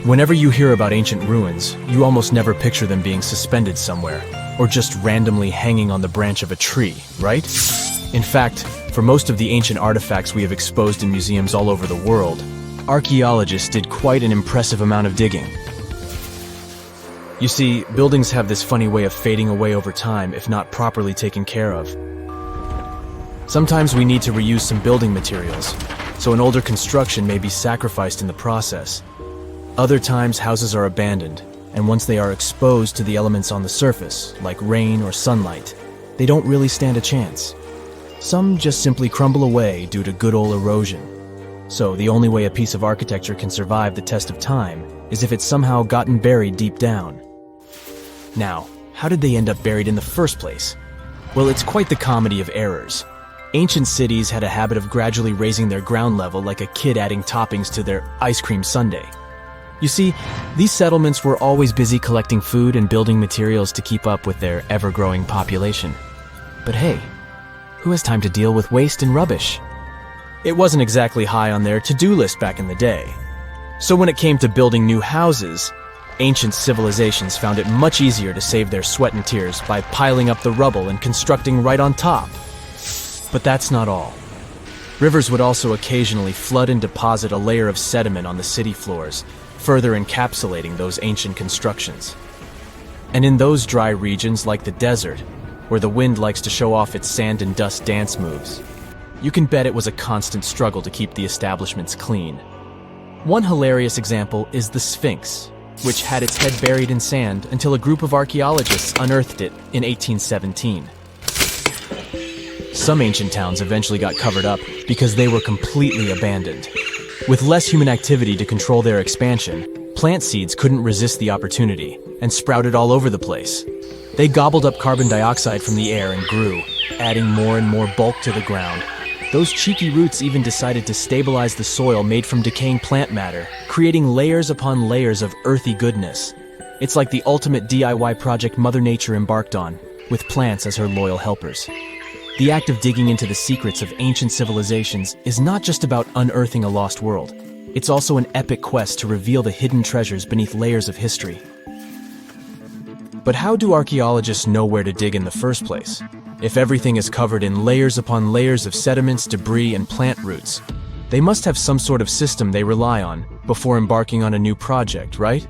Whenever you hear about ancient ruins, you almost never picture them being suspended somewhere, or just randomly hanging on the branch of a tree, right? In fact, for most of the ancient artifacts we have exposed in museums all over the world, archaeologists did quite an impressive amount of digging. You see, buildings have this funny way of fading away over time if not properly taken care of. Sometimes we need to reuse some building materials, so an older construction may be sacrificed in the process. Other times, houses are abandoned, and once they are exposed to the elements on the surface, like rain or sunlight, they don't really stand a chance. Some just simply crumble away due to good old erosion. So the only way a piece of architecture can survive the test of time is if it's somehow gotten buried deep down. Now, how did they end up buried in the first place? Well, it's quite the comedy of errors. Ancient cities had a habit of gradually raising their ground level like a kid adding toppings to their ice cream sundae. You see, these settlements were always busy collecting food and building materials to keep up with their ever-growing population. But hey, who has time to deal with waste and rubbish? It wasn't exactly high on their to-do list back in the day. So when it came to building new houses, ancient civilizations found it much easier to save their sweat and tears by piling up the rubble and constructing right on top. But that's not all. Rivers would also occasionally flood and deposit a layer of sediment on the city floors, further encapsulating those ancient constructions. And in those dry regions like the desert, where the wind likes to show off its sand and dust dance moves, you can bet it was a constant struggle to keep the establishments clean. One hilarious example is the Sphinx, which had its head buried in sand until a group of archaeologists unearthed it in 1817. Some ancient towns eventually got covered up because they were completely abandoned. With less human activity to control their expansion, plant seeds couldn't resist the opportunity and sprouted all over the place. They gobbled up carbon dioxide from the air and grew, adding more and more bulk to the ground. Those cheeky roots even decided to stabilize the soil made from decaying plant matter, creating layers upon layers of earthy goodness. It's like the ultimate DIY project Mother Nature embarked on, with plants as her loyal helpers. The act of digging into the secrets of ancient civilizations is not just about unearthing a lost world. It's also an epic quest to reveal the hidden treasures beneath layers of history. But how do archaeologists know where to dig in the first place? If everything is covered in layers upon layers of sediments, debris, and plant roots, they must have some sort of system they rely on before embarking on a new project, right?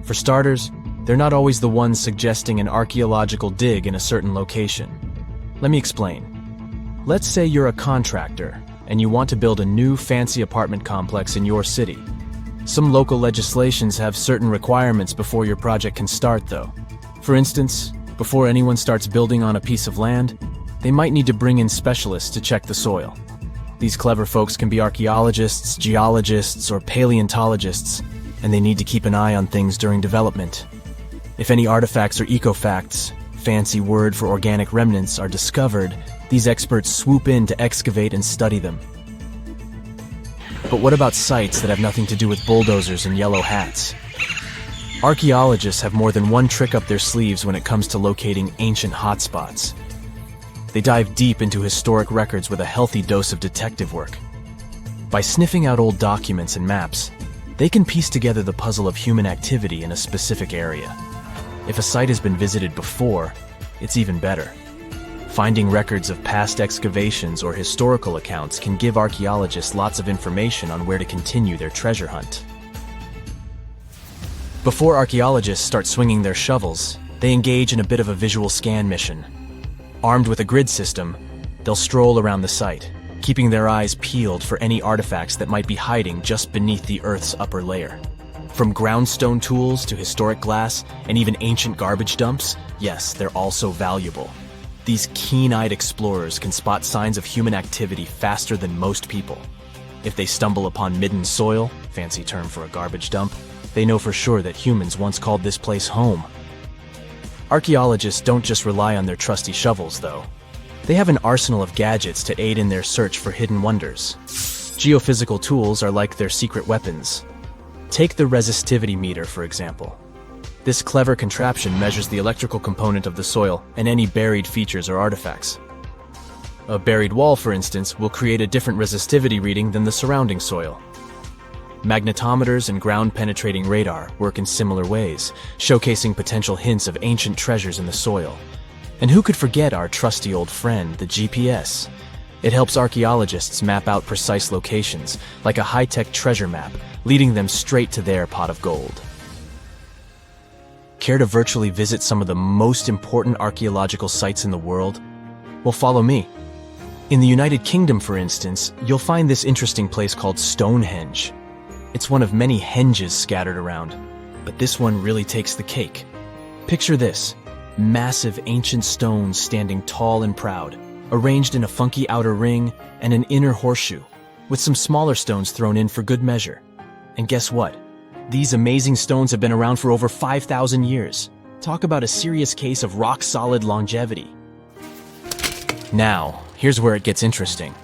For starters, they're not always the ones suggesting an archaeological dig in a certain location. Let me explain. Let's say you're a contractor and you want to build a new fancy apartment complex in your city. Some local legislations have certain requirements before your project can start, though. For instance, before anyone starts building on a piece of land, they might need to bring in specialists to check the soil. These clever folks can be archaeologists, geologists, or paleontologists, and they need to keep an eye on things during development. If any artifacts or ecofacts, fancy word for organic remnants, are discovered, these experts swoop in to excavate and study them. But what about sites that have nothing to do with bulldozers and yellow hats? Archaeologists have more than one trick up their sleeves when it comes to locating ancient hotspots. They dive deep into historic records with a healthy dose of detective work. By sniffing out old documents and maps, they can piece together the puzzle of human activity in a specific area. If a site has been visited before, it's even better. Finding records of past excavations or historical accounts can give archaeologists lots of information on where to continue their treasure hunt. Before archaeologists start swinging their shovels, they engage in a bit of a visual scan mission. Armed with a grid system, they'll stroll around the site, keeping their eyes peeled for any artifacts that might be hiding just beneath the Earth's upper layer. From groundstone tools to historic glass and even ancient garbage dumps, yes, they're also valuable. These keen-eyed explorers can spot signs of human activity faster than most people. If they stumble upon midden soil, fancy term for a garbage dump, they know for sure that humans once called this place home. Archaeologists don't just rely on their trusty shovels, though. They have an arsenal of gadgets to aid in their search for hidden wonders. Geophysical tools are like their secret weapons. Take the resistivity meter, for example. This clever contraption measures the electrical component of the soil and any buried features or artifacts. A buried wall, for instance, will create a different resistivity reading than the surrounding soil. Magnetometers and ground-penetrating radar work in similar ways, showcasing potential hints of ancient treasures in the soil. And who could forget our trusty old friend, the GPS? It helps archaeologists map out precise locations, like a high-tech treasure map, leading them straight to their pot of gold. Care to virtually visit some of the most important archaeological sites in the world? Well, follow me. In the United Kingdom, for instance, you'll find this interesting place called Stonehenge. It's one of many henges scattered around, but this one really takes the cake. Picture this: massive ancient stones standing tall and proud, arranged in a funky outer ring and an inner horseshoe, with some smaller stones thrown in for good measure. And guess what? These amazing stones have been around for over 5,000 years. Talk about a serious case of rock-solid longevity. Now, here's where it gets interesting.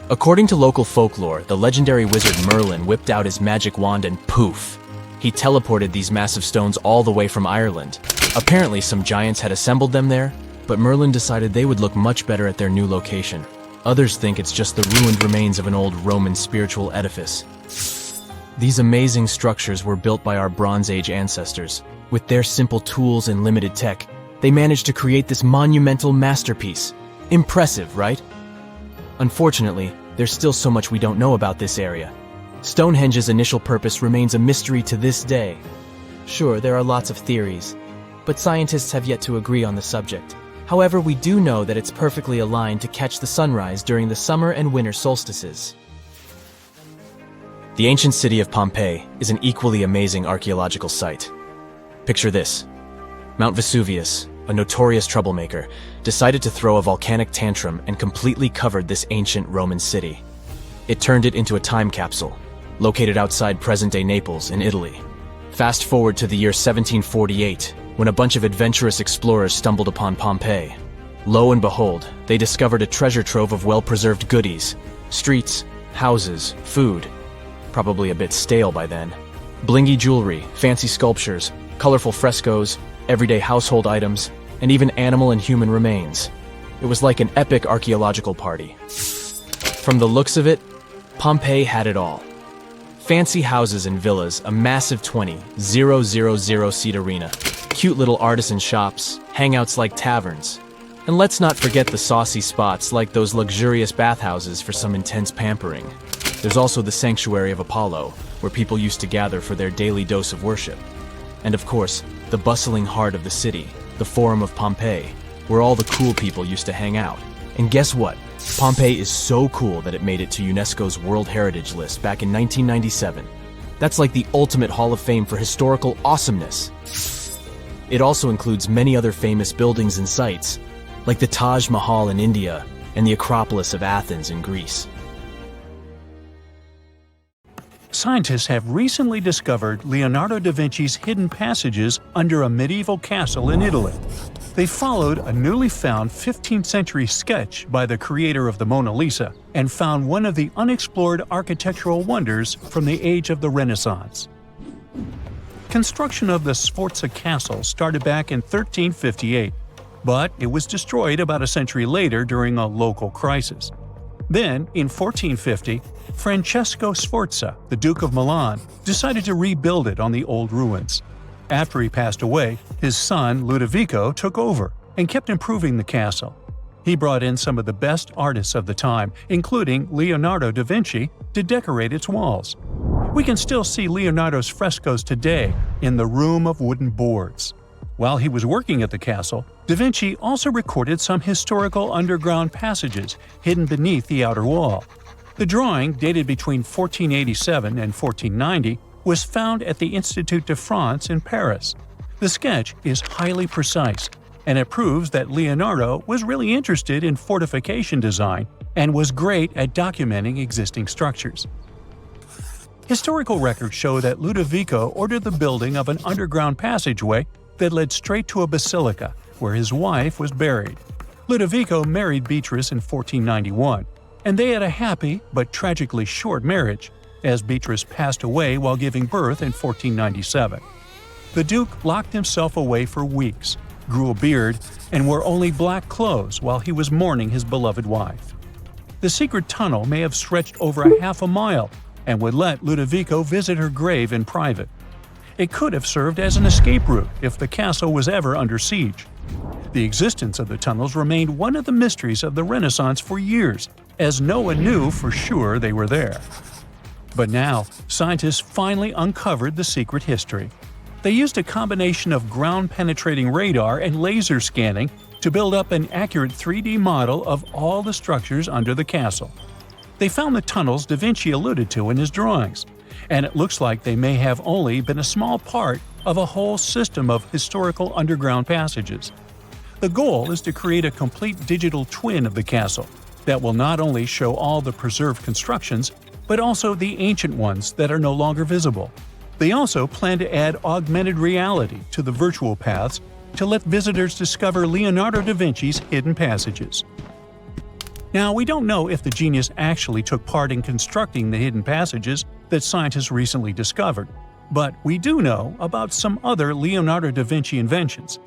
According to local folklore, the legendary wizard Merlin whipped out his magic wand and poof! He teleported these massive stones all the way from Ireland. Apparently, some giants had assembled them there, but Merlin decided they would look much better at their new location. Others think it's just the ruined remains of an old Roman spiritual edifice. These amazing structures were built by our Bronze Age ancestors. With their simple tools and limited tech, they managed to create this monumental masterpiece. Impressive, right? Unfortunately, there's still so much we don't know about this area. Stonehenge's initial purpose remains a mystery to this day. Sure, there are lots of theories, but scientists have yet to agree on the subject. However, we do know that it's perfectly aligned to catch the sunrise during the summer and winter solstices. The ancient city of Pompeii is an equally amazing archaeological site. Picture this: Mount Vesuvius, a notorious troublemaker, decided to throw a volcanic tantrum and completely covered this ancient Roman city. It turned it into a time capsule, located outside present-day Naples in Italy. Fast forward to the year 1748, when a bunch of adventurous explorers stumbled upon Pompeii. Lo and behold, they discovered a treasure trove of well-preserved goodies: streets, houses, food, probably a bit stale by then, blingy jewelry, fancy sculptures, colorful frescoes, everyday household items, and even animal and human remains. It was like an epic archaeological party. From the looks of it, Pompeii had it all. Fancy houses and villas, a massive 20,000-seat arena, cute little artisan shops, hangouts like taverns. And let's not forget the saucy spots like those luxurious bathhouses for some intense pampering. There's also the Sanctuary of Apollo, where people used to gather for their daily dose of worship. And of course, the bustling heart of the city, the Forum of Pompeii, where all the cool people used to hang out. And guess what? Pompeii is so cool that it made it to UNESCO's World Heritage List back in 1997. That's like the ultimate Hall of Fame for historical awesomeness. It also includes many other famous buildings and sites, like the Taj Mahal in India and the Acropolis of Athens in Greece. Scientists have recently discovered Leonardo da Vinci's hidden passages under a medieval castle in Italy. They followed a newly found 15th century sketch by the creator of the Mona Lisa and found one of the unexplored architectural wonders from the age of the Renaissance. Construction of the Sforza Castle started back in 1358, but it was destroyed about a century later during a local crisis. Then, in 1450, Francesco Sforza, the Duke of Milan, decided to rebuild it on the old ruins. After he passed away, his son Ludovico took over and kept improving the castle. He brought in some of the best artists of the time, including Leonardo da Vinci, to decorate its walls. We can still see Leonardo's frescoes today in the Room of Wooden Boards. While he was working at the castle, Da Vinci also recorded some historical underground passages hidden beneath the outer wall. The drawing, dated between 1487 and 1490, was found at the Institut de France in Paris. The sketch is highly precise, and it proves that Leonardo was really interested in fortification design and was great at documenting existing structures. Historical records show that Ludovico ordered the building of an underground passageway that led straight to a basilica, where his wife was buried. Ludovico married Beatrice in 1491, and they had a happy but tragically short marriage, as Beatrice passed away while giving birth in 1497. The Duke locked himself away for weeks, grew a beard, and wore only black clothes while he was mourning his beloved wife. The secret tunnel may have stretched over a half a mile, and would let Ludovico visit her grave in private. It could have served as an escape route if the castle was ever under siege. The existence of the tunnels remained one of the mysteries of the Renaissance for years, as no one knew for sure they were there. But now, scientists finally uncovered the secret history. They used a combination of ground-penetrating radar and laser scanning to build up an accurate 3D model of all the structures under the castle. They found the tunnels Da Vinci alluded to in his drawings, and it looks like they may have only been a small part of a whole system of historical underground passages. The goal is to create a complete digital twin of the castle that will not only show all the preserved constructions, but also the ancient ones that are no longer visible. They also plan to add augmented reality to the virtual paths to let visitors discover Leonardo da Vinci's hidden passages. Now, we don't know if the genius actually took part in constructing the hidden passages that scientists recently discovered, but we do know about some other Leonardo da Vinci inventions.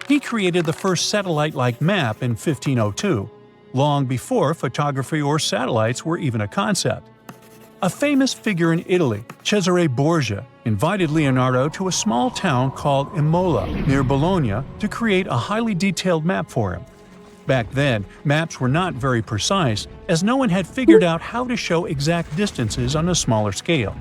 He created the first satellite-like map in 1502, long before photography or satellites were even a concept. A famous figure in Italy, Cesare Borgia, invited Leonardo to a small town called Imola near Bologna to create a highly detailed map for him. Back then, maps were not very precise, as no one had figured out how to show exact distances on a smaller scale.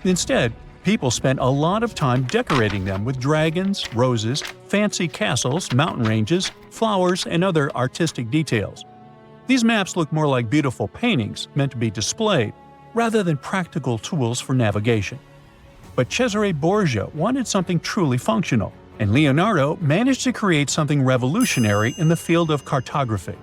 Instead, people spent a lot of time decorating them with dragons, roses, fancy castles, mountain ranges, flowers, and other artistic details. These maps look more like beautiful paintings meant to be displayed, rather than practical tools for navigation. But Cesare Borgia wanted something truly functional, and Leonardo managed to create something revolutionary in the field of cartography.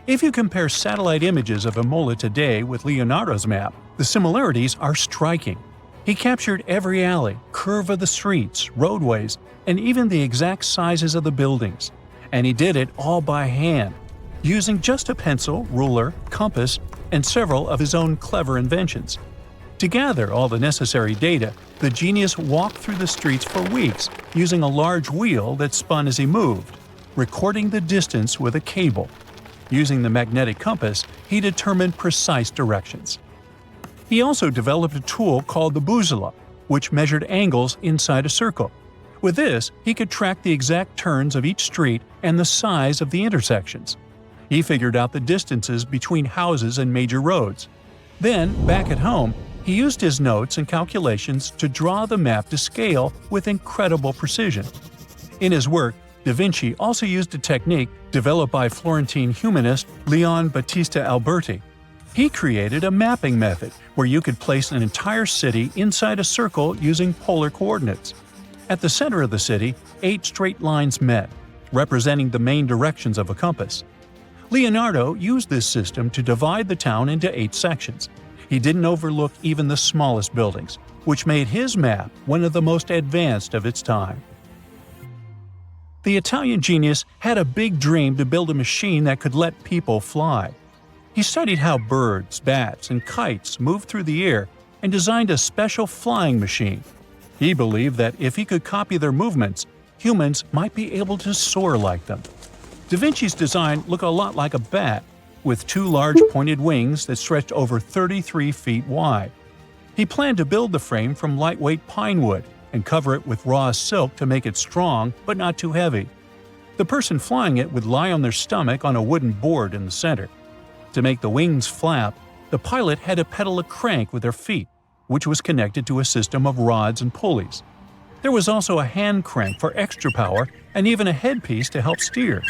If you compare satellite images of Imola today with Leonardo's map, the similarities are striking. He captured every alley, curve of the streets, roadways, and even the exact sizes of the buildings. And he did it all by hand, using just a pencil, ruler, compass, and several of his own clever inventions. To gather all the necessary data, the genius walked through the streets for weeks using a large wheel that spun as he moved, recording the distance with a cable. Using the magnetic compass, he determined precise directions. He also developed a tool called the bussola, which measured angles inside a circle. With this, he could track the exact turns of each street and the size of the intersections. He figured out the distances between houses and major roads. Then, back at home, he used his notes and calculations to draw the map to scale with incredible precision. In his work, Da Vinci also used a technique developed by Florentine humanist Leon Battista Alberti. He created a mapping method where you could place an entire city inside a circle using polar coordinates. At the center of the city, 8 straight lines met, representing the main directions of a compass. Leonardo used this system to divide the town into 8 sections. He didn't overlook even the smallest buildings, which made his map one of the most advanced of its time. The Italian genius had a big dream to build a machine that could let people fly. He studied how birds, bats, and kites move through the air and designed a special flying machine. He believed that if he could copy their movements, humans might be able to soar like them. Da Vinci's design looked a lot like a bat, with 2 large pointed wings that stretched over 33 feet wide. He planned to build the frame from lightweight pine wood and cover it with raw silk to make it strong but not too heavy. The person flying it would lie on their stomach on a wooden board in the center. To make the wings flap, the pilot had to pedal a crank with their feet, which was connected to a system of rods and pulleys. There was also a hand crank for extra power and even a headpiece to help steer.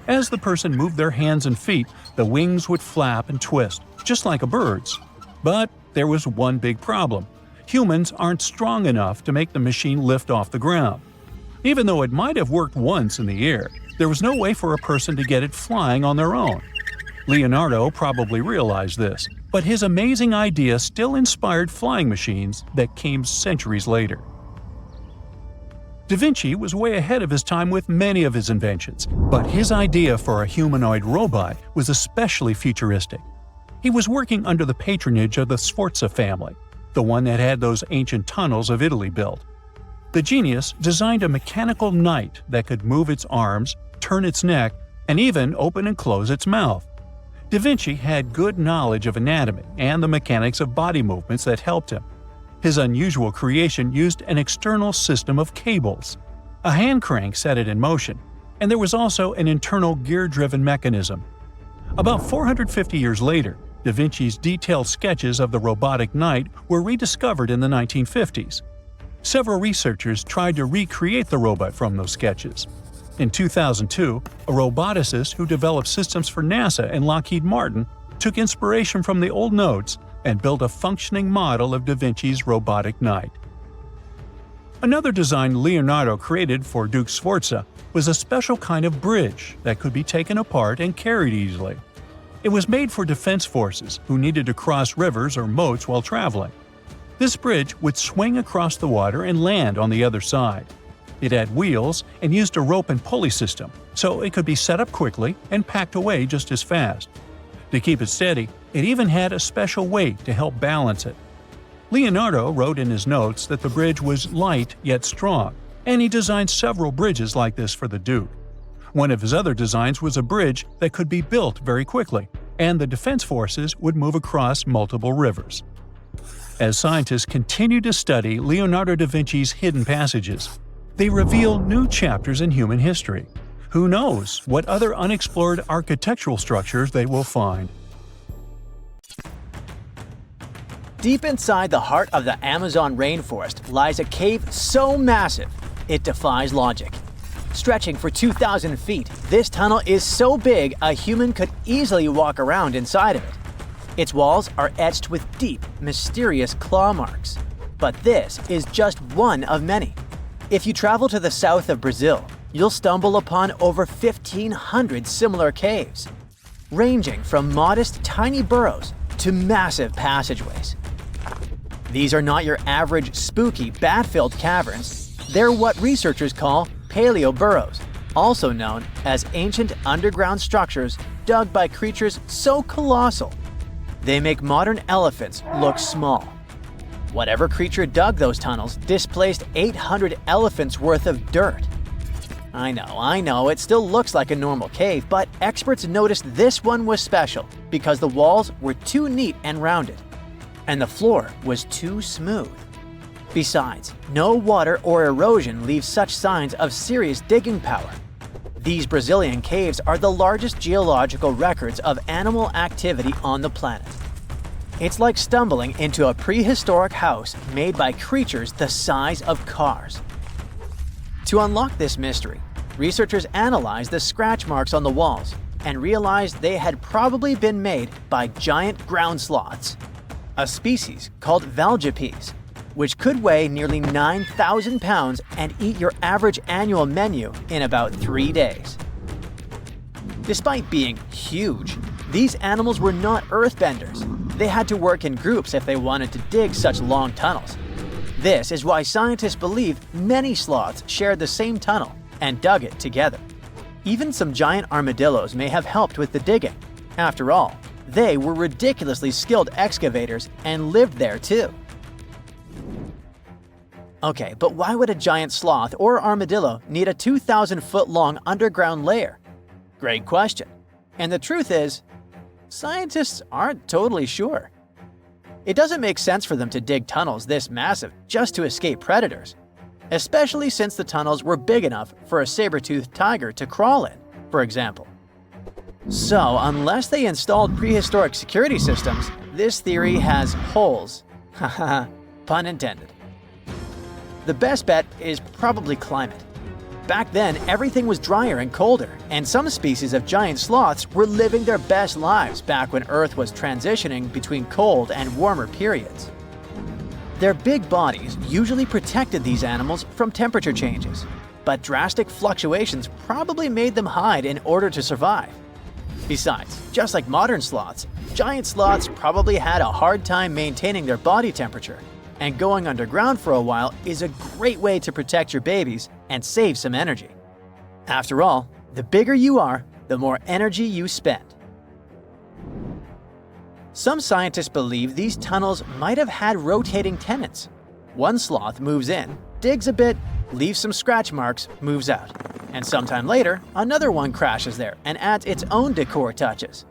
As the person moved their hands and feet, the wings would flap and twist, just like a bird's. But there was one big problem. Humans aren't strong enough to make the machine lift off the ground. Even though it might have worked once in the air, there was no way for a person to get it flying on their own. Leonardo probably realized this, but his amazing idea still inspired flying machines that came centuries later. Da Vinci was way ahead of his time with many of his inventions, but his idea for a humanoid robot was especially futuristic. He was working under the patronage of the Sforza family, the one that had those ancient tunnels of Italy built. The genius designed a mechanical knight that could move its arms, turn its neck, and even open and close its mouth. Da Vinci had good knowledge of anatomy and the mechanics of body movements that helped him. His unusual creation used an external system of cables. A hand crank set it in motion, and there was also an internal gear-driven mechanism. About 450 years later, Da Vinci's detailed sketches of the robotic knight were rediscovered in the 1950s. Several researchers tried to recreate the robot from those sketches. In 2002, a roboticist who developed systems for NASA and Lockheed Martin took inspiration from the old notes and built a functioning model of Da Vinci's robotic knight. Another design Leonardo created for Duke Sforza was a special kind of bridge that could be taken apart and carried easily. It was made for defense forces who needed to cross rivers or moats while traveling. This bridge would swing across the water and land on the other side. It had wheels and used a rope and pulley system, so it could be set up quickly and packed away just as fast. To keep it steady, it even had a special weight to help balance it. Leonardo wrote in his notes that the bridge was light yet strong, and he designed several bridges like this for the Duke. One of his other designs was a bridge that could be built very quickly, and the defense forces would move across multiple rivers. As scientists continue to study Leonardo da Vinci's hidden passages, they reveal new chapters in human history. Who knows what other unexplored architectural structures they will find? Deep inside the heart of the Amazon rainforest lies a cave so massive, it defies logic. Stretching for 2,000 feet, this tunnel is so big a human could easily walk around inside of it. Its walls are etched with deep, mysterious claw marks. But this is just one of many. If you travel to the south of Brazil, you'll stumble upon over 1,500 similar caves, ranging from modest tiny burrows to massive passageways. These are not your average spooky, bat-filled caverns. They're what researchers call paleo burrows, also known as ancient underground structures dug by creatures so colossal they make modern elephants look small. Whatever creature dug those tunnels displaced 800 elephants worth of dirt. I know, it still looks like a normal cave, but experts noticed this one was special because the walls were too neat and rounded, and the floor was too smooth. Besides, no water or erosion leaves such signs of serious digging power. These Brazilian caves are the largest geological records of animal activity on the planet. It's like stumbling into a prehistoric house made by creatures the size of cars. To unlock this mystery, researchers analyzed the scratch marks on the walls and realized they had probably been made by giant ground sloths, a species called valgipes, which could weigh nearly 9,000 pounds and eat your average annual menu in about 3 days. Despite being huge, these animals were not earthbenders. They had to work in groups if they wanted to dig such long tunnels. This is why scientists believe many sloths shared the same tunnel and dug it together. Even some giant armadillos may have helped with the digging. After all, they were ridiculously skilled excavators and lived there too. Okay, but why would a giant sloth or armadillo need a 2,000-foot-long underground lair? Great question. And the truth is, scientists aren't totally sure. It doesn't make sense for them to dig tunnels this massive just to escape predators, especially since the tunnels were big enough for a saber-toothed tiger to crawl in, for example. So, unless they installed prehistoric security systems, this theory has holes. Haha, pun intended. The best bet is probably climate. Back then, everything was drier and colder, and some species of giant sloths were living their best lives back when Earth was transitioning between cold and warmer periods. Their big bodies usually protected these animals from temperature changes, but drastic fluctuations probably made them hide in order to survive. Besides, just like modern sloths, giant sloths probably had a hard time maintaining their body temperature, and going underground for a while is a great way to protect your babies and save some energy. After all, the bigger you are, the more energy you spend. Some scientists believe these tunnels might have had rotating tenants. One sloth moves in, digs a bit, leaves some scratch marks, moves out. And sometime later, another one crashes there and adds its own decor touches.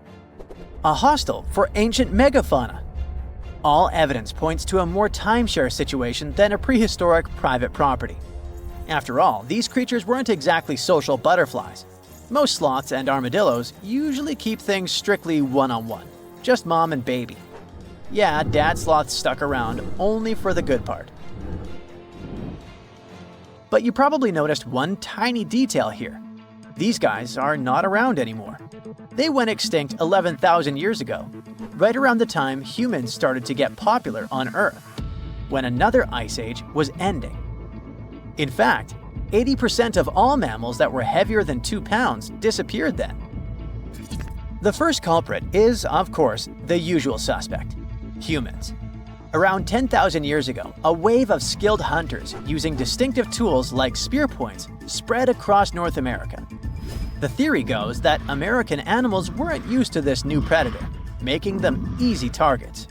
a hostel for ancient megafauna. All evidence points to a more timeshare situation than a prehistoric private property. After all, these creatures weren't exactly social butterflies. Most sloths and armadillos usually keep things strictly one-on-one, just mom and baby. Yeah, dad sloth stuck around only for the good part. But you probably noticed one tiny detail here. These guys are not around anymore. They went extinct 11,000 years ago, right around the time humans started to get popular on Earth, when another ice age was ending. In fact, 80% of all mammals that were heavier than 2 pounds disappeared then. The first culprit is, of course, the usual suspect: humans. Around 10,000 years ago, a wave of skilled hunters using distinctive tools like spear points spread across North America. The theory goes that American animals weren't used to this new predator, making them easy targets.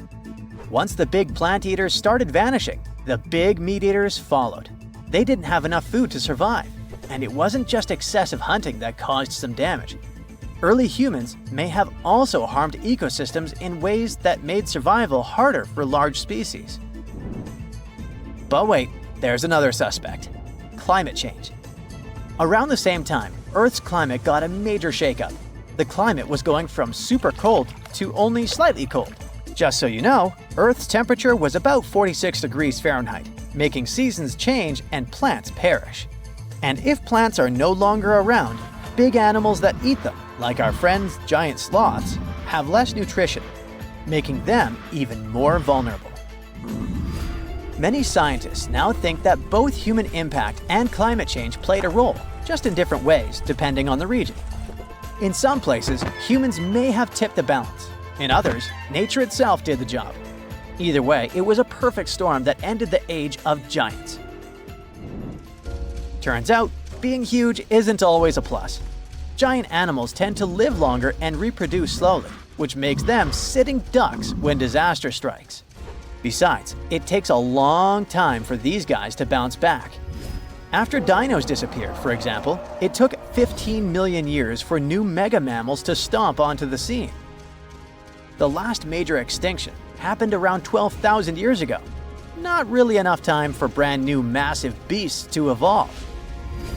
Once the big plant eaters started vanishing, the big meat eaters followed. They didn't have enough food to survive, and it wasn't just excessive hunting that caused some damage. Early humans may have also harmed ecosystems in ways that made survival harder for large species. But wait, there's another suspect: climate change. Around the same time, Earth's climate got a major shakeup. The climate was going from super cold to only slightly cold. Just so you know, Earth's temperature was about 46 degrees Fahrenheit, making seasons change and plants perish. And if plants are no longer around, big animals that eat them, like our friends giant sloths, have less nutrition, making them even more vulnerable. Many scientists now think that both human impact and climate change played a role, just in different ways depending on the region. In some places, humans may have tipped the balance. In others, nature itself did the job. Either way, it was a perfect storm that ended the age of giants. Turns out, being huge isn't always a plus. Giant animals tend to live longer and reproduce slowly, which makes them sitting ducks when disaster strikes. Besides, it takes a long time for these guys to bounce back. After dinos disappeared, for example, it took 15 million years for new mega mammals to stomp onto the scene. The last major extinction happened around 12,000 years ago. Not really enough time for brand new massive beasts to evolve.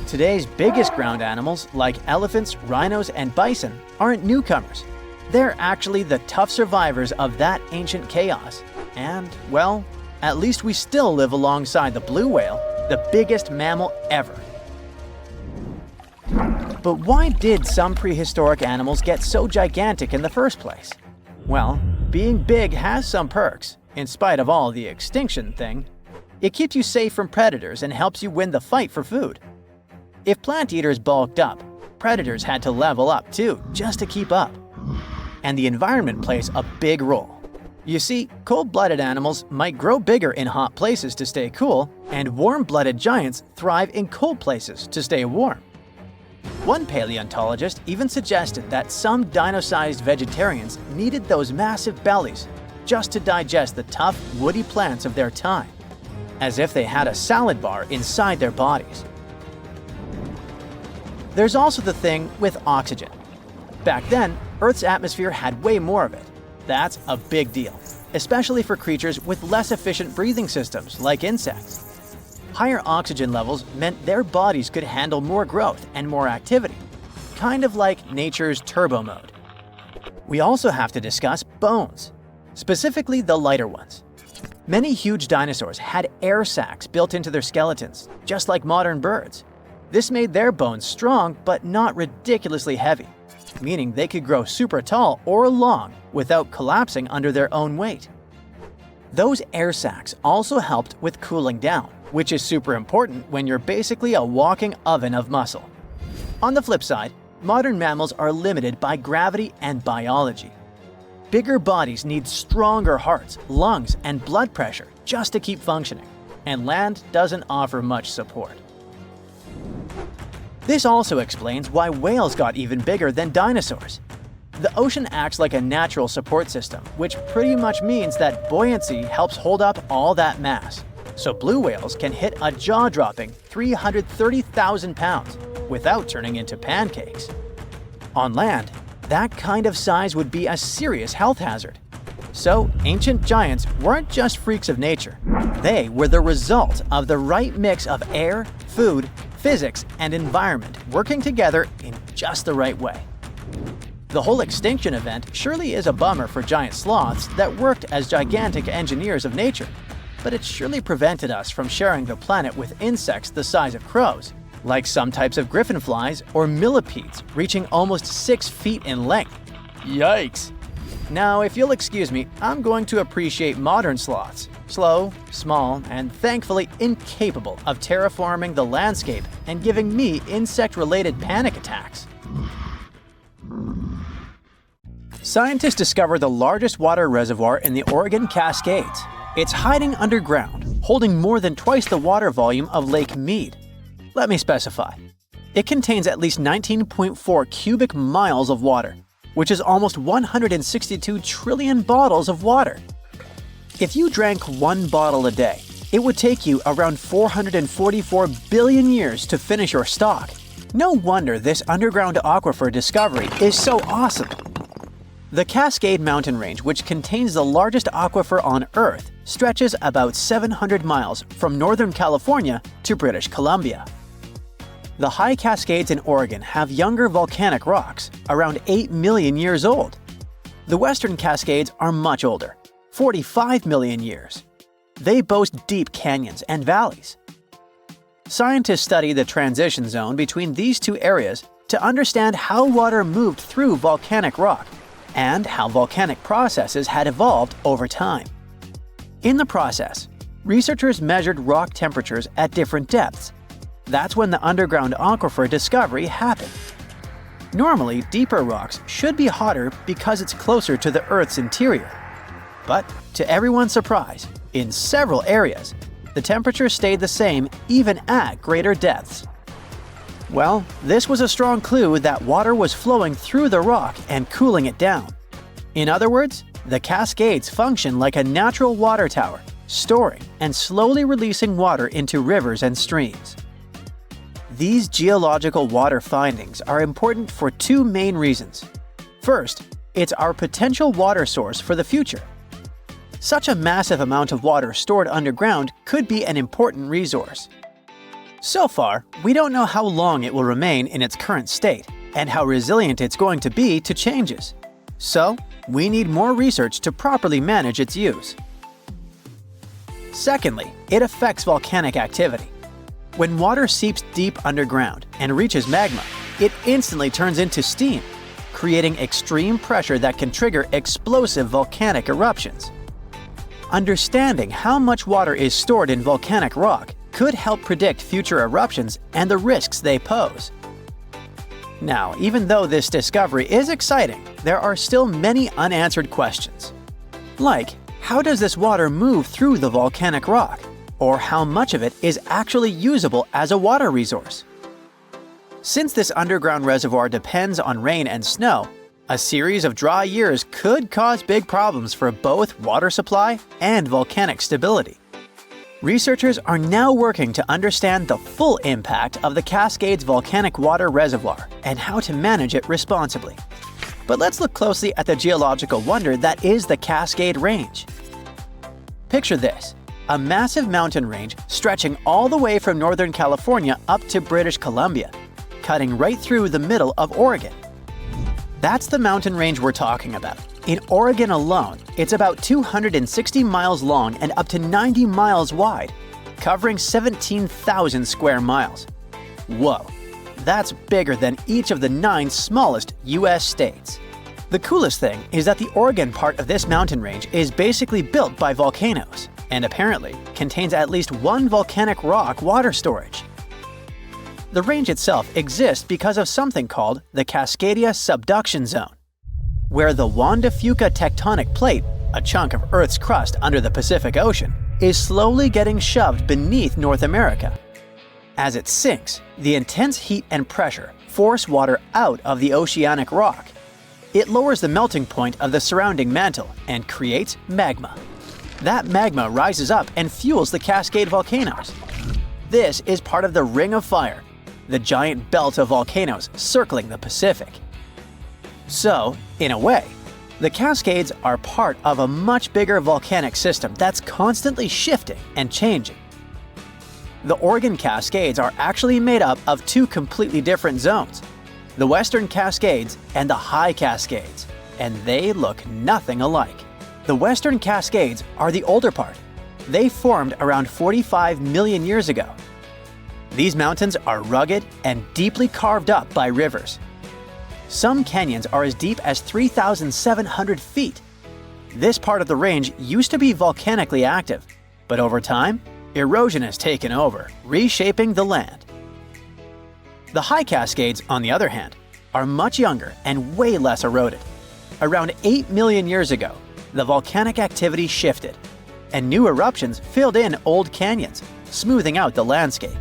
Today's biggest ground animals, like elephants, rhinos, and bison, aren't newcomers. They're actually the tough survivors of that ancient chaos. And, well, at least we still live alongside the blue whale, the biggest mammal ever. But why did some prehistoric animals get so gigantic in the first place? Well, being big has some perks, in spite of all the extinction thing. It keeps you safe from predators and helps you win the fight for food. If plant eaters bulked up, predators had to level up too, just to keep up. And the environment plays a big role. You see, cold-blooded animals might grow bigger in hot places to stay cool, and warm-blooded giants thrive in cold places to stay warm. One paleontologist even suggested that some dino-sized vegetarians needed those massive bellies just to digest the tough, woody plants of their time, as if they had a salad bar inside their bodies. There's also the thing with oxygen. Back then, Earth's atmosphere had way more of it. That's a big deal, especially for creatures with less efficient breathing systems like insects. Higher oxygen levels meant their bodies could handle more growth and more activity, kind of like nature's turbo mode. We also have to discuss bones, specifically the lighter ones. Many huge dinosaurs had air sacs built into their skeletons, just like modern birds. This made their bones strong but not ridiculously heavy, meaning they could grow super tall or long without collapsing under their own weight. Those air sacs also helped with cooling down, which is super important when you're basically a walking oven of muscle. On the flip side, modern mammals are limited by gravity and biology. Bigger bodies need stronger hearts, lungs, and blood pressure just to keep functioning, and land doesn't offer much support. This also explains why whales got even bigger than dinosaurs. The ocean acts like a natural support system, which pretty much means that buoyancy helps hold up all that mass. So blue whales can hit a jaw-dropping 330,000 pounds without turning into pancakes. On land, That kind of size would be a serious health hazard. So, ancient giants weren't just freaks of nature. They were the result of the right mix of air, food, physics, and environment working together in just the right way. The whole extinction event surely is a bummer for giant sloths that worked as gigantic engineers of nature, but it surely prevented us from sharing the planet with insects the size of crows, like some types of griffinflies or millipedes reaching almost 6 feet in length. Yikes! Now, if you'll excuse me, I'm going to appreciate modern sloths. Slow, small, and thankfully incapable of terraforming the landscape and giving me insect-related panic attacks. Scientists discovered the largest water reservoir in the Oregon Cascades. It's hiding underground, holding more than twice the water volume of Lake Mead. Let me specify. It contains at least 19.4 cubic miles of water, which is almost 162 trillion bottles of water. If you drank 1 bottle a day, it would take you around 444 billion years to finish your stock. No wonder this underground aquifer discovery is so awesome. The Cascade mountain range, which contains the largest aquifer on Earth, stretches about 700 miles from Northern California to British Columbia. The high Cascades in Oregon have younger volcanic rocks, around 8 million years old. The Western Cascades are much older, 45 million years. They boast deep canyons and valleys. Scientists study the transition zone between these two areas to understand how water moved through volcanic rock and how volcanic processes had evolved over time. In the process, researchers measured rock temperatures at different depths. That's when the underground aquifer discovery happened. Normally, deeper rocks should be hotter because it's closer to the Earth's interior. But, to everyone's surprise, in several areas, the temperature stayed the same even at greater depths. Well, this was a strong clue that water was flowing through the rock and cooling it down. In other words, the Cascades function like a natural water tower, storing and slowly releasing water into rivers and streams. These geological water findings are important for 2 main reasons. First, it's our potential water source for the future. Such a massive amount of water stored underground could be an important resource. So far, we don't know how long it will remain in its current state and how resilient it's going to be to changes. So, we need more research to properly manage its use. Secondly, it affects volcanic activity. When water seeps deep underground and reaches magma, it instantly turns into steam, creating extreme pressure that can trigger explosive volcanic eruptions. Understanding how much water is stored in volcanic rock could help predict future eruptions and the risks they pose. Now, even though this discovery is exciting, there are still many unanswered questions. Like, how does this water move through the volcanic rock? Or how much of it is actually usable as a water resource? Since this underground reservoir depends on rain and snow, a series of dry years could cause big problems for both water supply and volcanic stability. Researchers are now working to understand the full impact of the Cascades volcanic water reservoir and how to manage it responsibly. But let's look closely at the geological wonder that is the Cascade Range. Picture this. A massive mountain range stretching all the way from Northern California up to British Columbia, cutting right through the middle of Oregon. That's the mountain range we're talking about. In Oregon alone, it's about 260 miles long and up to 90 miles wide, covering 17,000 square miles. Whoa, that's bigger than each of the 9 smallest US states. The coolest thing is that the Oregon part of this mountain range is basically built by volcanoes, and apparently contains at least 1 volcanic rock water storage. The range itself exists because of something called the Cascadia Subduction Zone, where the Juan de Fuca tectonic plate, a chunk of Earth's crust under the Pacific Ocean, is slowly getting shoved beneath North America. As it sinks, the intense heat and pressure force water out of the oceanic rock. It lowers the melting point of the surrounding mantle and creates magma. That magma rises up and fuels the Cascade volcanoes. This is part of the Ring of Fire, the giant belt of volcanoes circling the Pacific. So, in a way, the Cascades are part of a much bigger volcanic system that's constantly shifting and changing. The Oregon Cascades are actually made up of two completely different zones, the Western Cascades and the High Cascades, and they look nothing alike. The Western Cascades are the older part. They formed around 45 million years ago. These mountains are rugged and deeply carved up by rivers. Some canyons are as deep as 3,700 feet. This part of the range used to be volcanically active, but over time, erosion has taken over, reshaping the land. The High Cascades, on the other hand, are much younger and way less eroded. Around 8 million years ago, the volcanic activity shifted, and new eruptions filled in old canyons, smoothing out the landscape.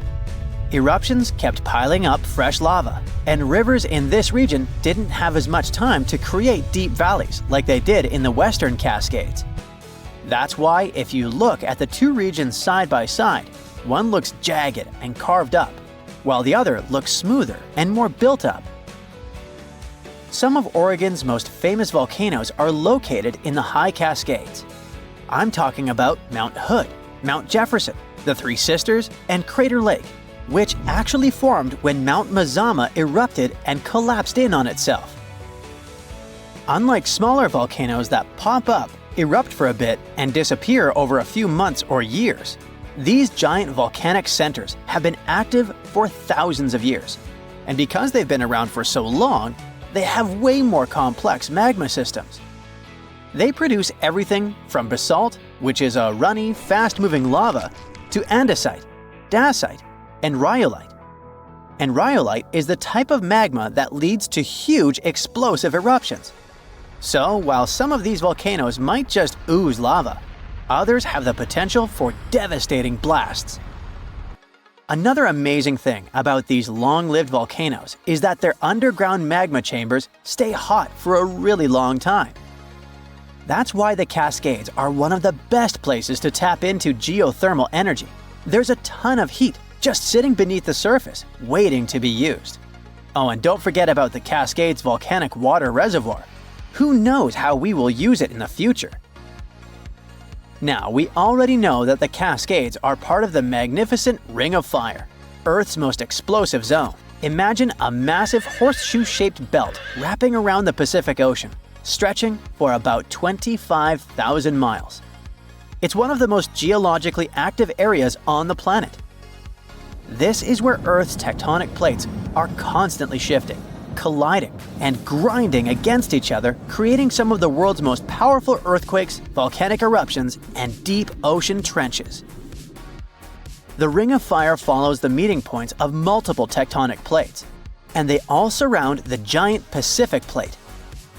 Eruptions kept piling up fresh lava, and rivers in this region didn't have as much time to create deep valleys like they did in the Western Cascades. That's why if you look at the two regions side by side, one looks jagged and carved up, while the other looks smoother and more built up. Some of Oregon's most famous volcanoes are located in the High Cascades. I'm talking about Mount Hood, Mount Jefferson, the Three Sisters, and Crater Lake, which actually formed when Mount Mazama erupted and collapsed in on itself. Unlike smaller volcanoes that pop up, erupt for a bit, and disappear over a few months or years, these giant volcanic centers have been active for thousands of years. And because they've been around for so long, they have way more complex magma systems. They produce everything from basalt, which is a runny, fast-moving lava, to andesite, dacite, and rhyolite. And rhyolite is the type of magma that leads to huge explosive eruptions. So while some of these volcanoes might just ooze lava, others have the potential for devastating blasts. Another amazing thing about these long-lived volcanoes is that their underground magma chambers stay hot for a really long time. That's why the Cascades are one of the best places to tap into geothermal energy. There's a ton of heat just sitting beneath the surface, waiting to be used. Oh, and don't forget about the Cascades volcanic water reservoir. Who knows how we will use it in the future? Now, we already know that the Cascades are part of the magnificent Ring of Fire, Earth's most explosive zone. Imagine a massive horseshoe-shaped belt wrapping around the Pacific Ocean, stretching for about 25,000 miles. It's one of the most geologically active areas on the planet. This is where Earth's tectonic plates are constantly shifting, colliding, and grinding against each other, creating some of the world's most powerful earthquakes, volcanic eruptions, and deep ocean trenches. The Ring of Fire follows the meeting points of multiple tectonic plates, and they all surround the giant Pacific Plate.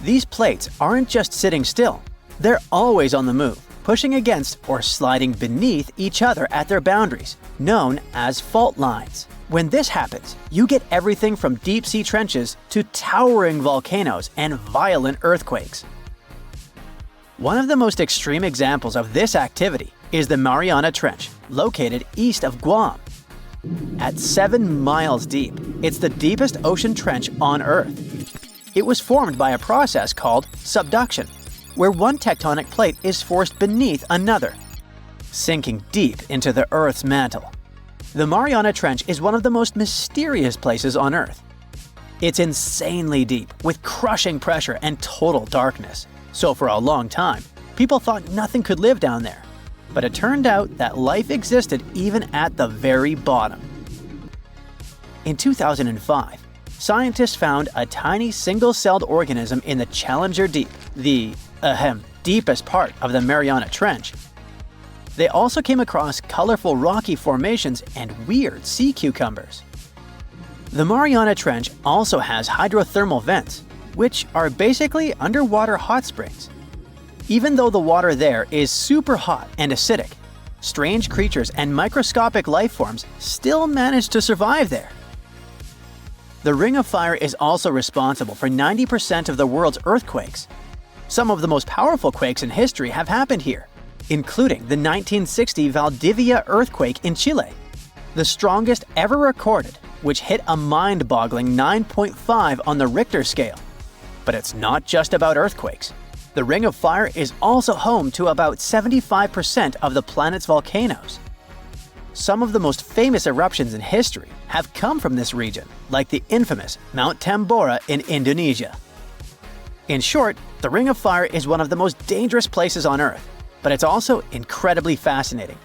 These plates aren't just sitting still, they're always on the move, pushing against or sliding beneath each other at their boundaries, known as fault lines. When this happens, you get everything from deep-sea trenches to towering volcanoes and violent earthquakes. One of the most extreme examples of this activity is the Mariana Trench, located east of Guam. At 7 miles deep, it's the deepest ocean trench on Earth. It was formed by a process called subduction, where one tectonic plate is forced beneath another, sinking deep into the Earth's mantle. The Mariana Trench is one of the most mysterious places on Earth. It's insanely deep, with crushing pressure and total darkness. So for a long time, people thought nothing could live down there. But it turned out that life existed even at the very bottom. In 2005, scientists found a tiny single-celled organism in the Challenger Deep, the deepest part of the Mariana Trench. They also came across colorful rocky formations and weird sea cucumbers. The Mariana Trench also has hydrothermal vents, which are basically underwater hot springs. Even though the water there is super hot and acidic, strange creatures and microscopic life forms still manage to survive there. The Ring of Fire is also responsible for 90% of the world's earthquakes. Some of the most powerful quakes in history have happened here, including the 1960 Valdivia earthquake in Chile, the strongest ever recorded, which hit a mind-boggling 9.5 on the Richter scale. But it's not just about earthquakes. The Ring of Fire is also home to about 75% of the planet's volcanoes. Some of the most famous eruptions in history have come from this region, like the infamous Mount Tambora in Indonesia. In short, the Ring of Fire is one of the most dangerous places on Earth, but it's also incredibly fascinating.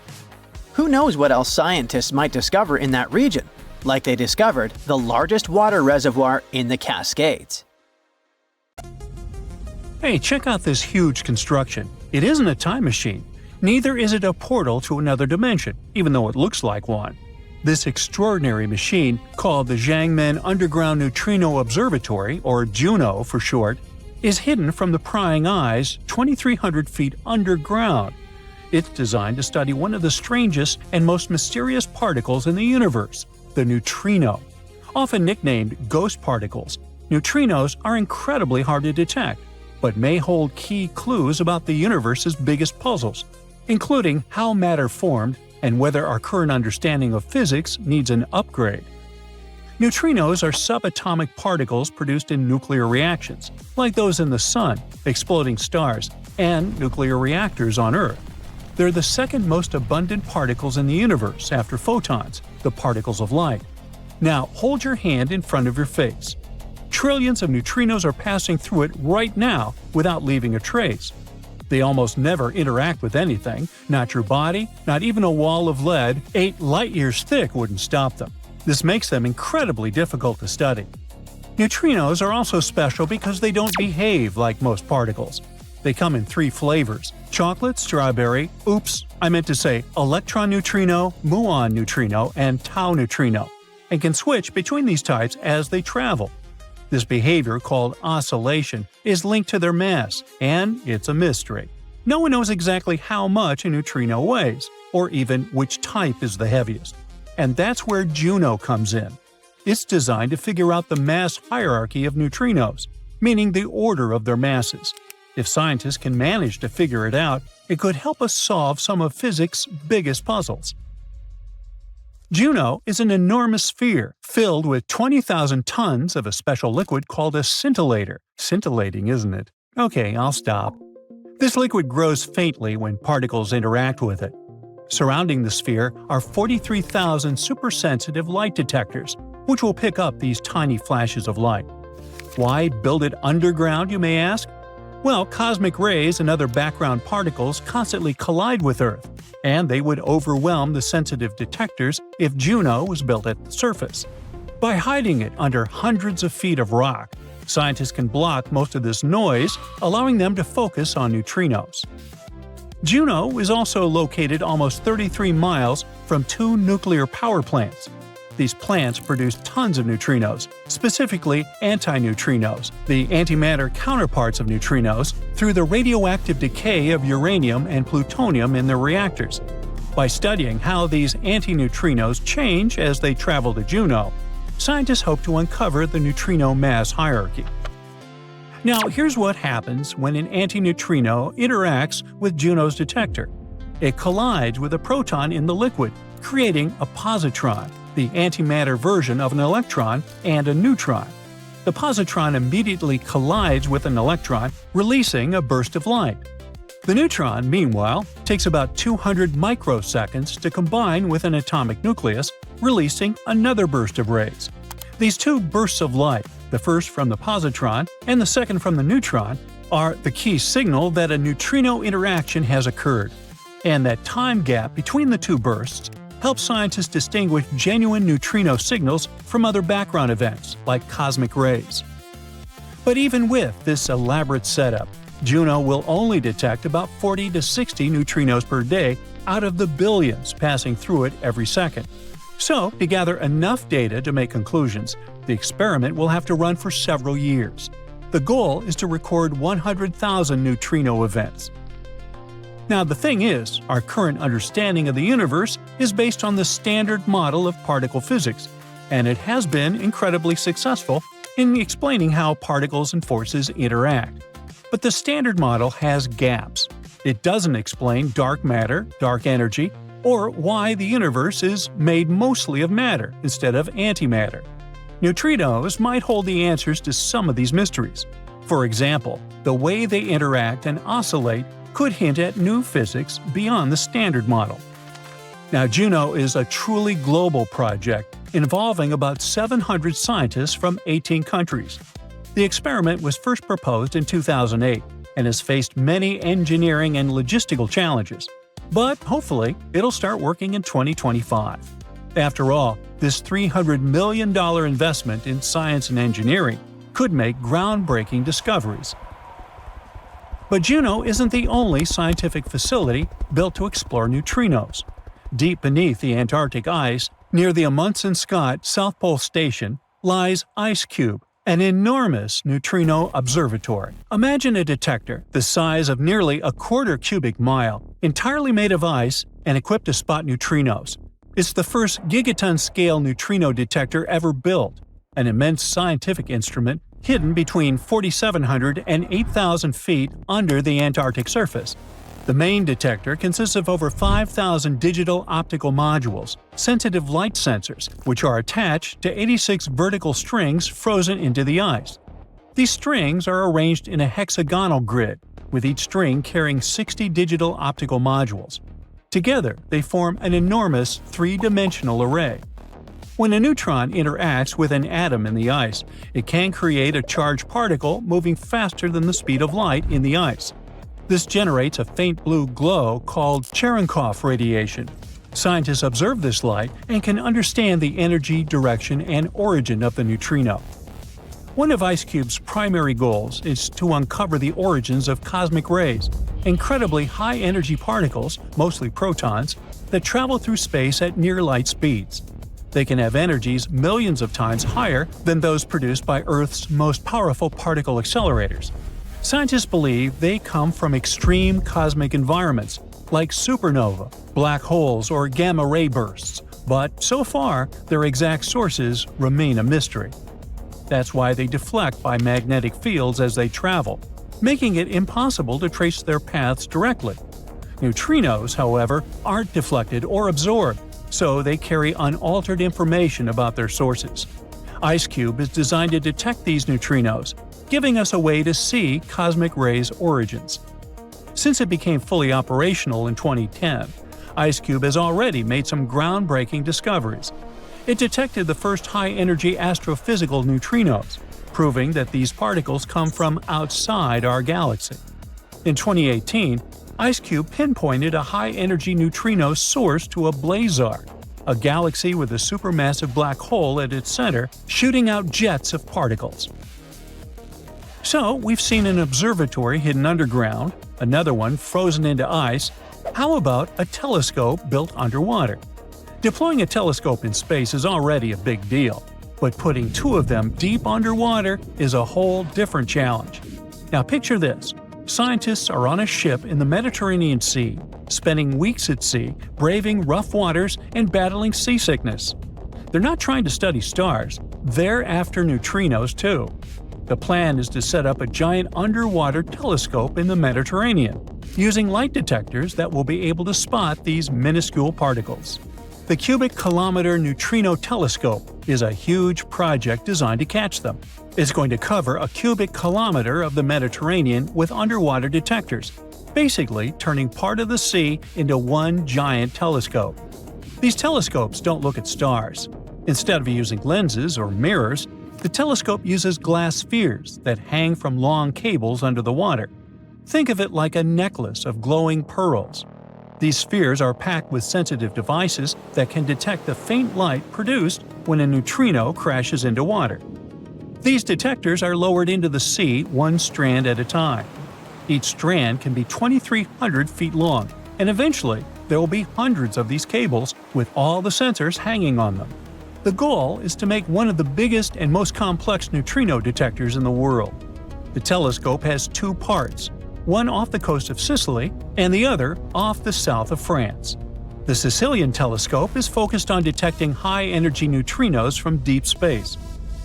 Who knows what else scientists might discover in that region, like they discovered the largest water reservoir in the Cascades. Hey, check out this huge construction. It isn't a time machine. Neither is it a portal to another dimension, even though it looks like one. This extraordinary machine, called the Zhangmen Underground Neutrino Observatory, or JUNO for short, is hidden from the prying eyes 2,300 feet underground. It's designed to study one of the strangest and most mysterious particles in the universe, the neutrino. Often nicknamed ghost particles, neutrinos are incredibly hard to detect, but may hold key clues about the universe's biggest puzzles, including how matter formed and whether our current understanding of physics needs an upgrade. Neutrinos are subatomic particles produced in nuclear reactions, like those in the Sun, exploding stars, and nuclear reactors on Earth. They're the second most abundant particles in the universe after photons, the particles of light. Now hold your hand in front of your face. Trillions of neutrinos are passing through it right now without leaving a trace. They almost never interact with anything, not your body, not even a wall of lead 8 light-years thick wouldn't stop them. This makes them incredibly difficult to study. Neutrinos are also special because they don't behave like most particles. They come in 3 flavors: chocolate, strawberry, electron neutrino, muon neutrino, and tau neutrino, and can switch between these types as they travel. This behavior, called oscillation, is linked to their mass, and it's a mystery. No one knows exactly how much a neutrino weighs, or even which type is the heaviest. And that's where JUNO comes in. It's designed to figure out the mass hierarchy of neutrinos, meaning the order of their masses. If scientists can manage to figure it out, it could help us solve some of physics' biggest puzzles. JUNO is an enormous sphere filled with 20,000 tons of a special liquid called a scintillator. Scintillating, isn't it? Okay, I'll stop. This liquid grows faintly when particles interact with it. Surrounding the sphere are 43,000 supersensitive light detectors, which will pick up these tiny flashes of light. Why build it underground, you may ask? Well, cosmic rays and other background particles constantly collide with Earth, and they would overwhelm the sensitive detectors if JUNO was built at the surface. By hiding it under hundreds of feet of rock, scientists can block most of this noise, allowing them to focus on neutrinos. JUNO is also located almost 33 miles from 2 nuclear power plants. These plants produce tons of neutrinos, specifically antineutrinos, the antimatter counterparts of neutrinos, through the radioactive decay of uranium and plutonium in their reactors. By studying how these antineutrinos change as they travel to JUNO, scientists hope to uncover the neutrino mass hierarchy. Now, here's what happens when an antineutrino interacts with JUNO's detector. It collides with a proton in the liquid, creating a positron, the antimatter version of an electron, and a neutron. The positron immediately collides with an electron, releasing a burst of light. The neutron, meanwhile, takes about 200 microseconds to combine with an atomic nucleus, releasing another burst of rays. These 2 bursts of light, the first from the positron and the second from the neutron, are the key signal that a neutrino interaction has occurred. And that time gap between the 2 bursts helps scientists distinguish genuine neutrino signals from other background events, like cosmic rays. But even with this elaborate setup, JUNO will only detect about 40 to 60 neutrinos per day out of the billions passing through it every second. So, to gather enough data to make conclusions, the experiment will have to run for several years. The goal is to record 100,000 neutrino events. Now, the thing is, our current understanding of the universe is based on the standard model of particle physics, and it has been incredibly successful in explaining how particles and forces interact. But the standard model has gaps. It doesn't explain dark matter, dark energy, or why the universe is made mostly of matter instead of antimatter. Neutrinos might hold the answers to some of these mysteries. For example, the way they interact and oscillate could hint at new physics beyond the standard model. Now, Juno is a truly global project involving about 700 scientists from 18 countries. The experiment was first proposed in 2008 and has faced many engineering and logistical challenges. But hopefully, it'll start working in 2025. After all, this $300 million investment in science and engineering could make groundbreaking discoveries. But Juno isn't the only scientific facility built to explore neutrinos. Deep beneath the Antarctic ice, near the Amundsen-Scott South Pole Station, lies IceCube, an enormous neutrino observatory. Imagine a detector the size of nearly a quarter cubic mile, entirely made of ice and equipped to spot neutrinos. It's the first gigaton-scale neutrino detector ever built, an immense scientific instrument hidden between 4,700 and 8,000 feet under the Antarctic surface. The main detector consists of over 5,000 digital optical modules, sensitive light sensors, which are attached to 86 vertical strings frozen into the ice. These strings are arranged in a hexagonal grid, with each string carrying 60 digital optical modules. Together, they form an enormous three-dimensional array. When a neutron interacts with an atom in the ice, it can create a charged particle moving faster than the speed of light in the ice. This generates a faint blue glow called Cherenkov radiation. Scientists observe this light and can understand the energy, direction, and origin of the neutrino. One of IceCube's primary goals is to uncover the origins of cosmic rays, incredibly high-energy particles, mostly protons, that travel through space at near-light speeds. They can have energies millions of times higher than those produced by Earth's most powerful particle accelerators. Scientists believe they come from extreme cosmic environments, like supernova, black holes, or gamma-ray bursts, but so far, their exact sources remain a mystery. That's why they deflect by magnetic fields as they travel, making it impossible to trace their paths directly. Neutrinos, however, aren't deflected or absorbed, so they carry unaltered information about their sources. IceCube is designed to detect these neutrinos, giving us a way to see cosmic rays' origins. Since it became fully operational in 2010, IceCube has already made some groundbreaking discoveries. It detected the first high-energy astrophysical neutrinos, proving that these particles come from outside our galaxy. In 2018, IceCube pinpointed a high-energy neutrino source to a blazar, a galaxy with a supermassive black hole at its center shooting out jets of particles. So, we've seen an observatory hidden underground, another one frozen into ice. How about a telescope built underwater? Deploying a telescope in space is already a big deal, but putting two of them deep underwater is a whole different challenge. Now picture this. Scientists are on a ship in the Mediterranean Sea, spending weeks at sea, braving rough waters and battling seasickness. They're not trying to study stars, they're after neutrinos too. The plan is to set up a giant underwater telescope in the Mediterranean, using light detectors that will be able to spot these minuscule particles. The Cubic Kilometer Neutrino Telescope is a huge project designed to catch them. It's going to cover a cubic kilometer of the Mediterranean with underwater detectors, basically turning part of the sea into one giant telescope. These telescopes don't look at stars. Instead of using lenses or mirrors, the telescope uses glass spheres that hang from long cables under the water. Think of it like a necklace of glowing pearls. These spheres are packed with sensitive devices that can detect the faint light produced when a neutrino crashes into water. These detectors are lowered into the sea one strand at a time. Each strand can be 2,300 feet long, and eventually there will be hundreds of these cables with all the sensors hanging on them. The goal is to make one of the biggest and most complex neutrino detectors in the world. The telescope has two parts, one off the coast of Sicily and the other off the south of France. The Sicilian telescope is focused on detecting high-energy neutrinos from deep space.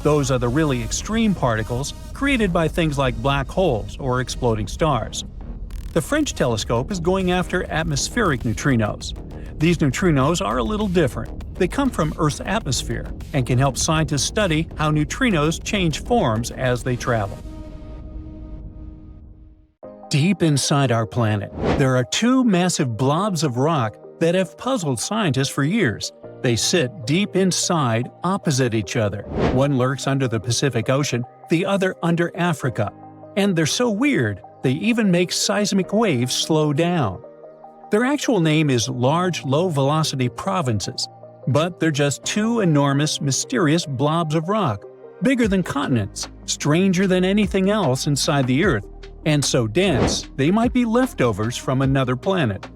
Those are the really extreme particles created by things like black holes or exploding stars. The French telescope is going after atmospheric neutrinos. These neutrinos are a little different. They come from Earth's atmosphere and can help scientists study how neutrinos change forms as they travel. Deep inside our planet, there are two massive blobs of rock that have puzzled scientists for years. They sit deep inside, opposite each other. One lurks under the Pacific Ocean, the other under Africa. And they're so weird, they even make seismic waves slow down. Their actual name is large low-velocity provinces, but they're just two enormous, mysterious blobs of rock, bigger than continents, stranger than anything else inside the Earth, and so dense they might be leftovers from another planet.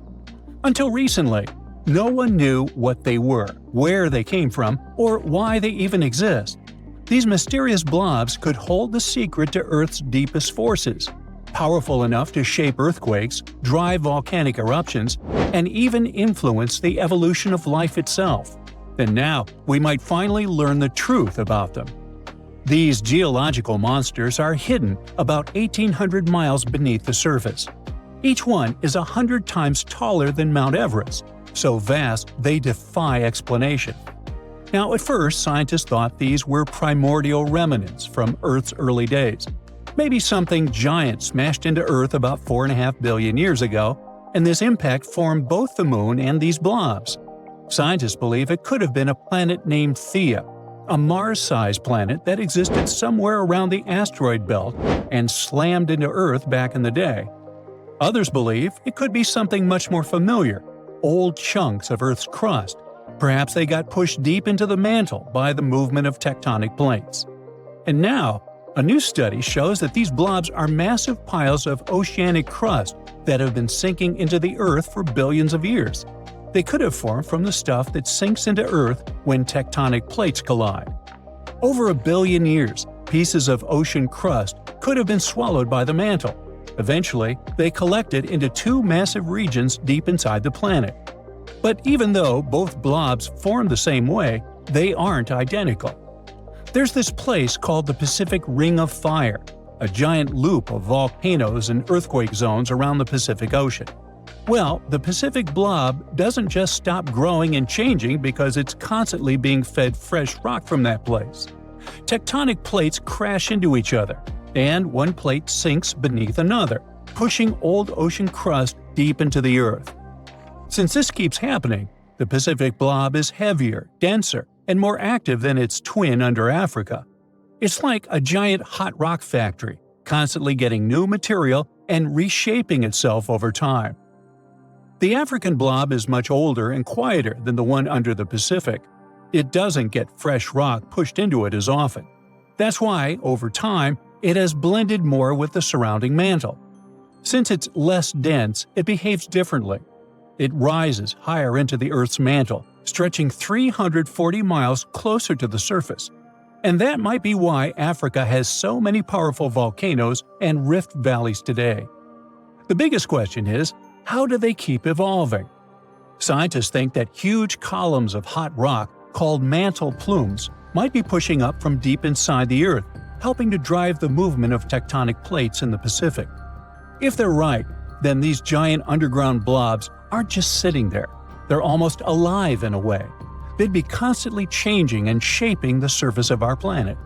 Until recently, no one knew what they were, where they came from, or why they even exist. These mysterious blobs could hold the secret to Earth's deepest forces, powerful enough to shape earthquakes, drive volcanic eruptions, and even influence the evolution of life itself. And now, we might finally learn the truth about them. These geological monsters are hidden about 1,800 miles beneath the surface. Each one is 100 times taller than Mount Everest, so vast they defy explanation. Now, at first, scientists thought these were primordial remnants from Earth's early days. Maybe something giant smashed into Earth about 4.5 billion years ago, and this impact formed both the Moon and these blobs. Scientists believe it could have been a planet named Theia, a Mars-sized planet that existed somewhere around the asteroid belt and slammed into Earth back in the day. Others believe it could be something much more familiar, old chunks of Earth's crust. Perhaps they got pushed deep into the mantle by the movement of tectonic plates. And now, a new study shows that these blobs are massive piles of oceanic crust that have been sinking into the Earth for billions of years. They could have formed from the stuff that sinks into Earth when tectonic plates collide. Over 1 billion years, pieces of ocean crust could have been swallowed by the mantle. Eventually, they collected into two massive regions deep inside the planet. But even though both blobs form the same way, they aren't identical. There's this place called the Pacific Ring of Fire, a giant loop of volcanoes and earthquake zones around the Pacific Ocean. Well, the Pacific blob doesn't just stop growing and changing because it's constantly being fed fresh rock from that place. Tectonic plates crash into each other, and one plate sinks beneath another, pushing old ocean crust deep into the Earth. Since this keeps happening, the Pacific blob is heavier, denser, and more active than its twin under Africa. It's like a giant hot rock factory, constantly getting new material and reshaping itself over time. The African blob is much older and quieter than the one under the Pacific. It doesn't get fresh rock pushed into it as often. That's why, over time, it has blended more with the surrounding mantle. Since it's less dense, it behaves differently. It rises higher into the Earth's mantle, stretching 340 miles closer to the surface. And that might be why Africa has so many powerful volcanoes and rift valleys today. The biggest question is, how do they keep evolving? Scientists think that huge columns of hot rock, called mantle plumes, might be pushing up from deep inside the Earth, helping to drive the movement of tectonic plates in the Pacific. If they're right, then these giant underground blobs aren't just sitting there. They're almost alive in a way. They'd be constantly changing and shaping the surface of our planet.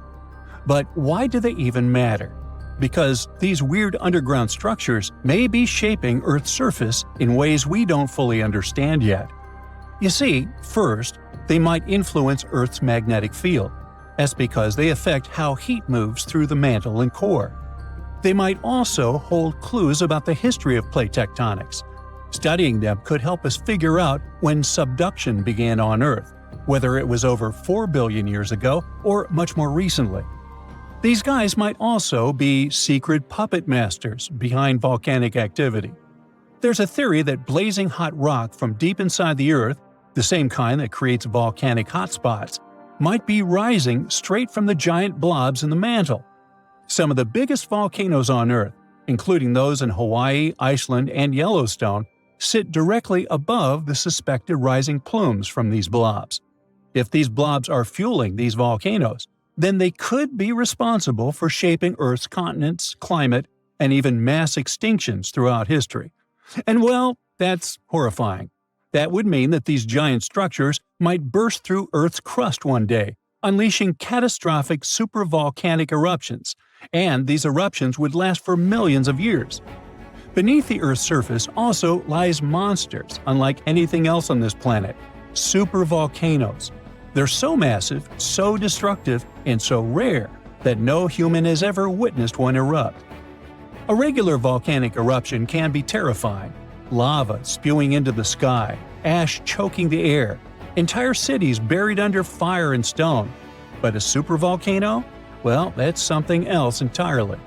But why do they even matter? Because these weird underground structures may be shaping Earth's surface in ways we don't fully understand yet. You see, first, they might influence Earth's magnetic field. That's because they affect how heat moves through the mantle and core. They might also hold clues about the history of plate tectonics. Studying them could help us figure out when subduction began on Earth, whether it was over 4 billion years ago or much more recently. These guys might also be secret puppet masters behind volcanic activity. There's a theory that blazing hot rock from deep inside the Earth, the same kind that creates volcanic hotspots, might be rising straight from the giant blobs in the mantle. Some of the biggest volcanoes on Earth, including those in Hawaii, Iceland, and Yellowstone, sit directly above the suspected rising plumes from these blobs. If these blobs are fueling these volcanoes, then they could be responsible for shaping Earth's continents, climate, and even mass extinctions throughout history. And well, that's horrifying. That would mean that these giant structures might burst through Earth's crust one day, unleashing catastrophic supervolcanic eruptions, and these eruptions would last for millions of years. Beneath the Earth's surface also lies monsters unlike anything else on this planet – supervolcanoes. They're so massive, so destructive, and so rare that no human has ever witnessed one erupt. A regular volcanic eruption can be terrifying. Lava spewing into the sky, ash choking the air, entire cities buried under fire and stone. But a supervolcano? Well, that's something else entirely.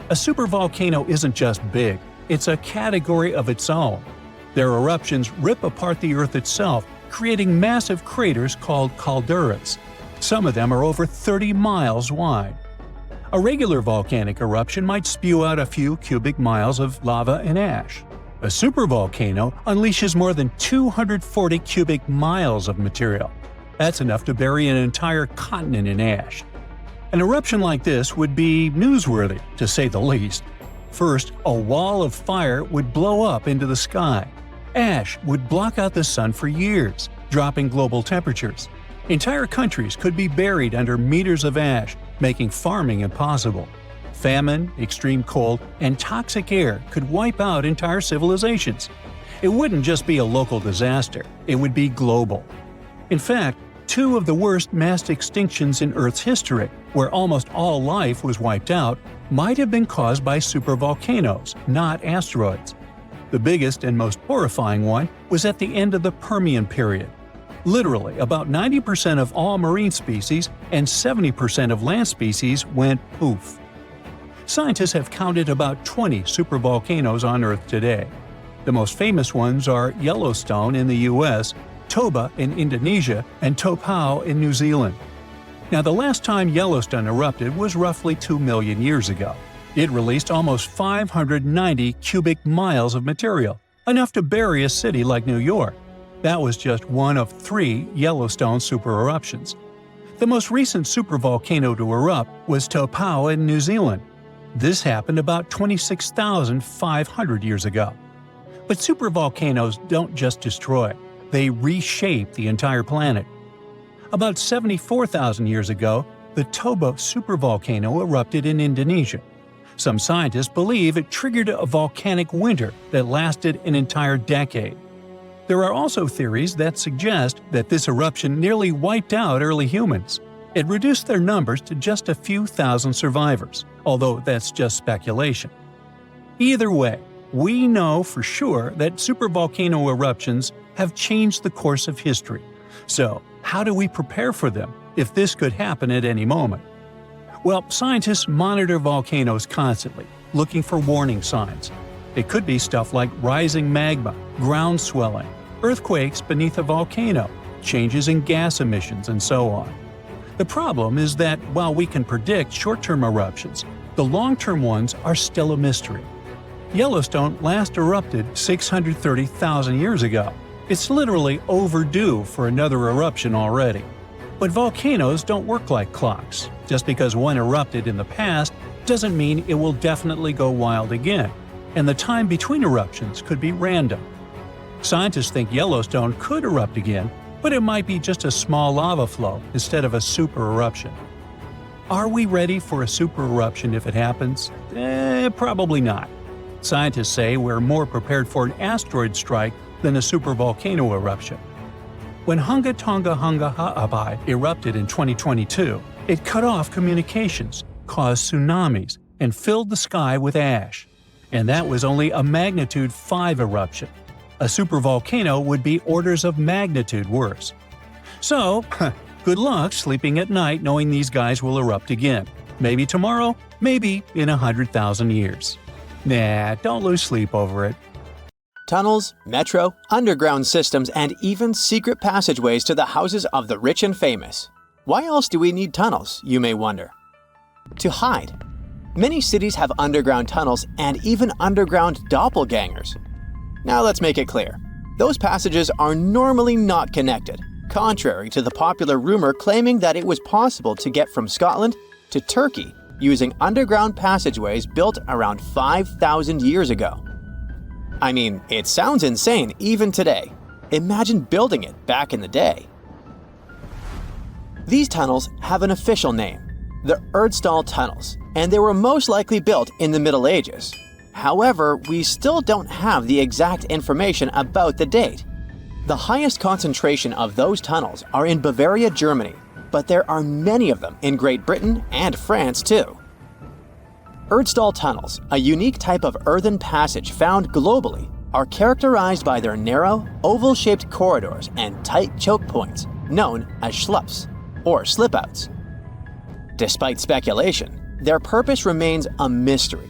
A supervolcano isn't just big, it's a category of its own. Their eruptions rip apart the Earth itself, creating massive craters called calderas. Some of them are over 30 miles wide. A regular volcanic eruption might spew out a few cubic miles of lava and ash. A supervolcano unleashes more than 240 cubic miles of material. That's enough to bury an entire continent in ash. An eruption like this would be newsworthy, to say the least. First, a wall of fire would blow up into the sky. Ash would block out the sun for years, dropping global temperatures. Entire countries could be buried under meters of ash, making farming impossible. Famine, extreme cold, and toxic air could wipe out entire civilizations. It wouldn't just be a local disaster, it would be global. In fact, two of the worst mass extinctions in Earth's history, where almost all life was wiped out, might have been caused by supervolcanoes, not asteroids. The biggest and most horrifying one was at the end of the Permian period. Literally, about 90% of all marine species and 70% of land species went poof. Scientists have counted about 20 supervolcanoes on Earth today. The most famous ones are Yellowstone in the US, Toba in Indonesia, and Topau in New Zealand. Now, the last time Yellowstone erupted was roughly 2 million years ago. It released almost 590 cubic miles of material, enough to bury a city like New York. That was just one of 3 Yellowstone supereruptions. The most recent supervolcano to erupt was Topau in New Zealand. This happened about 26,500 years ago. But supervolcanoes don't just destroy, they reshape the entire planet. About 74,000 years ago, the Toba supervolcano erupted in Indonesia. Some scientists believe it triggered a volcanic winter that lasted an entire decade. There are also theories that suggest that this eruption nearly wiped out early humans. It reduced their numbers to just a few thousand survivors, although that's just speculation. Either way, we know for sure that supervolcano eruptions have changed the course of history. So, how do we prepare for them if this could happen at any moment? Well, scientists monitor volcanoes constantly, looking for warning signs. It could be stuff like rising magma, ground swelling, earthquakes beneath a volcano, changes in gas emissions, and so on. The problem is that while we can predict short-term eruptions, the long-term ones are still a mystery. Yellowstone last erupted 630,000 years ago. It's literally overdue for another eruption already. But volcanoes don't work like clocks. Just because one erupted in the past doesn't mean it will definitely go wild again, and the time between eruptions could be random. Scientists think Yellowstone could erupt again, but it might be just a small lava flow instead of a super eruption. Are we ready for a super eruption if it happens? Probably not. Scientists say we're more prepared for an asteroid strike than a supervolcano eruption. When Hunga Tonga Hunga Ha'apai erupted in 2022, it cut off communications, caused tsunamis, and filled the sky with ash. And that was only a magnitude 5 eruption. A supervolcano would be orders of magnitude worse. So, good luck sleeping at night knowing these guys will erupt again. Maybe tomorrow, maybe in 100,000 years. Nah, don't lose sleep over it. Tunnels, metro, underground systems, and even secret passageways to the houses of the rich and famous. Why else do we need tunnels, you may wonder? To hide. Many cities have underground tunnels and even underground doppelgangers. Now let's make it clear. Those passages are normally not connected, contrary to the popular rumor claiming that it was possible to get from Scotland to Turkey using underground passageways built around 5,000 years ago. I mean, it sounds insane even today. Imagine building it back in the day. These tunnels have an official name, the Erdstall tunnels, and they were most likely built in the Middle Ages. However, we still don't have the exact information about the date. The highest concentration of those tunnels are in Bavaria, Germany, but there are many of them in Great Britain and France too. Erdstall tunnels, a unique type of earthen passage found globally, are characterized by their narrow, oval-shaped corridors and tight choke points, known as schlups, or slip-outs. Despite speculation, their purpose remains a mystery.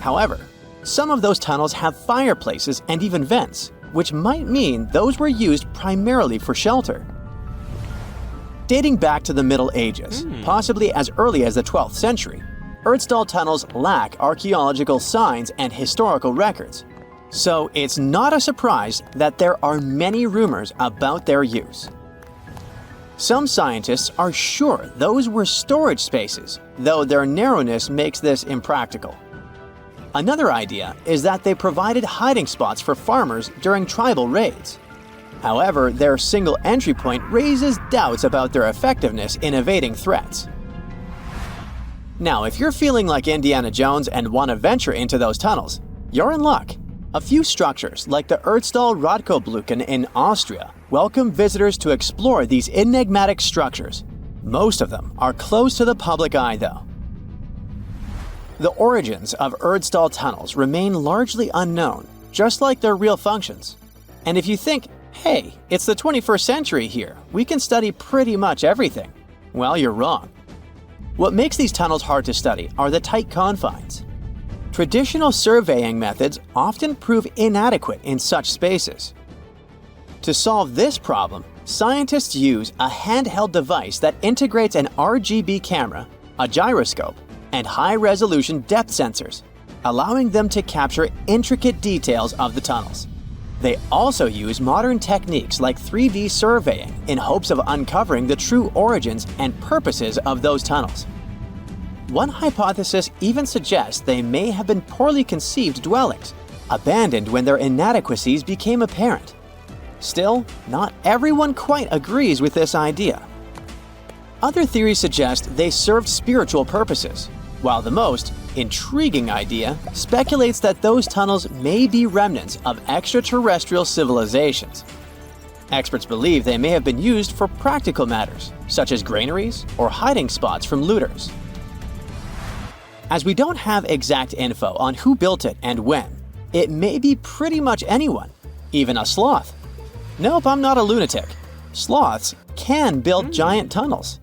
However, some of those tunnels have fireplaces and even vents, which might mean those were used primarily for shelter. Dating back to the Middle Ages, possibly as early as the 12th century, Erdstall tunnels lack archaeological signs and historical records, so it's not a surprise that there are many rumors about their use. Some scientists are sure those were storage spaces, though their narrowness makes this impractical. Another idea is that they provided hiding spots for farmers during tribal raids. However, their single entry point raises doubts about their effectiveness in evading threats. Now, if you're feeling like Indiana Jones and want to venture into those tunnels, you're in luck. A few structures, like the Erdstall Radkobluken in Austria, welcome visitors to explore these enigmatic structures. Most of them are closed to the public eye, though. The origins of Erdstall tunnels remain largely unknown, just like their real functions. And if you think, hey, it's the 21st century here, we can study pretty much everything, well, you're wrong. What makes these tunnels hard to study are the tight confines. Traditional surveying methods often prove inadequate in such spaces. To solve this problem, scientists use a handheld device that integrates an RGB camera, a gyroscope, and high-resolution depth sensors, allowing them to capture intricate details of the tunnels. They also use modern techniques like 3D surveying in hopes of uncovering the true origins and purposes of those tunnels. One hypothesis even suggests they may have been poorly conceived dwellings, abandoned when their inadequacies became apparent. Still, not everyone quite agrees with this idea. Other theories suggest they served spiritual purposes, while the most intriguing idea speculates that those tunnels may be remnants of extraterrestrial civilizations. Experts believe they may have been used for practical matters, such as granaries or hiding spots from looters. As we don't have exact info on who built it and when, it may be pretty much anyone, even a sloth. Nope, I'm not a lunatic. Sloths can build giant tunnels.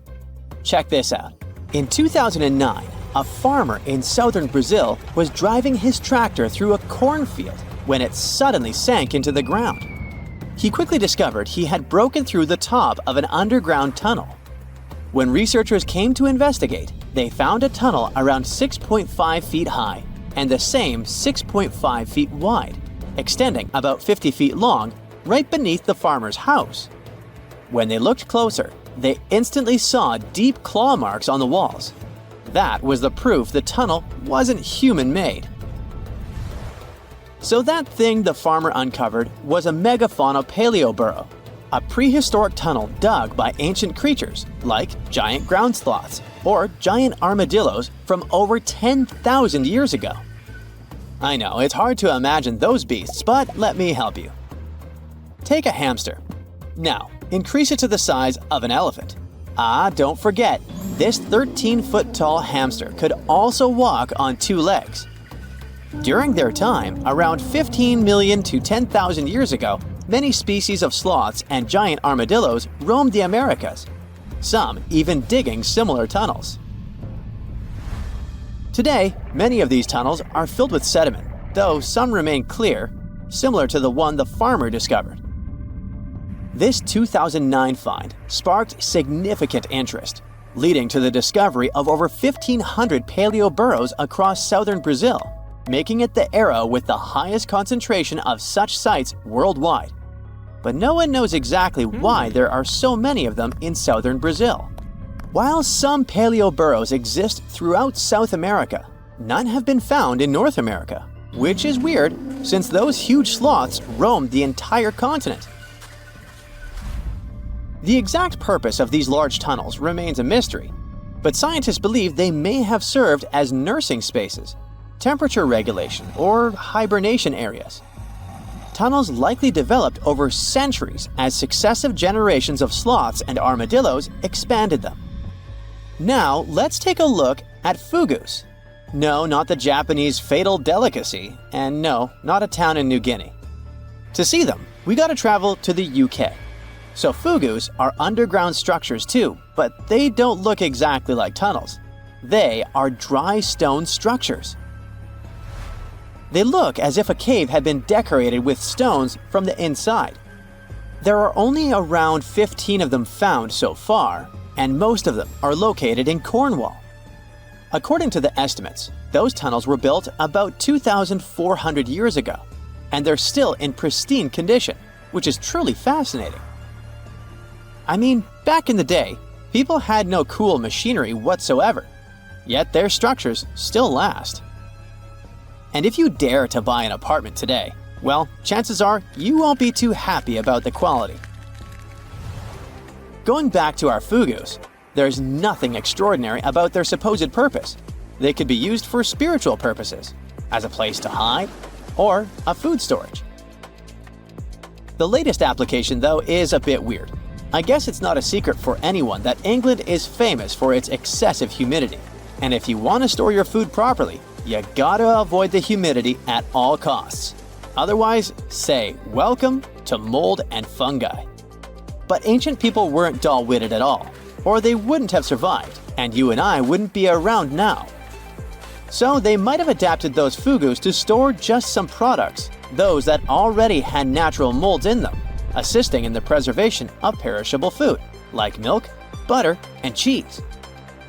Check this out. In 2009, a farmer in southern Brazil was driving his tractor through a cornfield when it suddenly sank into the ground. He quickly discovered he had broken through the top of an underground tunnel. When researchers came to investigate, they found a tunnel around 6.5 feet high and the same 6.5 feet wide, extending about 50 feet long, right beneath the farmer's house. When they looked closer, they instantly saw deep claw marks on the walls. That was the proof the tunnel wasn't human-made. So that thing the farmer uncovered was a megafauna paleoburrow, a prehistoric tunnel dug by ancient creatures like giant ground sloths or giant armadillos from over 10,000 years ago. I know, it's hard to imagine those beasts, but let me help you. Take a hamster. Now, increase it to the size of an elephant. Don't forget, this 13-foot-tall hamster could also walk on two legs. During their time, around 15 million to 10,000 years ago, many species of sloths and giant armadillos roamed the Americas, some even digging similar tunnels. Today, many of these tunnels are filled with sediment, though some remain clear, similar to the one the farmer discovered. This 2009 find sparked significant interest, leading to the discovery of over 1,500 paleoburrows across southern Brazil, making it the era with the highest concentration of such sites worldwide. But no one knows exactly why there are so many of them in southern Brazil. While some paleoburrows exist throughout South America, none have been found in North America, which is weird since those huge sloths roamed the entire continent. The exact purpose of these large tunnels remains a mystery, but scientists believe they may have served as nursing spaces. temperature regulation, or hibernation areas. Tunnels likely developed over centuries as successive generations of sloths and armadillos expanded them. Now, let's take a look at fugus. No, not the Japanese fatal delicacy, and no, not a town in New Guinea. To see them, we gotta travel to the UK. So fugus are underground structures too, but they don't look exactly like tunnels. They are dry stone structures. They look as if a cave had been decorated with stones from the inside. There are only around 15 of them found so far, and most of them are located in Cornwall. According to the estimates, those tunnels were built about 2,400 years ago, and they're still in pristine condition, which is truly fascinating. I mean, back in the day, people had no cool machinery whatsoever, yet their structures still last. And if you dare to buy an apartment today, well, chances are you won't be too happy about the quality. Going back to our fugus, there's nothing extraordinary about their supposed purpose. They could be used for spiritual purposes, as a place to hide, or a food storage. The latest application, though, is a bit weird. I guess it's not a secret for anyone that England is famous for its excessive humidity. And if you want to store your food properly, you gotta avoid the humidity at all costs. Otherwise, say welcome to mold and fungi. But ancient people weren't dull-witted at all, or they wouldn't have survived, and you and I wouldn't be around now. So they might have adapted those fugus to store just some products, those that already had natural molds in them, assisting in the preservation of perishable food, like milk, butter, and cheese.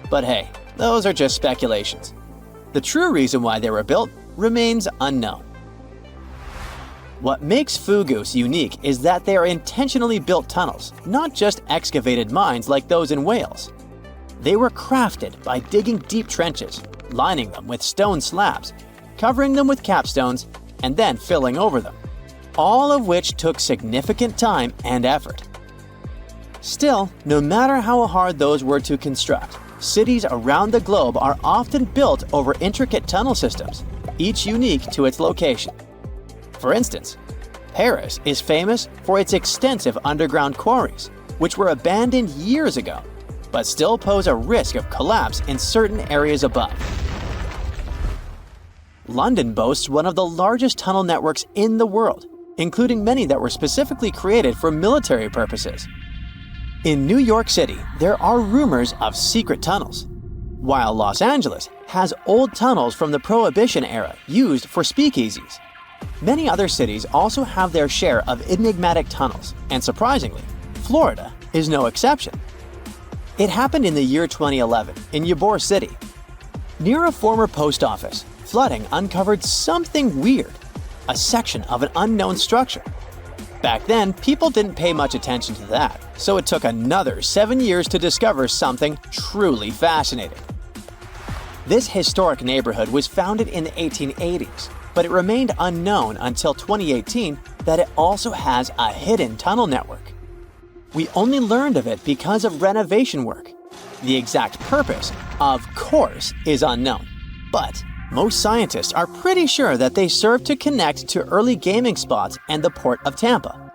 But hey, those are just speculations. The true reason why they were built remains unknown. What makes fugus unique is that they are intentionally built tunnels, not just excavated mines like those in Wales. They were crafted by digging deep trenches, lining them with stone slabs, covering them with capstones, and then filling over them, all of which took significant time and effort. Still, no matter how hard those were to construct, cities around the globe are often built over intricate tunnel systems, each unique to its location. For instance, Paris is famous for its extensive underground quarries, which were abandoned years ago, but still pose a risk of collapse in certain areas above. London boasts one of the largest tunnel networks in the world, including many that were specifically created for military purposes. In New York City, there are rumors of secret tunnels, while Los Angeles has old tunnels from the Prohibition era used for speakeasies. Many other cities also have their share of enigmatic tunnels, and surprisingly, Florida is no exception. It happened in the year 2011 in Ybor City. Near a former post office, flooding uncovered something weird, a section of an unknown structure. Back then, people didn't pay much attention to that, so it took another 7 years to discover something truly fascinating. This historic neighborhood was founded in the 1880s, but it remained unknown until 2018 that it also has a hidden tunnel network. We only learned of it because of renovation work. The exact purpose, of course, is unknown, but most scientists are pretty sure that they serve to connect to early gaming spots and the port of Tampa.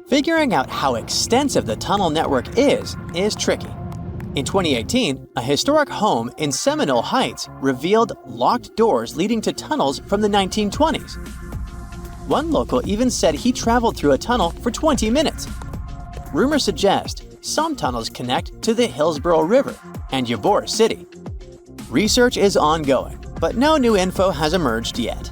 Figuring out how extensive the tunnel network is tricky. In 2018, a historic home in Seminole Heights revealed locked doors leading to tunnels from the 1920s. One local even said he traveled through a tunnel for 20 minutes. Rumors suggest some tunnels connect to the Hillsborough River and Ybor City. Research is ongoing, but no new info has emerged yet.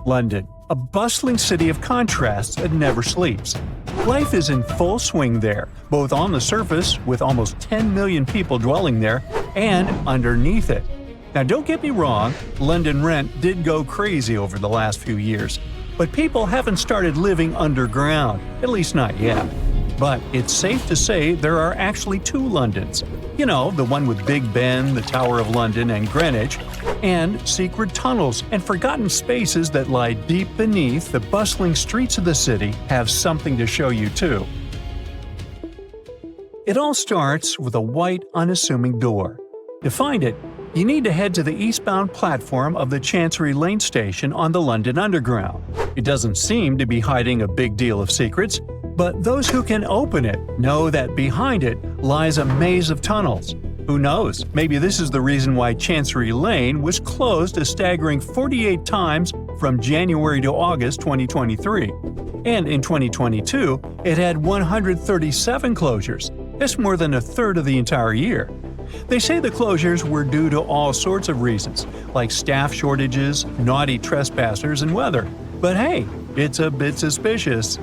London, a bustling city of contrasts that never sleeps. Life is in full swing there, both on the surface, with almost 10 million people dwelling there, and underneath it. Now don't get me wrong, London rent did go crazy over the last few years, but people haven't started living underground, at least not yet. But it's safe to say there are actually two Londons. You know, the one with Big Ben, the Tower of London, and Greenwich, and secret tunnels and forgotten spaces that lie deep beneath the bustling streets of the city have something to show you too. It all starts with a white, unassuming door. To find it, you need to head to the eastbound platform of the Chancery Lane station on the London Underground. It doesn't seem to be hiding a big deal of secrets, but those who can open it know that behind it lies a maze of tunnels. Who knows, maybe this is the reason why Chancery Lane was closed a staggering 48 times from January to August 2023. And in 2022, it had 137 closures. That's more than a third of the entire year. They say the closures were due to all sorts of reasons, like staff shortages, naughty trespassers, and weather. But hey, it's a bit suspicious.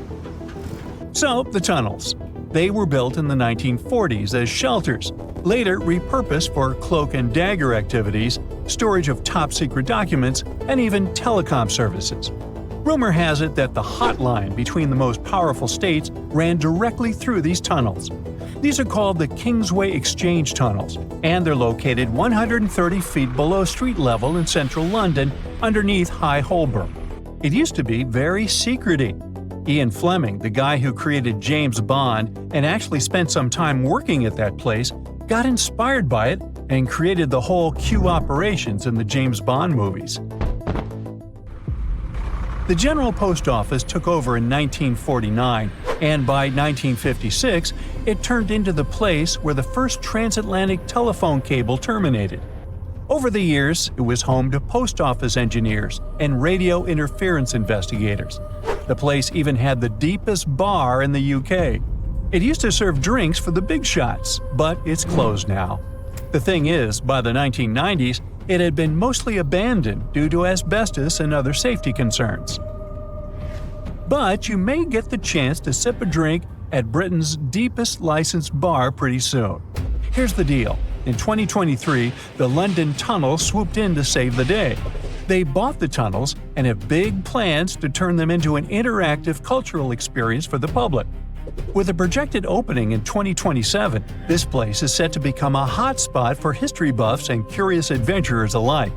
So, the tunnels. They were built in the 1940s as shelters, later repurposed for cloak and dagger activities, storage of top-secret documents, and even telecom services. Rumor has it that the hotline between the most powerful states ran directly through these tunnels. These are called the Kingsway Exchange Tunnels, and they're located 130 feet below street level in central London, underneath High Holborn. It used to be very secrety. Ian Fleming, the guy who created James Bond and actually spent some time working at that place, got inspired by it and created the whole Q operations in the James Bond movies. The General Post Office took over in 1949, and by 1956, it turned into the place where the first transatlantic telephone cable terminated. Over the years, it was home to post office engineers and radio interference investigators. The place even had the deepest bar in the UK. It used to serve drinks for the big shots, but it's closed now. The thing is, by the 1990s, it had been mostly abandoned due to asbestos and other safety concerns. But you may get the chance to sip a drink at Britain's deepest licensed bar pretty soon. Here's the deal. In 2023, the London Tunnel swooped in to save the day. They bought the tunnels and have big plans to turn them into an interactive cultural experience for the public. With a projected opening in 2027, this place is set to become a hotspot for history buffs and curious adventurers alike.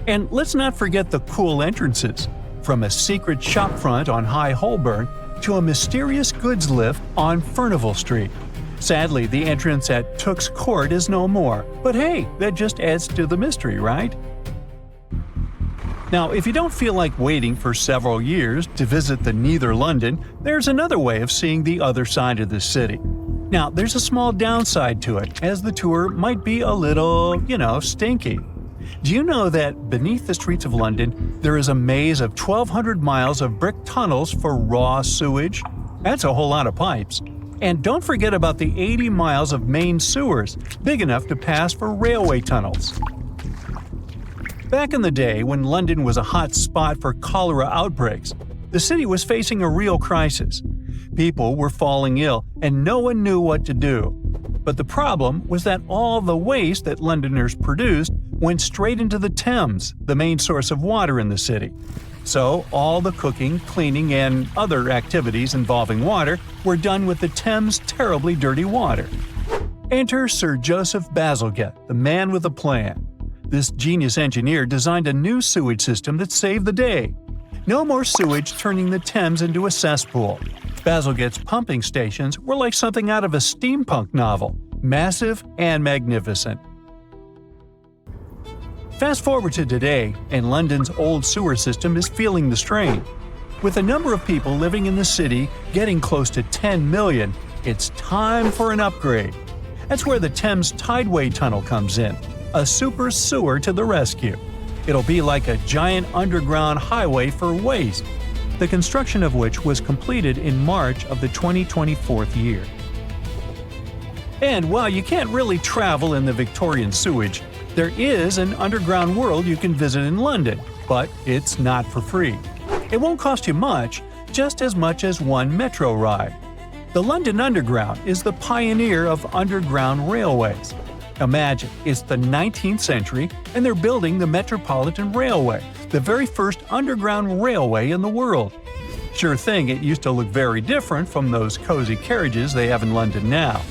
And let's not forget the cool entrances, from a secret shopfront on High Holborn to a mysterious goods lift on Furnival Street. Sadly, the entrance at Tooks Court is no more, but hey, that just adds to the mystery, right? Now, if you don't feel like waiting for several years to visit the Neither London, there's another way of seeing the other side of the city. Now, there's a small downside to it, as the tour might be a little, stinky. Do you know that beneath the streets of London, there is a maze of 1,200 miles of brick tunnels for raw sewage? That's a whole lot of pipes. And don't forget about the 80 miles of main sewers, big enough to pass for railway tunnels. Back in the day, when London was a hot spot for cholera outbreaks, the city was facing a real crisis. People were falling ill, and no one knew what to do. But the problem was that all the waste that Londoners produced went straight into the Thames, the main source of water in the city. So all the cooking, cleaning, and other activities involving water were done with the Thames' terribly dirty water. Enter Sir Joseph Bazalgette, the man with a plan. This genius engineer designed a new sewage system that saved the day. No more sewage turning the Thames into a cesspool. Bazalgette's pumping stations were like something out of a steampunk novel, massive and magnificent. Fast forward to today, and London's old sewer system is feeling the strain. With the number of people living in the city getting close to 10 million, it's time for an upgrade. That's where the Thames Tideway Tunnel comes in, a super sewer to the rescue. It'll be like a giant underground highway for waste, the construction of which was completed in March of the 2024 year. And while you can't really travel in the Victorian sewage, there is an underground world you can visit in London, but it's not for free. It won't cost you much, just as much as one metro ride. The London Underground is the pioneer of underground railways. Imagine, it's the 19th century and they're building the Metropolitan Railway, the very first underground railway in the world. Sure thing, it used to look very different from those cozy carriages they have in London now.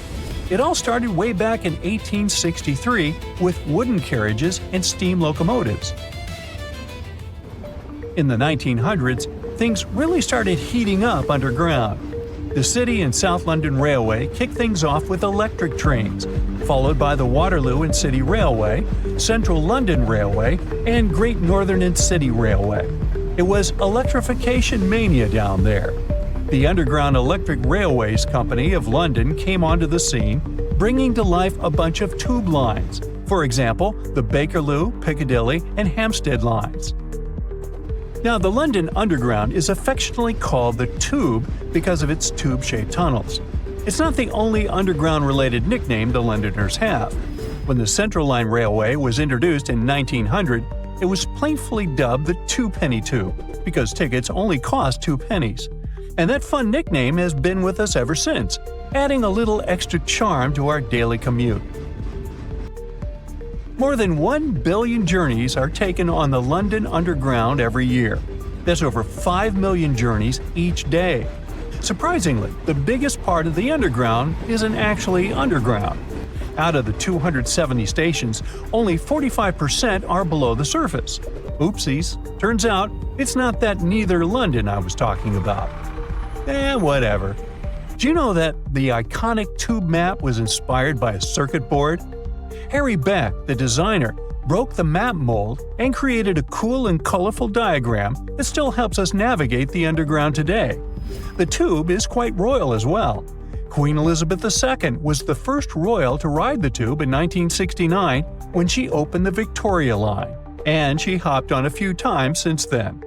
It all started way back in 1863 with wooden carriages and steam locomotives. In the 1900s, things really started heating up underground. The City and South London Railway kicked things off with electric trains, followed by the Waterloo and City Railway, Central London Railway, and Great Northern and City Railway. It was electrification mania down there. The Underground Electric Railways Company of London came onto the scene, bringing to life a bunch of tube lines, for example, the Bakerloo, Piccadilly, and Hampstead lines. Now, the London Underground is affectionately called the Tube because of its tube-shaped tunnels. It's not the only underground-related nickname the Londoners have. When the Central Line Railway was introduced in 1900, it was playfully dubbed the Two-Penny Tube because tickets only cost 2 pennies. And that fun nickname has been with us ever since, adding a little extra charm to our daily commute. More than 1 billion journeys are taken on the London Underground every year. That's over 5 million journeys each day. Surprisingly, the biggest part of the Underground isn't actually underground. Out of the 270 stations, only 45% are below the surface. Oopsies, turns out it's not that neither London I was talking about. Whatever. Do you know that the iconic tube map was inspired by a circuit board? Harry Beck, the designer, broke the map mold and created a cool and colorful diagram that still helps us navigate the underground today. The tube is quite royal as well. Queen Elizabeth II was the first royal to ride the tube in 1969 when she opened the Victoria Line, and she hopped on a few times since then.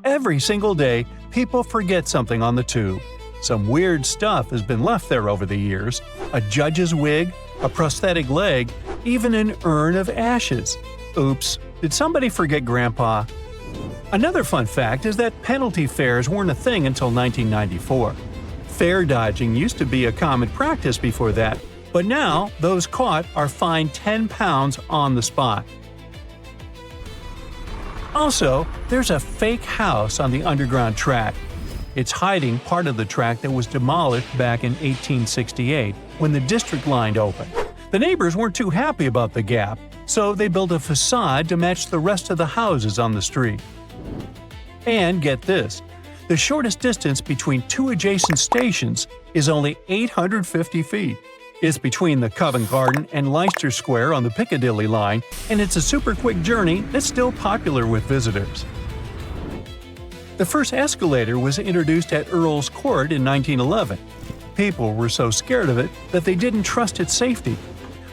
Every single day, people forget something on the tube. Some weird stuff has been left there over the years: a judge's wig, a prosthetic leg, even an urn of ashes. Oops, did somebody forget Grandpa? Another fun fact is that penalty fares weren't a thing until 1994. Fare dodging used to be a common practice before that, but now those caught are fined £10 on the spot. Also, there's a fake house on the underground track. It's hiding part of the track that was demolished back in 1868 when the district line opened. The neighbors weren't too happy about the gap, so they built a facade to match the rest of the houses on the street. And get this, the shortest distance between 2 adjacent stations is only 850 feet. It's between the Covent Garden and Leicester Square on the Piccadilly line, and it's a super quick journey that's still popular with visitors. The first escalator was introduced at Earl's Court in 1911. People were so scared of it that they didn't trust its safety.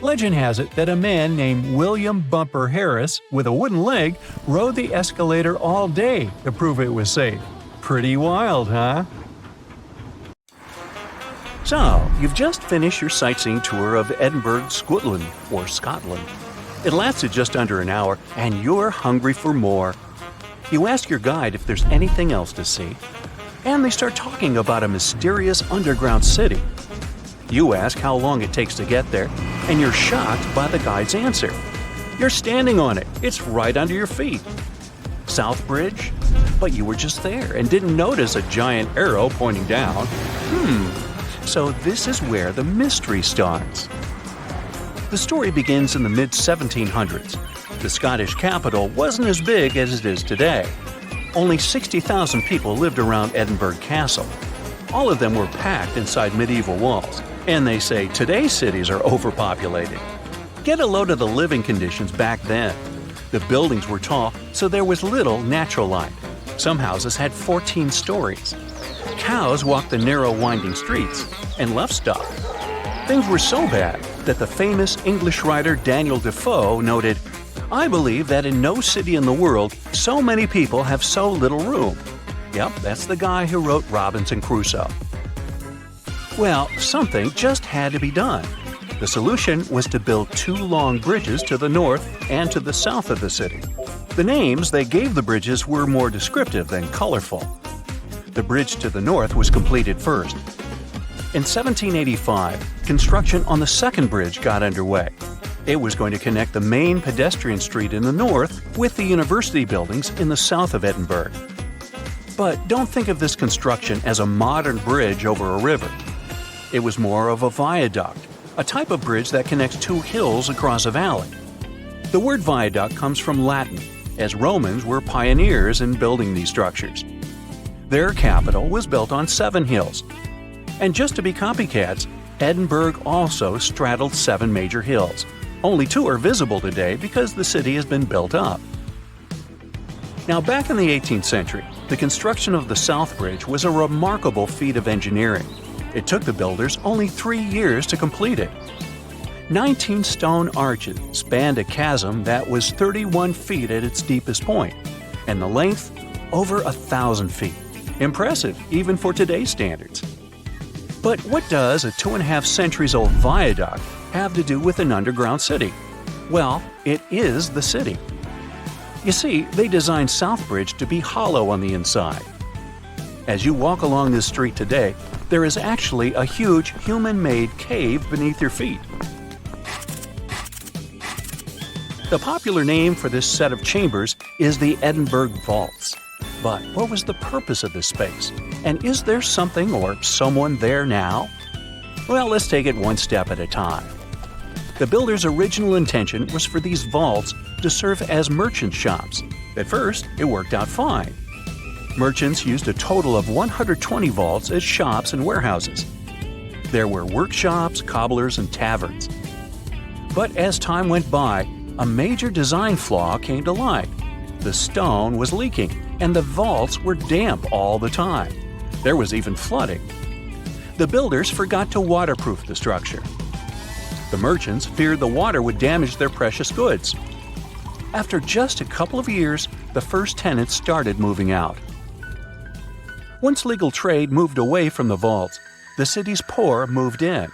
Legend has it that a man named William Bumper Harris, with a wooden leg, rode the escalator all day to prove it was safe. Pretty wild, huh? So, you've just finished your sightseeing tour of Edinburgh, Scotland, or Scotland. It lasted just under an hour, and you're hungry for more. You ask your guide if there's anything else to see, and they start talking about a mysterious underground city. You ask how long it takes to get there, and you're shocked by the guide's answer. You're standing on it. It's right under your feet. South Bridge? But you were just there and didn't notice a giant arrow pointing down. So this is where the mystery starts. The story begins in the mid-1700s. The Scottish capital wasn't as big as it is today. Only 60,000 people lived around Edinburgh Castle. All of them were packed inside medieval walls, and they say today's cities are overpopulated. Get a load of the living conditions back then. The buildings were tall, so there was little natural light. Some houses had 14 stories. Cows walked the narrow winding streets and left stuff. Things were so bad that the famous English writer Daniel Defoe noted, "I believe that in no city in the world so many people have so little room." Yep, that's the guy who wrote Robinson Crusoe. Well, something just had to be done. The solution was to build 2 long bridges to the north and to the south of the city. The names they gave the bridges were more descriptive than colorful. The bridge to the north was completed first. In 1785, construction on the second bridge got underway. It was going to connect the main pedestrian street in the north with the university buildings in the south of Edinburgh. But don't think of this construction as a modern bridge over a river. It was more of a viaduct, a type of bridge that connects 2 hills across a valley. The word viaduct comes from Latin, as Romans were pioneers in building these structures. Their capital was built on 7 hills. And just to be copycats, Edinburgh also straddled 7 major hills. Only 2 are visible today because the city has been built up. Now, back in the 18th century, the construction of the South Bridge was a remarkable feat of engineering. It took the builders only 3 years to complete it. 19 stone arches spanned a chasm that was 31 feet at its deepest point, and the length over 1,000 feet. Impressive, even for today's standards. But what does a 2.5 centuries old viaduct have to do with an underground city? Well, it is the city. You see, they designed Southbridge to be hollow on the inside. As you walk along this street today, there is actually a huge human-made cave beneath your feet. The popular name for this set of chambers is the Edinburgh Vaults. But what was the purpose of this space? And is there something or someone there now? Well, let's take it one step at a time. The builder's original intention was for these vaults to serve as merchant shops. At first, it worked out fine. Merchants used a total of 120 vaults as shops and warehouses. There were workshops, cobblers, and taverns. But as time went by, a major design flaw came to light. The stone was leaking, and the vaults were damp all the time. There was even flooding. The builders forgot to waterproof the structure. The merchants feared the water would damage their precious goods. After just a couple of years, the first tenants started moving out. Once legal trade moved away from the vaults, the city's poor moved in.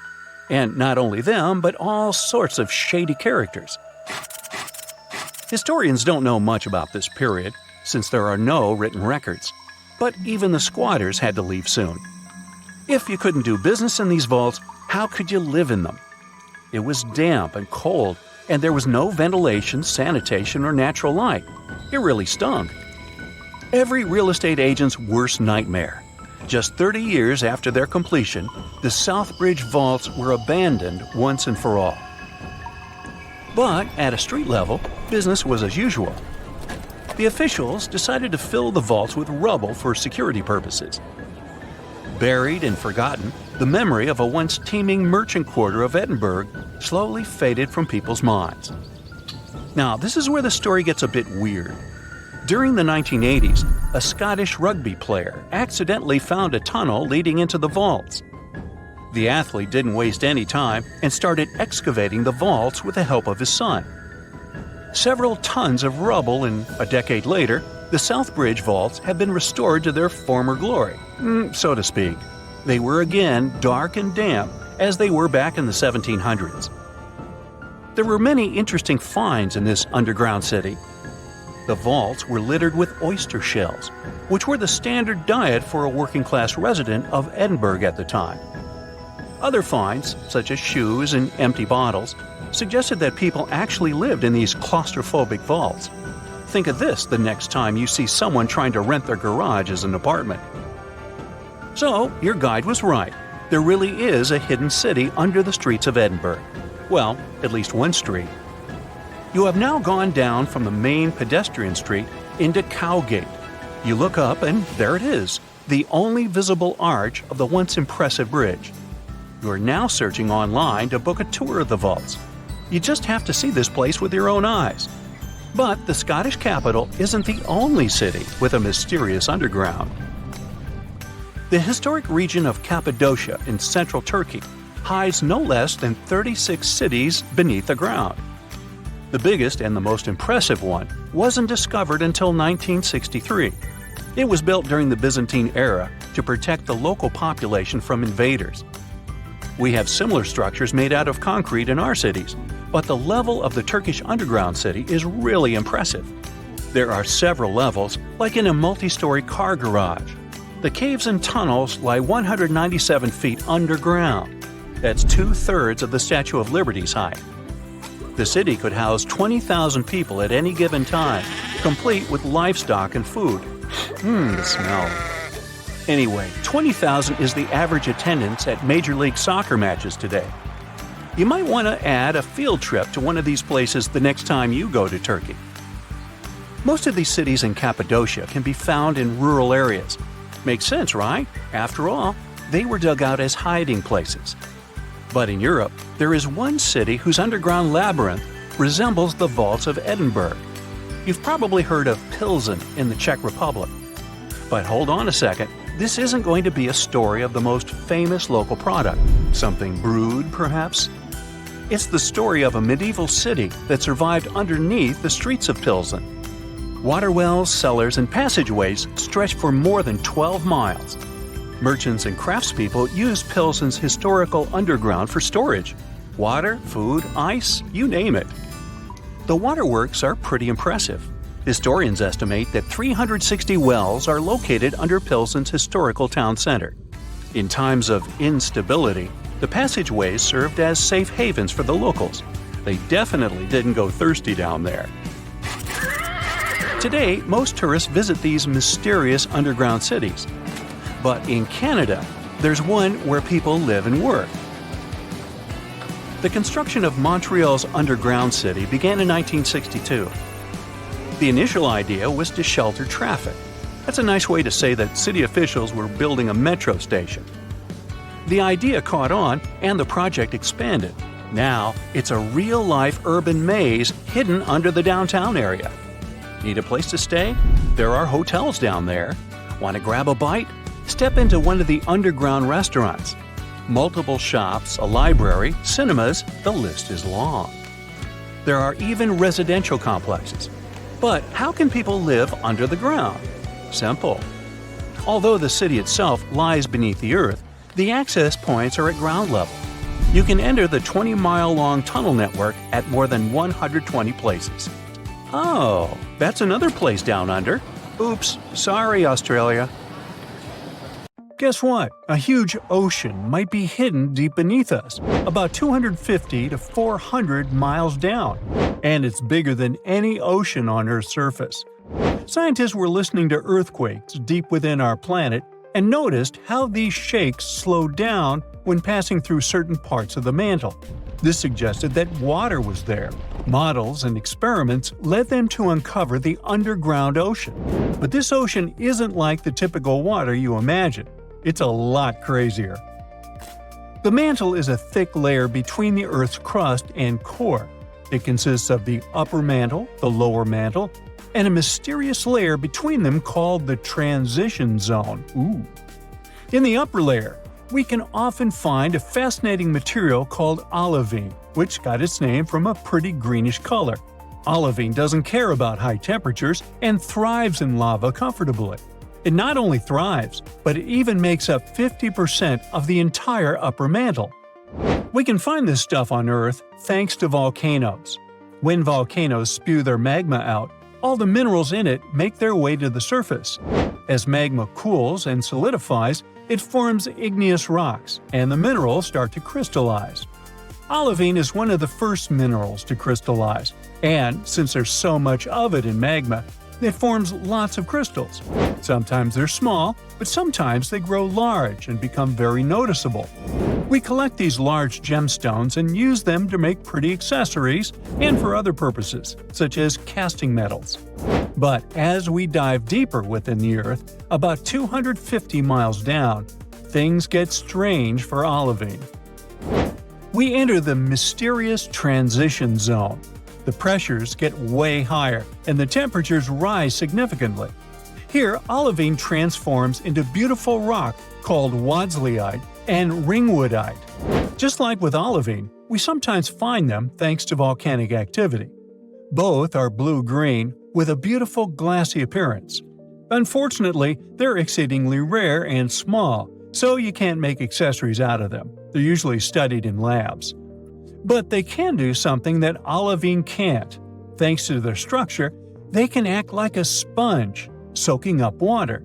And not only them, but all sorts of shady characters. Historians don't know much about this period, since there are no written records. But even the squatters had to leave soon. If you couldn't do business in these vaults, how could you live in them? It was damp and cold, and there was no ventilation, sanitation, or natural light. It really stunk. Every real estate agent's worst nightmare. Just 30 years after their completion, the Southbridge vaults were abandoned once and for all. But at a street level, business was as usual. The officials decided to fill the vaults with rubble for security purposes. Buried and forgotten, the memory of a once teeming merchant quarter of Edinburgh slowly faded from people's minds. Now, this is where the story gets a bit weird. During the 1980s, a Scottish rugby player accidentally found a tunnel leading into the vaults. The athlete didn't waste any time and started excavating the vaults with the help of his son. Several tons of rubble, and a decade later, the Southbridge vaults have been restored to their former glory, so to speak. They were again dark and damp, as they were back in the 1700s. There were many interesting finds in this underground city. The vaults were littered with oyster shells, which were the standard diet for a working-class resident of Edinburgh at the time. Other finds, such as shoes and empty bottles, suggested that people actually lived in these claustrophobic vaults. Think of this the next time you see someone trying to rent their garage as an apartment. So, your guide was right. There really is a hidden city under the streets of Edinburgh. Well, at least one street. You have now gone down from the main pedestrian street into Cowgate. You look up and there it is, the only visible arch of the once impressive bridge. You are now searching online to book a tour of the vaults. You just have to see this place with your own eyes. But the Scottish capital isn't the only city with a mysterious underground. The historic region of Cappadocia in central Turkey hides no less than 36 cities beneath the ground. The biggest and the most impressive one wasn't discovered until 1963. It was built during the Byzantine era to protect the local population from invaders. We have similar structures made out of concrete in our cities, but the level of the Turkish underground city is really impressive. There are several levels, like in a multi-story car garage. The caves and tunnels lie 197 feet underground. That's 2/3 of the Statue of Liberty's height. The city could house 20,000 people at any given time, complete with livestock and food. The smell. Anyway, 20,000 is the average attendance at Major League Soccer matches today. You might want to add a field trip to one of these places the next time you go to Turkey. Most of these cities in Cappadocia can be found in rural areas. Makes sense, right? After all, they were dug out as hiding places. But in Europe, there is one city whose underground labyrinth resembles the vaults of Edinburgh. You've probably heard of Plzen in the Czech Republic. But hold on a second, this isn't going to be a story of the most famous local product, something brewed perhaps? It's the story of a medieval city that survived underneath the streets of Plzen. Water wells, cellars, and passageways stretch for more than 12 miles. Merchants and craftspeople used Plzen's historical underground for storage. Water, food, ice, you name it. The waterworks are pretty impressive. Historians estimate that 360 wells are located under Plzen's historical town center. In times of instability, the passageways served as safe havens for the locals. They definitely didn't go thirsty down there. Today, most tourists visit these mysterious underground cities. But in Canada, there's one where people live and work. The construction of Montreal's underground city began in 1962. The initial idea was to shelter traffic. That's a nice way to say that city officials were building a metro station. The idea caught on and the project expanded. Now, it's a real-life urban maze hidden under the downtown area. Need a place to stay? There are hotels down there. Want to grab a bite? Step into one of the underground restaurants. Multiple shops, a library, cinemas, the list is long. There are even residential complexes. But how can people live under the ground? Simple. Although the city itself lies beneath the earth, the access points are at ground level. You can enter the 20-mile-long tunnel network at more than 120 places. Oh, that's another place down under. Oops, sorry, Australia. Guess what? A huge ocean might be hidden deep beneath us, about 250 to 400 miles down. And it's bigger than any ocean on Earth's surface. Scientists were listening to earthquakes deep within our planet and noticed how these shakes slowed down when passing through certain parts of the mantle. This suggested that water was there. Models and experiments led them to uncover the underground ocean. But this ocean isn't like the typical water you imagine. It's a lot crazier. The mantle is a thick layer between the Earth's crust and core. It consists of the upper mantle, the lower mantle, and a mysterious layer between them called the transition zone. Ooh. In the upper layer, we can often find a fascinating material called olivine, which got its name from a pretty greenish color. Olivine doesn't care about high temperatures and thrives in lava comfortably. It not only thrives, but it even makes up 50% of the entire upper mantle. We can find this stuff on Earth thanks to volcanoes. When volcanoes spew their magma out, all the minerals in it make their way to the surface. As magma cools and solidifies, it forms igneous rocks, and the minerals start to crystallize. Olivine is one of the first minerals to crystallize, and since there's so much of it in magma, it forms lots of crystals. Sometimes they're small, but sometimes they grow large and become very noticeable. We collect these large gemstones and use them to make pretty accessories and for other purposes, such as casting metals. But as we dive deeper within the Earth, about 250 miles down, things get strange for olivine. We enter the mysterious transition zone. The pressures get way higher, and the temperatures rise significantly. Here, olivine transforms into beautiful rock called wadsleyite and ringwoodite. Just like with olivine, we sometimes find them thanks to volcanic activity. Both are blue-green with a beautiful glassy appearance. Unfortunately, they're exceedingly rare and small, so you can't make accessories out of them. They're usually studied in labs. But they can do something that olivine can't. Thanks to their structure, they can act like a sponge, soaking up water.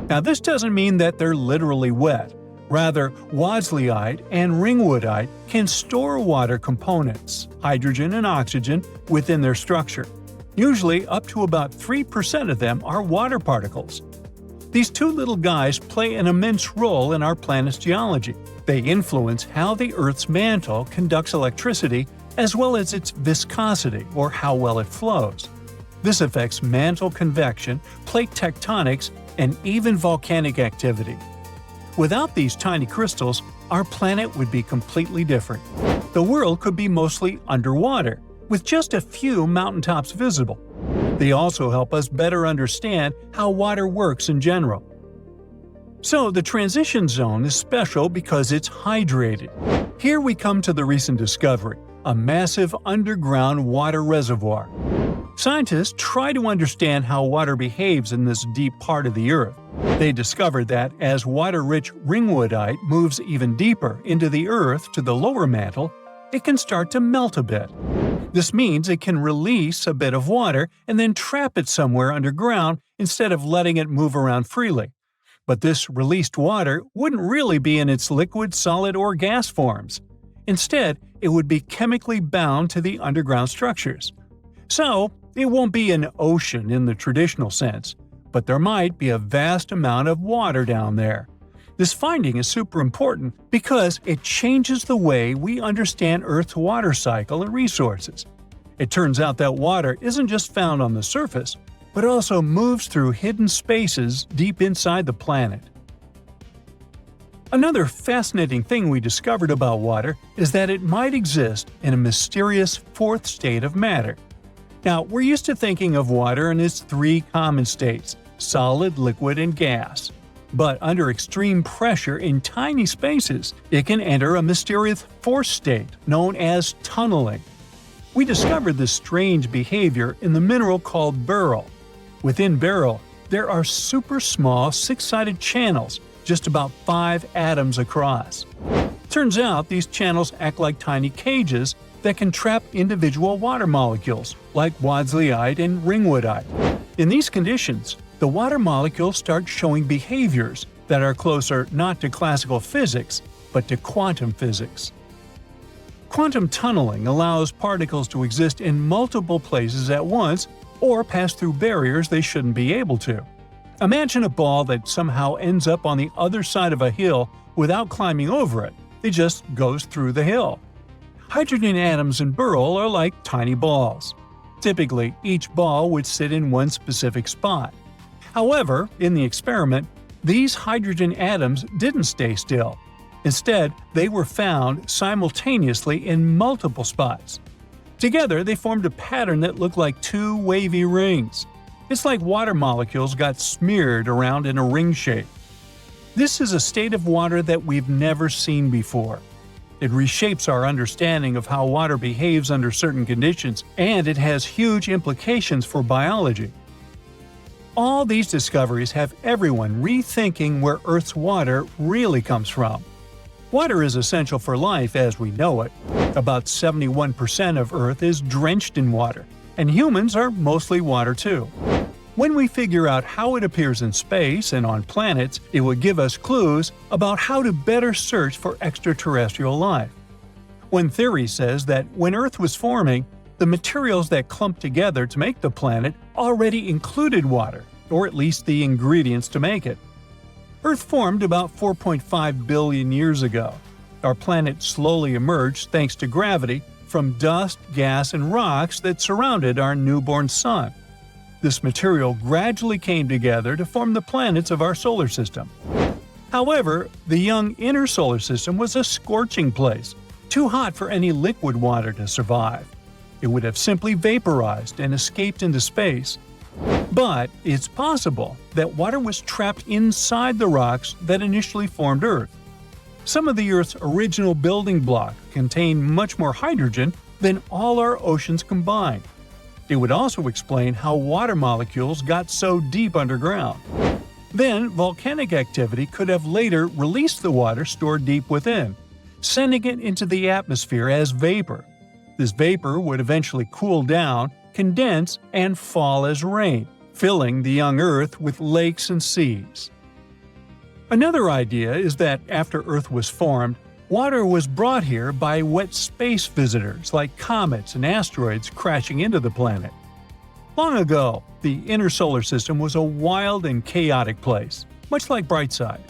Now, this doesn't mean that they're literally wet. Rather, wadsleyite and ringwoodite can store water components, hydrogen and oxygen, within their structure. Usually, up to about 3% of them are water particles. These two little guys play an immense role in our planet's geology. They influence how the Earth's mantle conducts electricity as well as its viscosity, or how well it flows. This affects mantle convection, plate tectonics, and even volcanic activity. Without these tiny crystals, our planet would be completely different. The world could be mostly underwater, with just a few mountaintops visible. They also help us better understand how water works in general. So the transition zone is special because it's hydrated. Here we come to the recent discovery, a massive underground water reservoir. Scientists try to understand how water behaves in this deep part of the Earth. They discovered that as water-rich ringwoodite moves even deeper into the Earth to the lower mantle, it can start to melt a bit. This means it can release a bit of water and then trap it somewhere underground instead of letting it move around freely. But this released water wouldn't really be in its liquid, solid, or gas forms. Instead, it would be chemically bound to the underground structures. So, it won't be an ocean in the traditional sense, but there might be a vast amount of water down there. This finding is super important because it changes the way we understand Earth's water cycle and resources. It turns out that water isn't just found on the surface, but also moves through hidden spaces deep inside the planet. Another fascinating thing we discovered about water is that it might exist in a mysterious fourth state of matter. Now, we're used to thinking of water in its three common states: solid, liquid, and gas. But under extreme pressure in tiny spaces, it can enter a mysterious fourth state known as tunneling. We discovered this strange behavior in the mineral called beryl. Within beryl, there are super small six-sided channels, just about 5 atoms across. Turns out these channels act like tiny cages that can trap individual water molecules, like wadsleyite and ringwoodite. In these conditions, the water molecules start showing behaviors that are closer not to classical physics, but to quantum physics. Quantum tunneling allows particles to exist in multiple places at once or pass through barriers they shouldn't be able to. Imagine a ball that somehow ends up on the other side of a hill without climbing over it. It just goes through the hill. Hydrogen atoms in beryl are like tiny balls. Typically, each ball would sit in one specific spot. However, in the experiment, these hydrogen atoms didn't stay still. Instead, they were found simultaneously in multiple spots. Together, they formed a pattern that looked like 2 wavy rings. It's like water molecules got smeared around in a ring shape. This is a state of water that we've never seen before. It reshapes our understanding of how water behaves under certain conditions, and it has huge implications for biology. All these discoveries have everyone rethinking where Earth's water really comes from. Water is essential for life as we know it. About 71% of Earth is drenched in water, and humans are mostly water too. When we figure out how it appears in space and on planets, it will give us clues about how to better search for extraterrestrial life. One theory says that when Earth was forming, the materials that clumped together to make the planet already included water, or at least the ingredients to make it. Earth formed about 4.5 billion years ago. Our planet slowly emerged thanks to gravity from dust, gas, and rocks that surrounded our newborn sun. This material gradually came together to form the planets of our solar system. However, the young inner solar system was a scorching place, too hot for any liquid water to survive. It would have simply vaporized and escaped into space. But it's possible that water was trapped inside the rocks that initially formed Earth. Some of the Earth's original building blocks contain much more hydrogen than all our oceans combined. It would also explain how water molecules got so deep underground. Then, volcanic activity could have later released the water stored deep within, sending it into the atmosphere as vapor. This vapor would eventually cool down, condense, and fall as rain, filling the young Earth with lakes and seas. Another idea is that after Earth was formed, water was brought here by wet space visitors like comets and asteroids crashing into the planet. Long ago, the inner solar system was a wild and chaotic place, much like Brightside.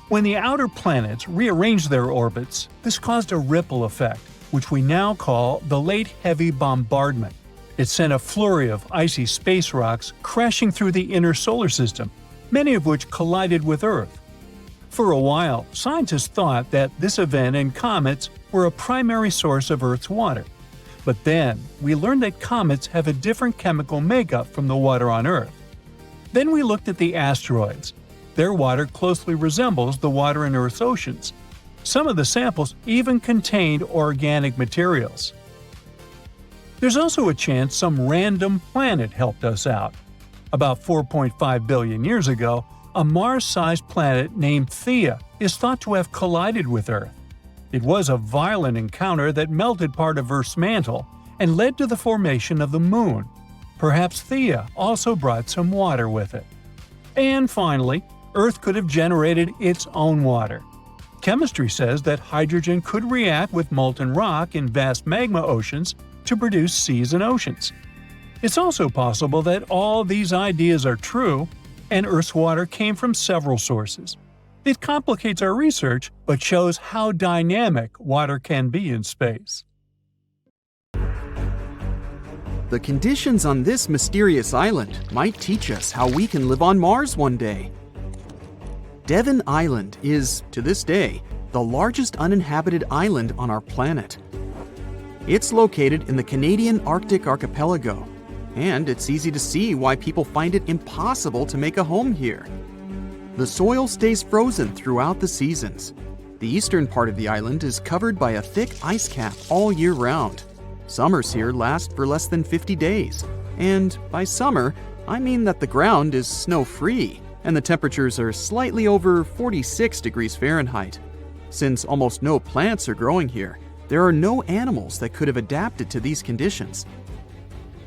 When the outer planets rearranged their orbits, this caused a ripple effect, which we now call the Late Heavy Bombardment. It sent a flurry of icy space rocks crashing through the inner solar system, many of which collided with Earth. For a while, scientists thought that this event and comets were a primary source of Earth's water. But then, we learned that comets have a different chemical makeup from the water on Earth. Then we looked at the asteroids. Their water closely resembles the water in Earth's oceans. Some of the samples even contained organic materials. There's also a chance some random planet helped us out. About 4.5 billion years ago, a Mars-sized planet named Theia is thought to have collided with Earth. It was a violent encounter that melted part of Earth's mantle and led to the formation of the Moon. Perhaps Theia also brought some water with it. And finally, Earth could have generated its own water. Chemistry says that hydrogen could react with molten rock in vast magma oceans to produce seas and oceans. It's also possible that all these ideas are true, and Earth's water came from several sources. It complicates our research, but shows how dynamic water can be in space. The conditions on this mysterious island might teach us how we can live on Mars one day. Devon Island is, to this day, the largest uninhabited island on our planet. It's located in the Canadian Arctic archipelago, and it's easy to see why people find it impossible to make a home here. The soil stays frozen throughout the seasons. The eastern part of the island is covered by a thick ice cap all year round. Summers here last for less than 50 days. And by summer, I mean that the ground is snow-free and the temperatures are slightly over 46 degrees Fahrenheit. Since almost no plants are growing here, there are no animals that could have adapted to these conditions.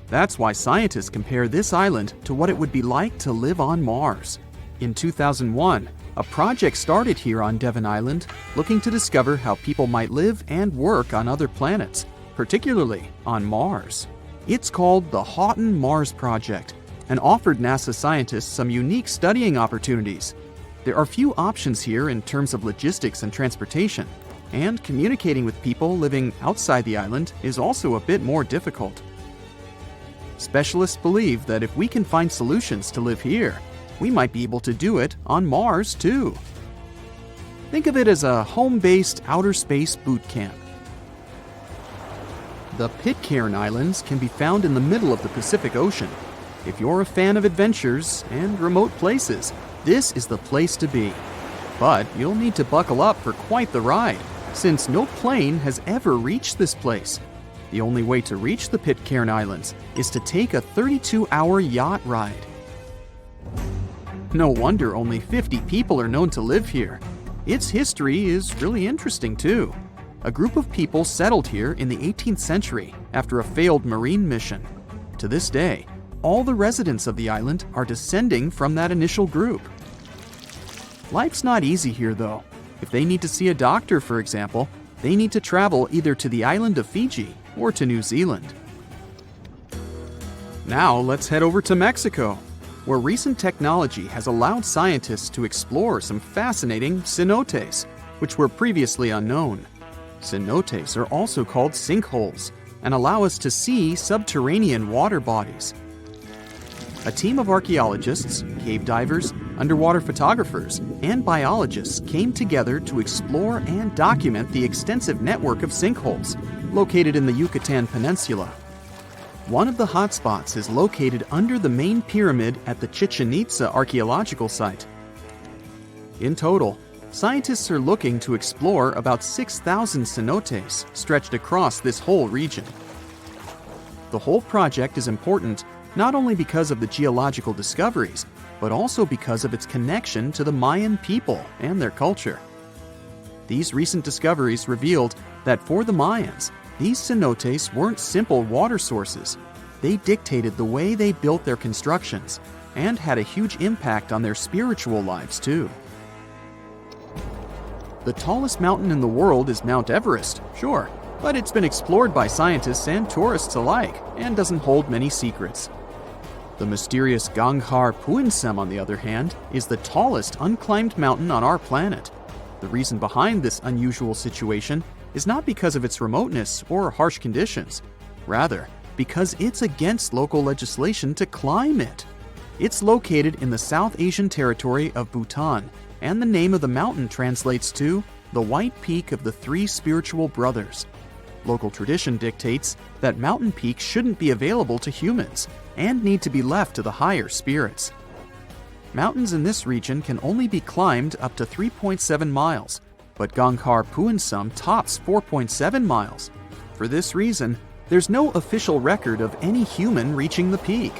That's why scientists compare this island to what it would be like to live on Mars. In 2001, a project started here on Devon Island looking to discover how people might live and work on other planets, particularly on Mars. It's called the Houghton Mars Project and offered NASA scientists some unique studying opportunities. There are few options here in terms of logistics and transportation, and communicating with people living outside the island is also a bit more difficult. Specialists believe that if we can find solutions to live here, we might be able to do it on Mars too. Think of it as a home-based outer space boot camp. The Pitcairn Islands can be found in the middle of the Pacific Ocean. If you're a fan of adventures and remote places, this is the place to be. But you'll need to buckle up for quite the ride, since no plane has ever reached this place. The only way to reach the Pitcairn Islands is to take a 32-hour yacht ride. No wonder only 50 people are known to live here. Its history is really interesting too. A group of people settled here in the 18th century after a failed marine mission. To this day, all the residents of the island are descending from that initial group. Life's not easy here though. If they need to see a doctor, for example, they need to travel either to the island of Fiji or to New Zealand. Now let's head over to Mexico, where recent technology has allowed scientists to explore some fascinating cenotes, which were previously unknown. Cenotes are also called sinkholes and allow us to see subterranean water bodies. A team of archaeologists, cave divers, underwater photographers, and biologists came together to explore and document the extensive network of sinkholes located in the Yucatan Peninsula. One of the hotspots is located under the main pyramid at the Chichen Itza archaeological site. In total, scientists are looking to explore about 6,000 cenotes stretched across this whole region. The whole project is important not only because of the geological discoveries, but also because of its connection to the Mayan people and their culture. These recent discoveries revealed that for the Mayans, these cenotes weren't simple water sources. They dictated the way they built their constructions and had a huge impact on their spiritual lives too. The tallest mountain in the world is Mount Everest, sure, but it's been explored by scientists and tourists alike and doesn't hold many secrets. The mysterious Gangar Puensum, on the other hand, is the tallest unclimbed mountain on our planet. The reason behind this unusual situation is not because of its remoteness or harsh conditions. Rather, because it's against local legislation to climb it. It's located in the South Asian territory of Bhutan, and the name of the mountain translates to the White Peak of the Three Spiritual Brothers. Local tradition dictates that mountain peaks shouldn't be available to humans and need to be left to the higher spirits. Mountains in this region can only be climbed up to 3.7 miles, but Gangar Puensum tops 4.7 miles. For this reason, there's no official record of any human reaching the peak.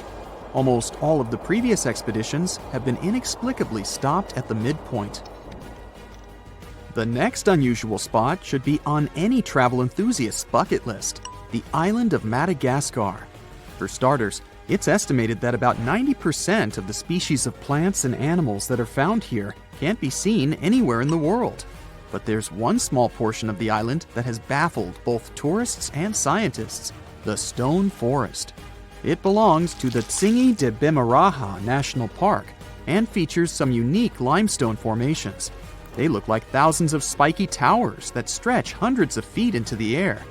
Almost all of the previous expeditions have been inexplicably stopped at the midpoint. The next unusual spot should be on any travel enthusiast's bucket list, the island of Madagascar. For starters, it's estimated that about 90% of the species of plants and animals that are found here can't be seen anywhere in the world. But there's one small portion of the island that has baffled both tourists and scientists, the stone forest. It belongs to the Tsingy de Bemaraha National Park and features some unique limestone formations. They look like thousands of spiky towers that stretch hundreds of feet into the air.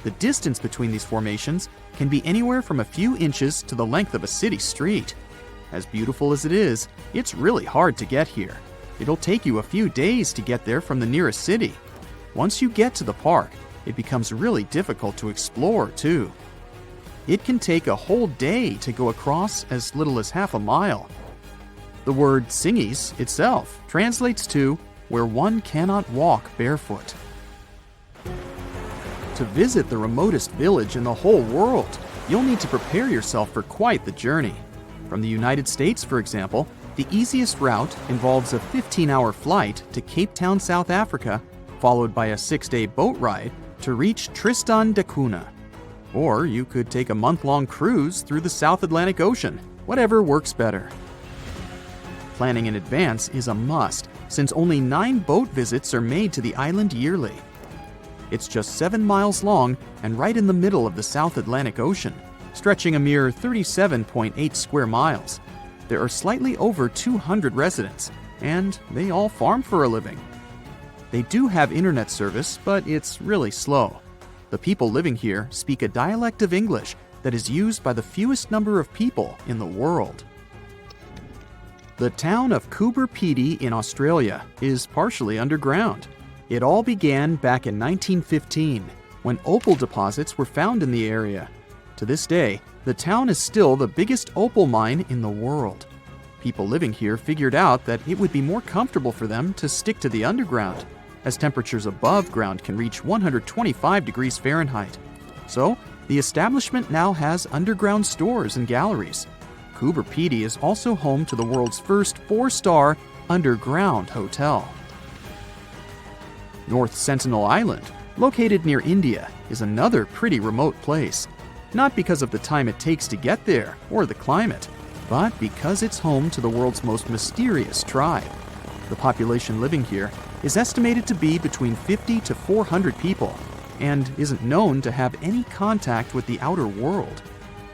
The distance between these formations can be anywhere from a few inches to the length of a city street. As beautiful as it is, it's really hard to get here. It'll take you a few days to get there from the nearest city. Once you get to the park, it becomes really difficult to explore too. It can take a whole day to go across as little as half a mile. The word Tsingys itself translates to where one cannot walk barefoot. To visit the remotest village in the whole world, you'll need to prepare yourself for quite the journey. From the United States, for example, the easiest route involves a 15-hour flight to Cape Town, South Africa, followed by a 6-day boat ride to reach Tristan da Cunha. Or you could take a month-long cruise through the South Atlantic Ocean, whatever works better. Planning in advance is a must, since only 9 boat visits are made to the island yearly. It's just 7 miles long and right in the middle of the South Atlantic Ocean, stretching a mere 37.8 square miles. There are slightly over 200 residents, and they all farm for a living. They do have internet service, but it's really slow. The people living here speak a dialect of English that is used by the fewest number of people in the world. The town of Coober Pedy in Australia is partially underground. It all began back in 1915, when opal deposits were found in the area. To this day, the town is still the biggest opal mine in the world. People living here figured out that it would be more comfortable for them to stick to the underground, as temperatures above ground can reach 125 degrees Fahrenheit. So, the establishment now has underground stores and galleries. Coober Pedy is also home to the world's first 4-star underground hotel. North Sentinel Island, located near India, is another pretty remote place. Not because of the time it takes to get there or the climate, but because it's home to the world's most mysterious tribe. The population living here is estimated to be between 50 to 400 people and isn't known to have any contact with the outer world.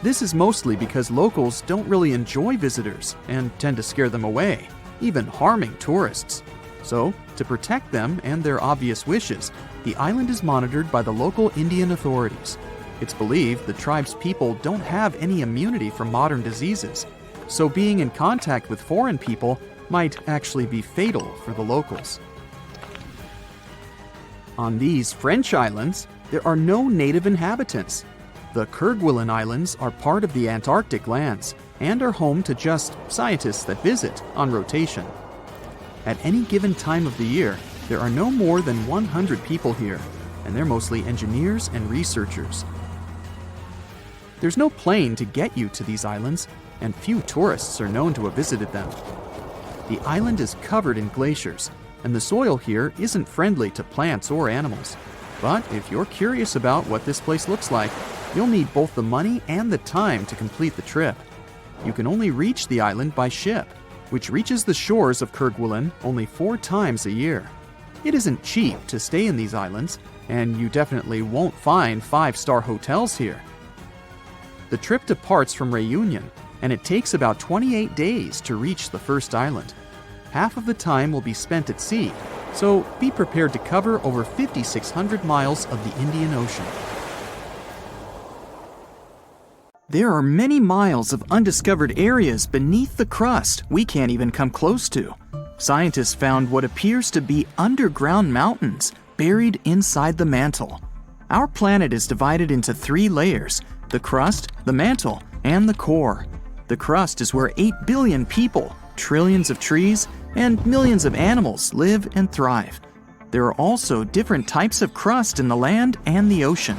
This is mostly because locals don't really enjoy visitors and tend to scare them away, even harming tourists. So, to protect them and their obvious wishes, the island is monitored by the local Indian authorities. It's believed the tribe's people don't have any immunity from modern diseases, so being in contact with foreign people might actually be fatal for the locals. On these French islands, there are no native inhabitants. The Kerguelen Islands are part of the Antarctic lands and are home to just scientists that visit on rotation. At any given time of the year, there are no more than 100 people here, and they're mostly engineers and researchers. There's no plane to get you to these islands, and few tourists are known to have visited them. The island is covered in glaciers, and the soil here isn't friendly to plants or animals. But if you're curious about what this place looks like, you'll need both the money and the time to complete the trip. You can only reach the island by ship, which reaches the shores of Kerguelen only 4 times a year. It isn't cheap to stay in these islands, and you definitely won't find 5-star hotels here. The trip departs from Réunion, and it takes about 28 days to reach the first island. Half of the time will be spent at sea, so be prepared to cover over 5,600 miles of the Indian Ocean. There are many miles of undiscovered areas beneath the crust we can't even come close to. Scientists found what appears to be underground mountains buried inside the mantle. Our planet is divided into 3 layers: the crust, the mantle, and the core. The crust is where 8 billion people, trillions of trees, and millions of animals live and thrive. There are also different types of crust in the land and the ocean.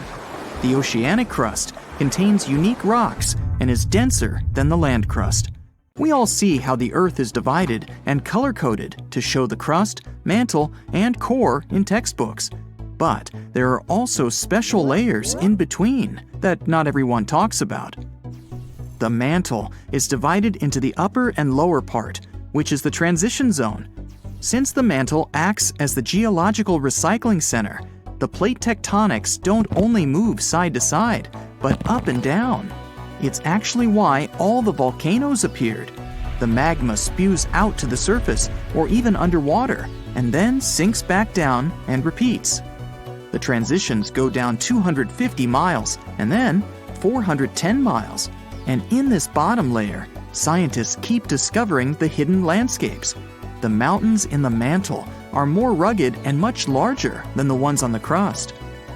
The oceanic crust contains unique rocks and is denser than the land crust. We all see how the Earth is divided and color-coded to show the crust, mantle, and core in textbooks. But there are also special layers in between that not everyone talks about. The mantle is divided into the upper and lower part, which is the transition zone. Since the mantle acts as the geological recycling center, the plate tectonics don't only move side to side, but up and down. It's actually why all the volcanoes appeared. The magma spews out to the surface or even underwater, and then sinks back down and repeats. The transitions go down 250 miles and then 410 miles. And in this bottom layer, scientists keep discovering the hidden landscapes. The mountains in the mantle are more rugged and much larger than the ones on the crust.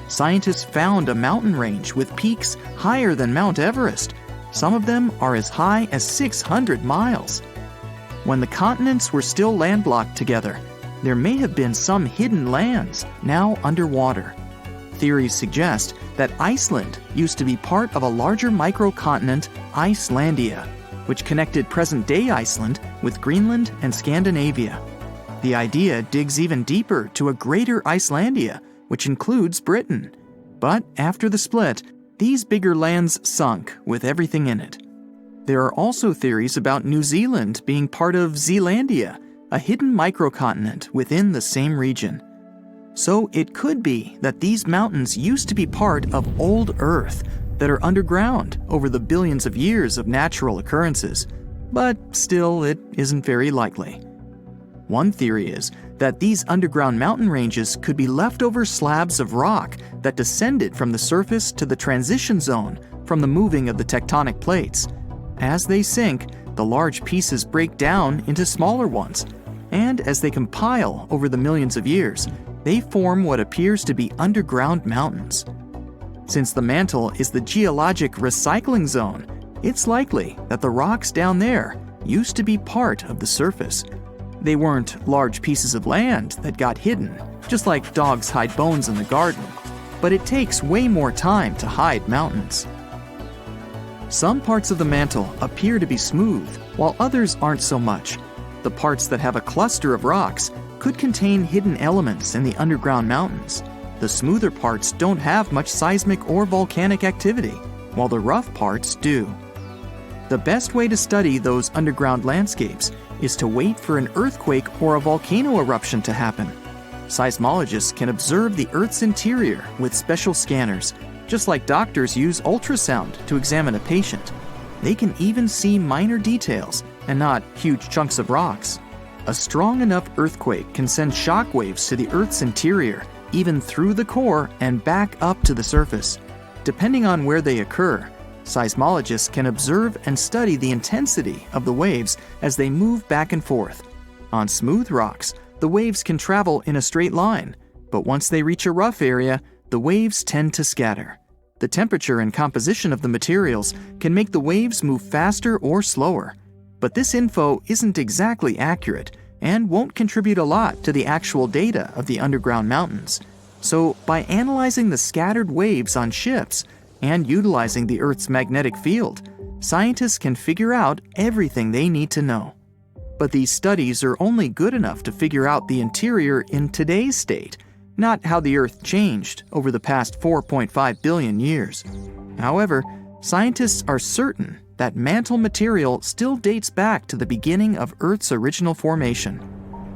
Scientists found a mountain range with peaks higher than Mount Everest. Some of them are as high as 600 miles. When the continents were still landlocked together, there may have been some hidden lands now underwater. Theories suggest that Iceland used to be part of a larger microcontinent, Icelandia, which connected present-day Iceland with Greenland and Scandinavia. The idea digs even deeper to a greater Icelandia, which includes Britain. But after the split, these bigger lands sunk with everything in it. There are also theories about New Zealand being part of Zealandia, a hidden microcontinent within the same region. So it could be that these mountains used to be part of old Earth that are underground over the billions of years of natural occurrences. But still, it isn't very likely. One theory is that these underground mountain ranges could be leftover slabs of rock that descended from the surface to the transition zone from the moving of the tectonic plates. As they sink, the large pieces break down into smaller ones, and as they compile over the millions of years, they form what appears to be underground mountains. Since the mantle is the geologic recycling zone, it's likely that the rocks down there used to be part of the surface. They weren't large pieces of land that got hidden, just like dogs hide bones in the garden, but it takes way more time to hide mountains. Some parts of the mantle appear to be smooth, while others aren't so much. The parts that have a cluster of rocks could contain hidden elements in the underground mountains. The smoother parts don't have much seismic or volcanic activity, while the rough parts do. The best way to study those underground landscapes is to wait for an earthquake or a volcano eruption to happen. Seismologists can observe the Earth's interior with special scanners, just like doctors use ultrasound to examine a patient. They can even see minor details and not huge chunks of rocks. A strong enough earthquake can send shock waves to the Earth's interior, even through the core and back up to the surface. Depending on where they occur, seismologists can observe and study the intensity of the waves as they move back and forth. On smooth rocks, the waves can travel in a straight line, but once they reach a rough area, the waves tend to scatter. The temperature and composition of the materials can make the waves move faster or slower. But this info isn't exactly accurate and won't contribute a lot to the actual data of the underground mountains. So by analyzing the scattered waves on ships and utilizing the Earth's magnetic field, scientists can figure out everything they need to know. But these studies are only good enough to figure out the interior in today's state, not how the Earth changed over the past 4.5 billion years. However, scientists are certain that mantle material still dates back to the beginning of Earth's original formation.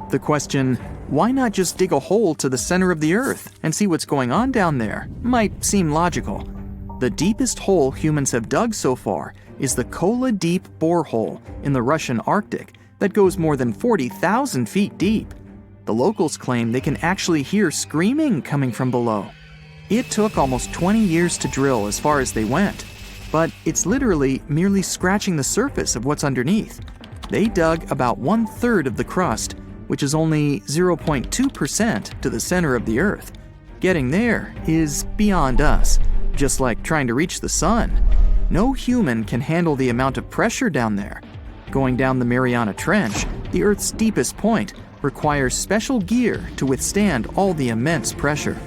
The question, why not just dig a hole to the center of the Earth and see what's going on down there, might seem logical. The deepest hole humans have dug so far is the Kola Deep borehole in the Russian Arctic that goes more than 40,000 feet deep. The locals claim they can actually hear screaming coming from below. It took almost 20 years to drill as far as they went. but it's literally merely scratching the surface of what's underneath. They dug about 1/3 of the crust, which is only 0.2% to the center of the Earth. Getting there is beyond us, just like trying to reach the sun. No human can handle the amount of pressure down there. Going down the Mariana Trench, the Earth's deepest point, requires special gear to withstand all the immense pressure.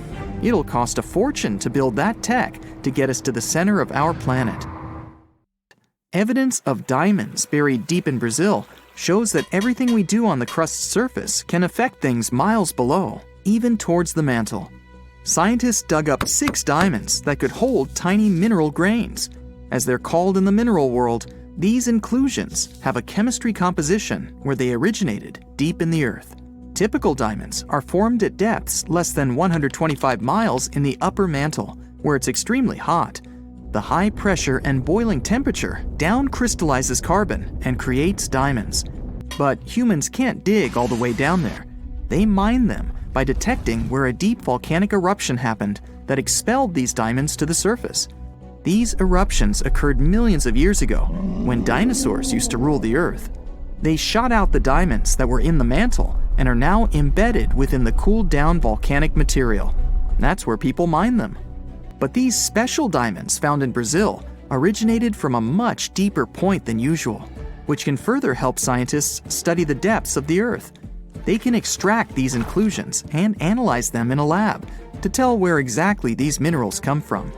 It'll cost a fortune to build that tech to get us to the center of our planet. Evidence of diamonds buried deep in Brazil shows that everything we do on the crust's surface can affect things miles below, even towards the mantle. Scientists dug up 6 diamonds that could hold tiny mineral grains. As they're called in the mineral world, these inclusions have a chemistry composition where they originated deep in the Earth. Typical diamonds are formed at depths less than 125 miles in the upper mantle, where it's extremely hot. The high pressure and boiling temperature down crystallizes carbon and creates diamonds. But humans can't dig all the way down there. They mine them by detecting where a deep volcanic eruption happened that expelled these diamonds to the surface. These eruptions occurred millions of years ago, when dinosaurs used to rule the Earth. They shot out the diamonds that were in the mantle and are now embedded within the cooled down volcanic material. That's where people mine them. But these special diamonds found in Brazil originated from a much deeper point than usual, which can further help scientists study the depths of the Earth. They can extract these inclusions and analyze them in a lab to tell where exactly these minerals come from.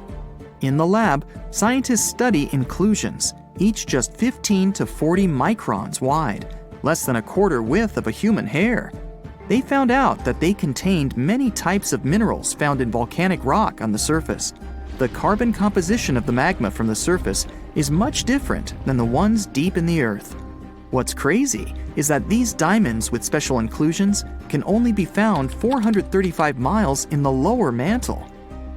In the lab, scientists study inclusions, each just 15 to 40 microns wide, less than a quarter width of a human hair. They found out that they contained many types of minerals found in volcanic rock on the surface. The carbon composition of the magma from the surface is much different than the ones deep in the Earth. What's crazy is that these diamonds with special inclusions can only be found 435 miles in the lower mantle.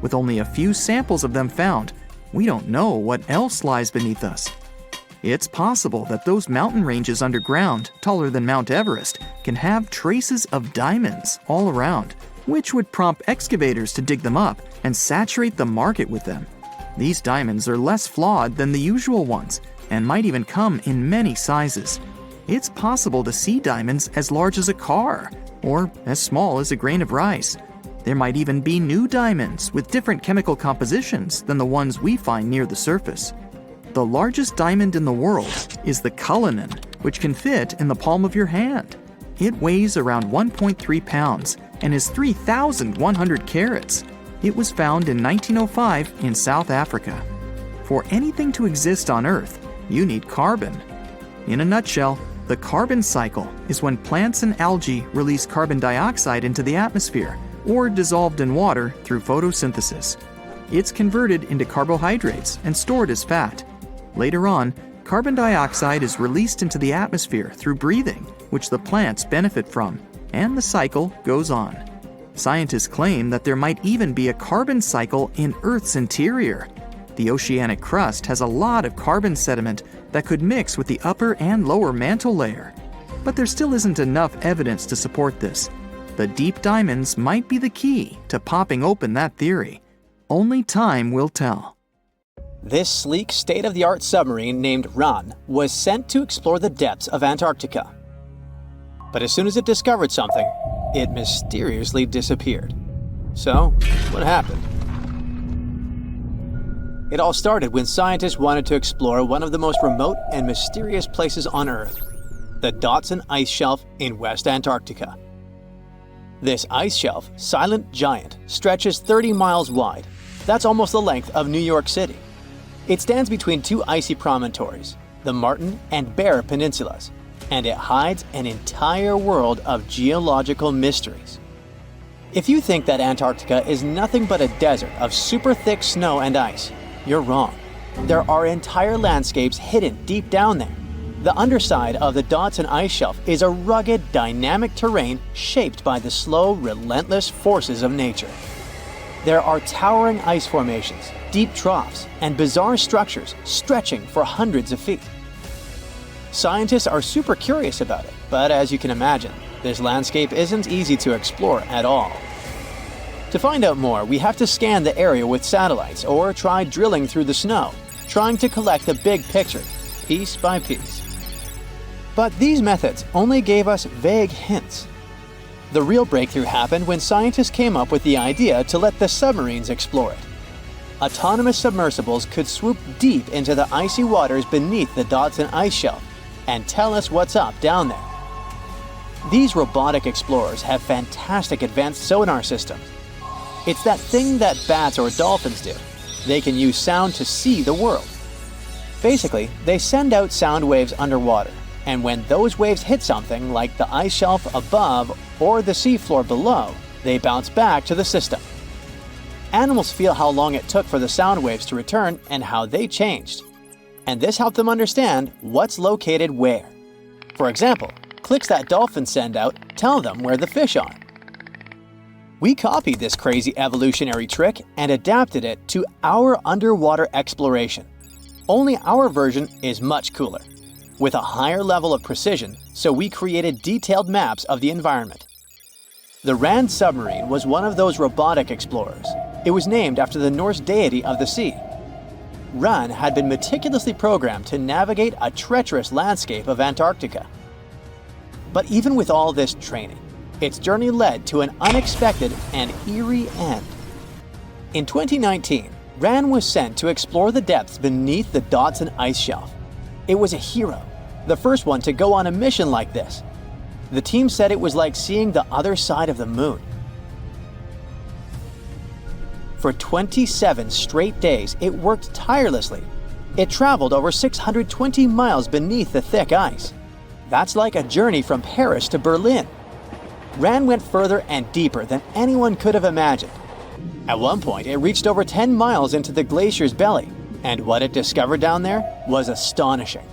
With only a few samples of them found, we don't know what else lies beneath us. It's possible that those mountain ranges underground, taller than Mount Everest, can have traces of diamonds all around, which would prompt excavators to dig them up and saturate the market with them. These diamonds are less flawed than the usual ones and might even come in many sizes. It's possible to see diamonds as large as a car or as small as a grain of rice. There might even be new diamonds with different chemical compositions than the ones we find near the surface. The largest diamond in the world is the Cullinan, which can fit in the palm of your hand. It weighs around 1.3 pounds and is 3,100 carats. It was found in 1905 in South Africa. For anything to exist on Earth, you need carbon. In a nutshell, the carbon cycle is when plants and algae release carbon dioxide into the atmosphere or dissolved in water through photosynthesis. It's converted into carbohydrates and stored as fat. Later on, carbon dioxide is released into the atmosphere through breathing, which the plants benefit from, and the cycle goes on. Scientists claim that there might even be a carbon cycle in Earth's interior. The oceanic crust has a lot of carbon sediment that could mix with the upper and lower mantle layer. But there still isn't enough evidence to support this. The deep diamonds might be the key to popping open that theory. Only time will tell. This sleek, state-of-the-art submarine named Ran was sent to explore the depths of Antarctica. But as soon as it discovered something, it mysteriously disappeared. So, what happened? It all started when scientists wanted to explore one of the most remote and mysterious places on Earth, the Dodson Ice Shelf in West Antarctica. This ice shelf, silent giant, stretches 30 miles wide. That's almost the length of New York City. It stands between two icy promontories, the Martin and Bear Peninsulas, and it hides an entire world of geological mysteries. If you think that Antarctica is nothing but a desert of super thick snow and ice, you're wrong. There are entire landscapes hidden deep down there. The underside of the Dodson Ice Shelf is a rugged, dynamic terrain shaped by the slow, relentless forces of nature. There are towering ice formations, deep troughs, and bizarre structures stretching for hundreds of feet. Scientists are super curious about it, but as you can imagine, this landscape isn't easy to explore at all. To find out more, we have to scan the area with satellites or try drilling through the snow, trying to collect the big picture, piece by piece. But these methods only gave us vague hints. The real breakthrough happened when scientists came up with the idea to let the submarines explore it. Autonomous submersibles could swoop deep into the icy waters beneath the Dodson ice shelf and tell us what's up down there. These robotic explorers have fantastic advanced sonar systems. It's that thing that bats or dolphins do. They can use sound to see the world. Basically, they send out sound waves underwater, and when those waves hit something like the ice shelf above or the seafloor below, they bounce back to the system. Animals feel how long it took for the sound waves to return and how they changed. And this helped them understand what's located where. For example, clicks that dolphins send out tell them where the fish are. We copied this crazy evolutionary trick and adapted it to our underwater exploration. Only our version is much cooler, with a higher level of precision, so we created detailed maps of the environment. The Rand submarine was one of those robotic explorers. It was named after the Norse deity of the sea. Ran had been meticulously programmed to navigate a treacherous landscape of Antarctica. But even with all this training, its journey led to an unexpected and eerie end. In 2019, Ran was sent to explore the depths beneath the Dodson ice shelf. It was a hero, the first one to go on a mission like this. The team said it was like seeing the other side of the moon. For 27 straight days, it worked tirelessly. It traveled over 620 miles beneath the thick ice. That's like a journey from Paris to Berlin. Ran went further and deeper than anyone could have imagined. At one point, it reached over 10 miles into the glacier's belly, and what it discovered down there was astonishing.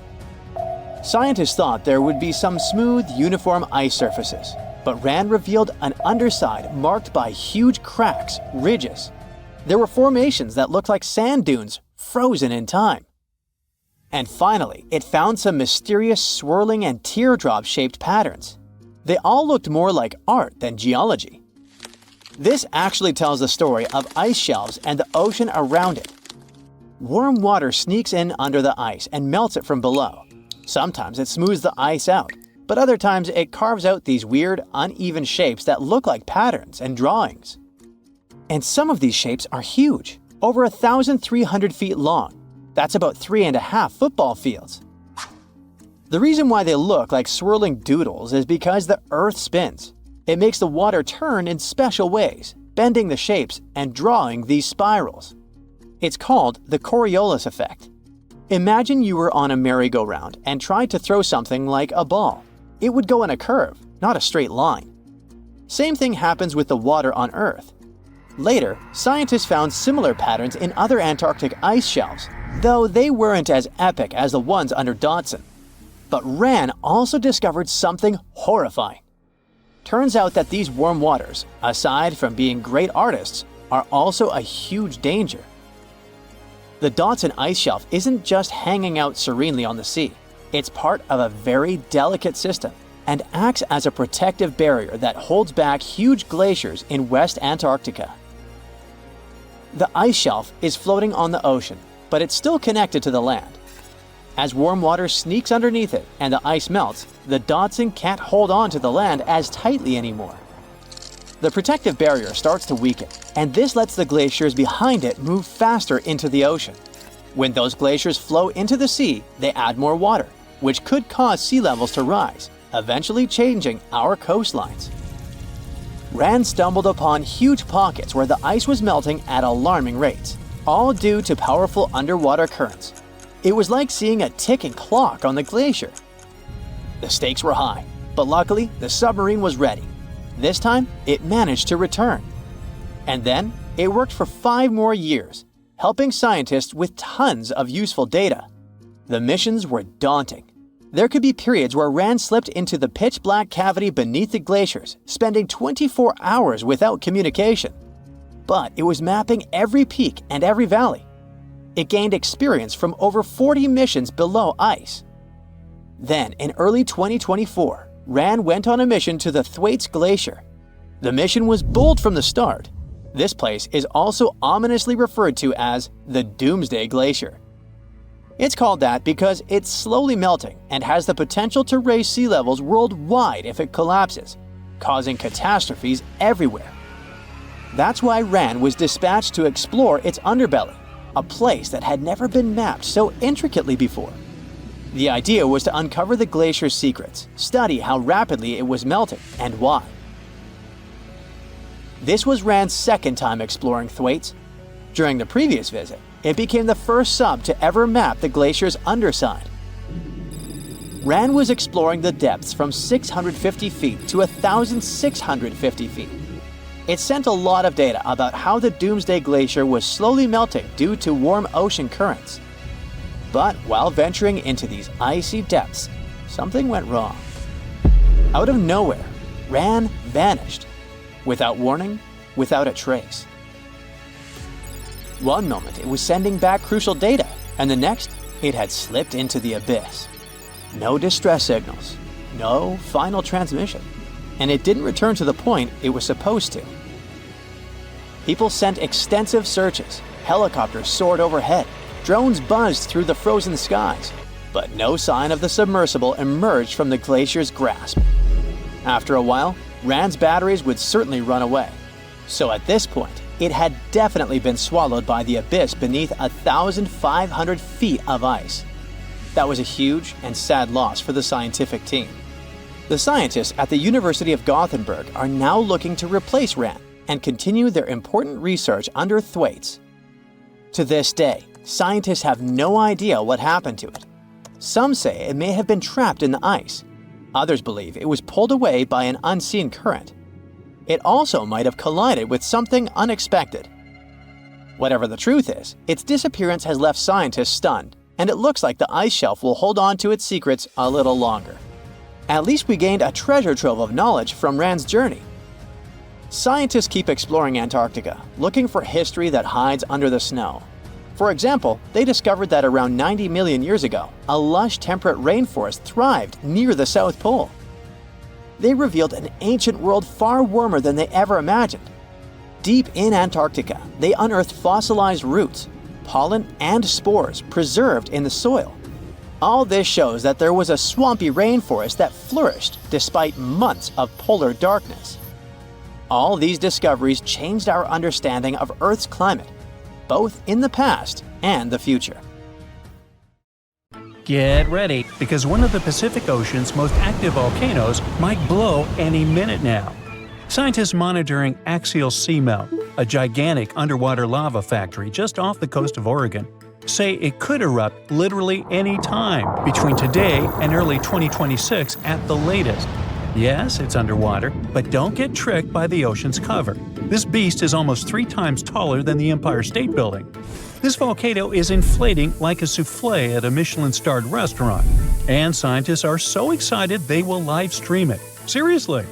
Scientists thought there would be some smooth, uniform ice surfaces, but Ran revealed an underside marked by huge cracks, ridges. There were formations that looked like sand dunes, frozen in time. And finally, it found some mysterious swirling and teardrop-shaped patterns. They all looked more like art than geology. This actually tells the story of ice shelves and the ocean around it. Warm water sneaks in under the ice and melts it from below. Sometimes it smooths the ice out, but other times it carves out these weird, uneven shapes that look like patterns and drawings. And some of these shapes are huge, over 1,300 feet long. That's about 3.5 football fields. The reason why they look like swirling doodles is because the Earth spins. It makes the water turn in special ways, bending the shapes and drawing these spirals. It's called the Coriolis effect. Imagine you were on a merry-go-round and tried to throw something like a ball. It would go in a curve, not a straight line. Same thing happens with the water on Earth. Later, scientists found similar patterns in other Antarctic ice shelves, though they weren't as epic as the ones under Dodson. But Ran also discovered something horrifying. Turns out that these warm waters, aside from being great artists, are also a huge danger. The Dodson ice shelf isn't just hanging out serenely on the sea. It's part of a very delicate system and acts as a protective barrier that holds back huge glaciers in West Antarctica. The ice shelf is floating on the ocean, but it's still connected to the land. As warm water sneaks underneath it and the ice melts, the Dodson can't hold on to the land as tightly anymore. The protective barrier starts to weaken, and this lets the glaciers behind it move faster into the ocean. When those glaciers flow into the sea, they add more water, which could cause sea levels to rise, eventually changing our coastlines. Ran stumbled upon huge pockets where the ice was melting at alarming rates, all due to powerful underwater currents. It was like seeing a ticking clock on the glacier. The stakes were high, but luckily the submarine was ready. This time, it managed to return. And then, it worked for 5 more years, helping scientists with tons of useful data. The missions were daunting. There could be periods where Ran slipped into the pitch-black cavity beneath the glaciers, spending 24 hours without communication. But it was mapping every peak and every valley. It gained experience from over 40 missions below ice. Then, in early 2024, Ran went on a mission to the Thwaites Glacier. The mission was bold from the start. This place is also ominously referred to as the Doomsday Glacier. It's called that because it's slowly melting and has the potential to raise sea levels worldwide if it collapses, causing catastrophes everywhere. That's why RAN was dispatched to explore its underbelly, a place that had never been mapped so intricately before. The idea was to uncover the glacier's secrets, study how rapidly it was melting and why. This was RAN's second time exploring Thwaites. During the previous visit, it became the first sub to ever map the glacier's underside. RAN was exploring the depths from 650 feet to 1,650 feet. It sent a lot of data about how the Doomsday Glacier was slowly melting due to warm ocean currents. But while venturing into these icy depths, something went wrong. Out of nowhere, RAN vanished. Without warning, without a trace. One moment it was sending back crucial data, and the next it had slipped into the abyss. No distress signals, no final transmission, and it didn't return to the point it was supposed to. People sent extensive searches, helicopters soared overhead, drones buzzed through the frozen skies, but no sign of the submersible emerged from the glacier's grasp. After a while, RAN's batteries would certainly run away. So at this point, it had definitely been swallowed by the abyss beneath 1,500 feet of ice. That was a huge and sad loss for the scientific team. The scientists at the University of Gothenburg are now looking to replace RAN and continue their important research under Thwaites. To this day, scientists have no idea what happened to it. Some say it may have been trapped in the ice. Others believe it was pulled away by an unseen current. It also might have collided with something unexpected. Whatever the truth is, its disappearance has left scientists stunned, and it looks like the ice shelf will hold on to its secrets a little longer. At least we gained a treasure trove of knowledge from RAN's journey. Scientists keep exploring Antarctica, looking for history that hides under the snow. For example, they discovered that around 90 million years ago, a lush temperate rainforest thrived near the South Pole. They revealed an ancient world far warmer than they ever imagined. Deep in Antarctica, they unearthed fossilized roots, pollen, and spores preserved in the soil. All this shows that there was a swampy rainforest that flourished despite months of polar darkness. All these discoveries changed our understanding of Earth's climate, both in the past and the future. Get ready, because one of the Pacific Ocean's most active volcanoes might blow any minute now. Scientists monitoring Axial Seamount, a gigantic underwater lava factory just off the coast of Oregon, say it could erupt literally any time between today and early 2026 at the latest. Yes, it's underwater, but don't get tricked by the ocean's cover. This beast is almost 3 times taller than the Empire State Building. This volcano is inflating like a souffle at a Michelin-starred restaurant, and scientists are so excited they will live stream it. Seriously!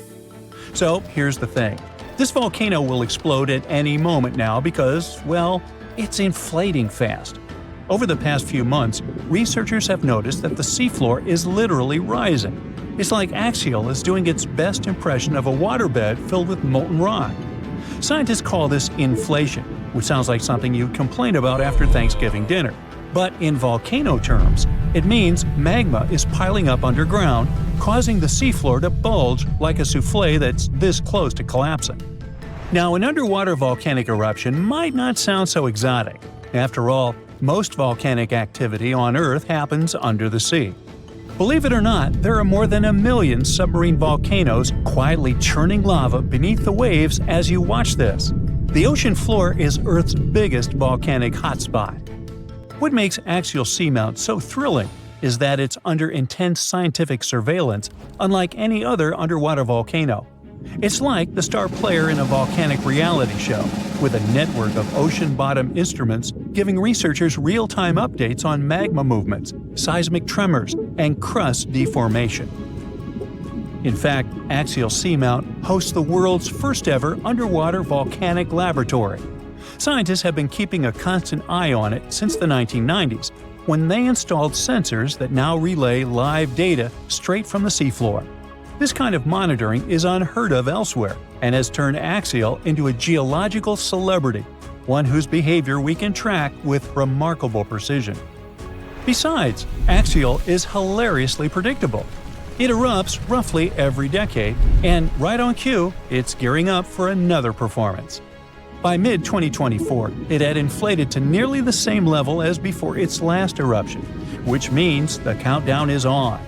So here's the thing. This volcano will explode at any moment now because, well, it's inflating fast. Over the past few months, researchers have noticed that the seafloor is literally rising. It's like Axial is doing its best impression of a waterbed filled with molten rock. Scientists call this inflation, which sounds like something you'd complain about after Thanksgiving dinner. But in volcano terms, it means magma is piling up underground, causing the seafloor to bulge like a souffle that's this close to collapsing. Now, an underwater volcanic eruption might not sound so exotic. After all, most volcanic activity on Earth happens under the sea. Believe it or not, there are more than 1 million submarine volcanoes quietly churning lava beneath the waves as you watch this. The ocean floor is Earth's biggest volcanic hotspot. What makes Axial Seamount so thrilling is that it's under intense scientific surveillance, unlike any other underwater volcano. It's like the star player in a volcanic reality show, with a network of ocean-bottom instruments giving researchers real-time updates on magma movements, seismic tremors, and crust deformation. In fact, Axial Seamount hosts the world's first-ever underwater volcanic laboratory. Scientists have been keeping a constant eye on it since the 1990s, when they installed sensors that now relay live data straight from the seafloor. This kind of monitoring is unheard of elsewhere and has turned Axial into a geological celebrity, one whose behavior we can track with remarkable precision. Besides, Axial is hilariously predictable. It erupts roughly every decade, and right on cue, it's gearing up for another performance. By mid-2024, it had inflated to nearly the same level as before its last eruption, which means the countdown is on.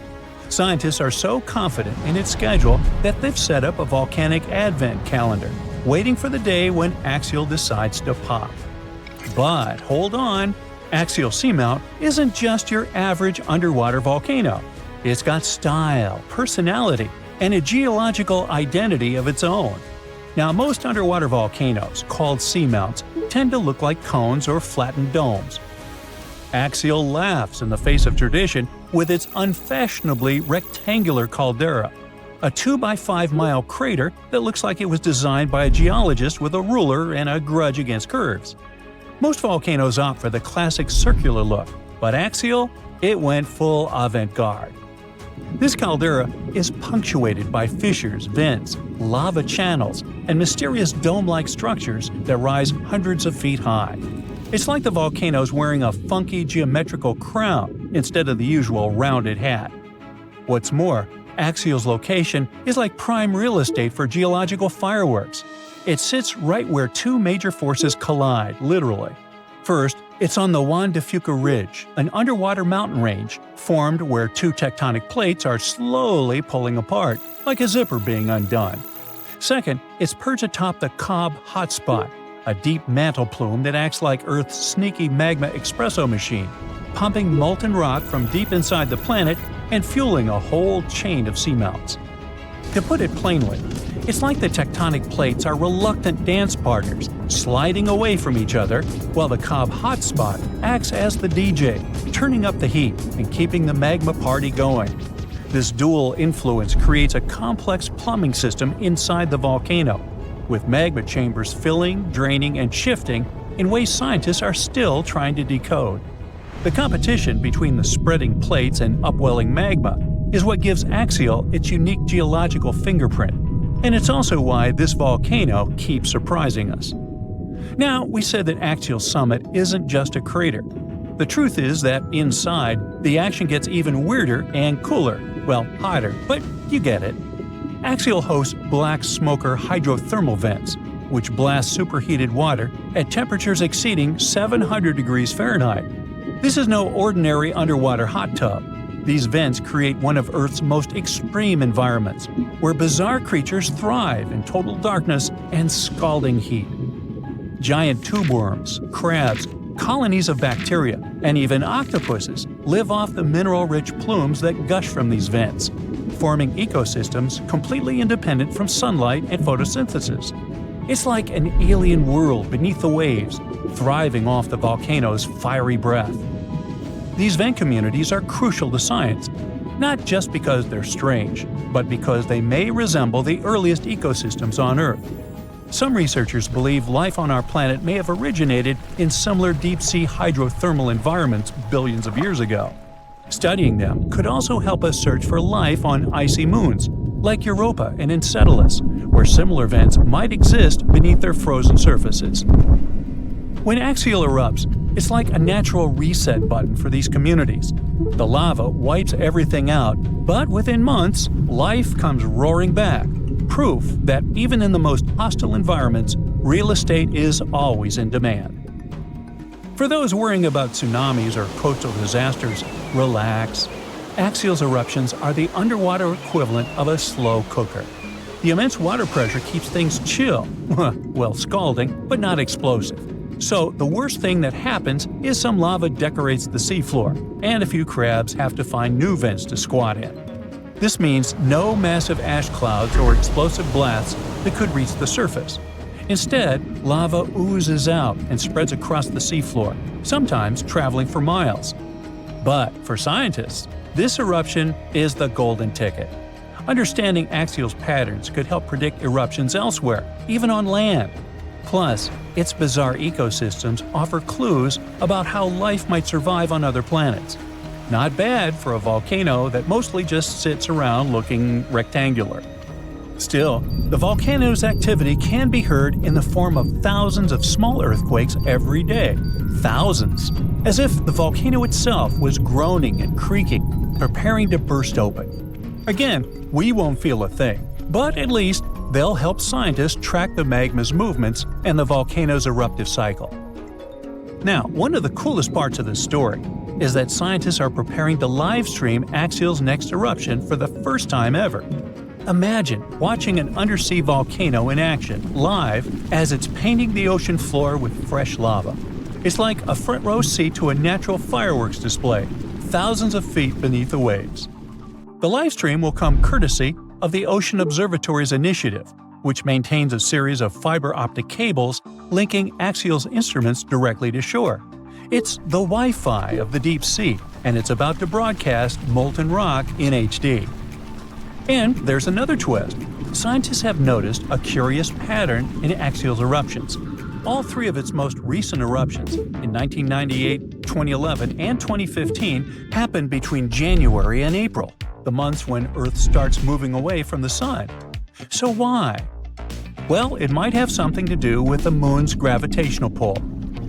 Scientists are so confident in its schedule that they've set up a volcanic advent calendar, waiting for the day when Axial decides to pop. But hold on, Axial Seamount isn't just your average underwater volcano. It's got style, personality, and a geological identity of its own. Now, most underwater volcanoes, called seamounts, tend to look like cones or flattened domes. Axial laughs in the face of tradition with its unfashionably rectangular caldera, a 2-by-5-mile crater that looks like it was designed by a geologist with a ruler and a grudge against curves. Most volcanoes opt for the classic circular look, but Axial, it went full avant-garde. This caldera is punctuated by fissures, vents, lava channels, and mysterious dome-like structures that rise hundreds of feet high. It's like the volcano's wearing a funky geometrical crown instead of the usual rounded hat. What's more, Axial's location is like prime real estate for geological fireworks. It sits right where two major forces collide, literally. First, it's on the Juan de Fuca Ridge, an underwater mountain range formed where two tectonic plates are slowly pulling apart, like a zipper being undone. Second, it's perched atop the Cobb Hotspot, a deep mantle plume that acts like Earth's sneaky magma espresso machine, pumping molten rock from deep inside the planet and fueling a whole chain of seamounts. To put it plainly, it's like the tectonic plates are reluctant dance partners, sliding away from each other, while the Cobb Hotspot acts as the DJ, turning up the heat and keeping the magma party going. This dual influence creates a complex plumbing system inside the volcano, with magma chambers filling, draining, and shifting in ways scientists are still trying to decode. The competition between the spreading plates and upwelling magma is what gives Axial its unique geological fingerprint, and it's also why this volcano keeps surprising us. Now, we said that Axial Summit isn't just a crater. The truth is that inside, the action gets even weirder and cooler, well, hotter, but you get it. Axial hosts black smoker hydrothermal vents, which blast superheated water at temperatures exceeding 700 degrees Fahrenheit. This is no ordinary underwater hot tub. These vents create one of Earth's most extreme environments, where bizarre creatures thrive in total darkness and scalding heat. Giant tube worms, crabs, colonies of bacteria, and even octopuses live off the mineral-rich plumes that gush from these vents, forming ecosystems completely independent from sunlight and photosynthesis. It's like an alien world beneath the waves, thriving off the volcano's fiery breath. These vent communities are crucial to science, not just because they're strange, but because they may resemble the earliest ecosystems on Earth. Some researchers believe life on our planet may have originated in similar deep-sea hydrothermal environments billions of years ago. Studying them could also help us search for life on icy moons, like Europa and Enceladus, where similar vents might exist beneath their frozen surfaces. When Axial erupts, it's like a natural reset button for these communities. The lava wipes everything out, but within months, life comes roaring back. Proof that even in the most hostile environments, real estate is always in demand. For those worrying about tsunamis or coastal disasters, relax. Axial's eruptions are the underwater equivalent of a slow cooker. The immense water pressure keeps things chill, well, scalding, but not explosive. So the worst thing that happens is some lava decorates the seafloor, and a few crabs have to find new vents to squat in. This means no massive ash clouds or explosive blasts that could reach the surface. Instead, lava oozes out and spreads across the seafloor, sometimes traveling for miles. But for scientists, this eruption is the golden ticket. Understanding Axial's patterns could help predict eruptions elsewhere, even on land. Plus, its bizarre ecosystems offer clues about how life might survive on other planets. Not bad for a volcano that mostly just sits around looking rectangular. Still, the volcano's activity can be heard in the form of thousands of small earthquakes every day. Thousands! As if the volcano itself was groaning and creaking, preparing to burst open. Again, we won't feel a thing, but at least they'll help scientists track the magma's movements and the volcano's eruptive cycle. Now, one of the coolest parts of this story is that scientists are preparing to live stream Axial's next eruption for the first time ever. Imagine watching an undersea volcano in action, live, as it's painting the ocean floor with fresh lava. It's like a front row seat to a natural fireworks display, thousands of feet beneath the waves. The live stream will come courtesy of the Ocean Observatory's initiative, which maintains a series of fiber optic cables linking Axial's instruments directly to shore. It's the Wi-Fi of the deep sea, and it's about to broadcast molten rock in HD. And there's another twist. Scientists have noticed a curious pattern in Axial's eruptions. All three of its most recent eruptions, in 1998, 2011, and 2015, happened between January and April, the months when Earth starts moving away from the Sun. So why? Well, it might have something to do with the Moon's gravitational pull.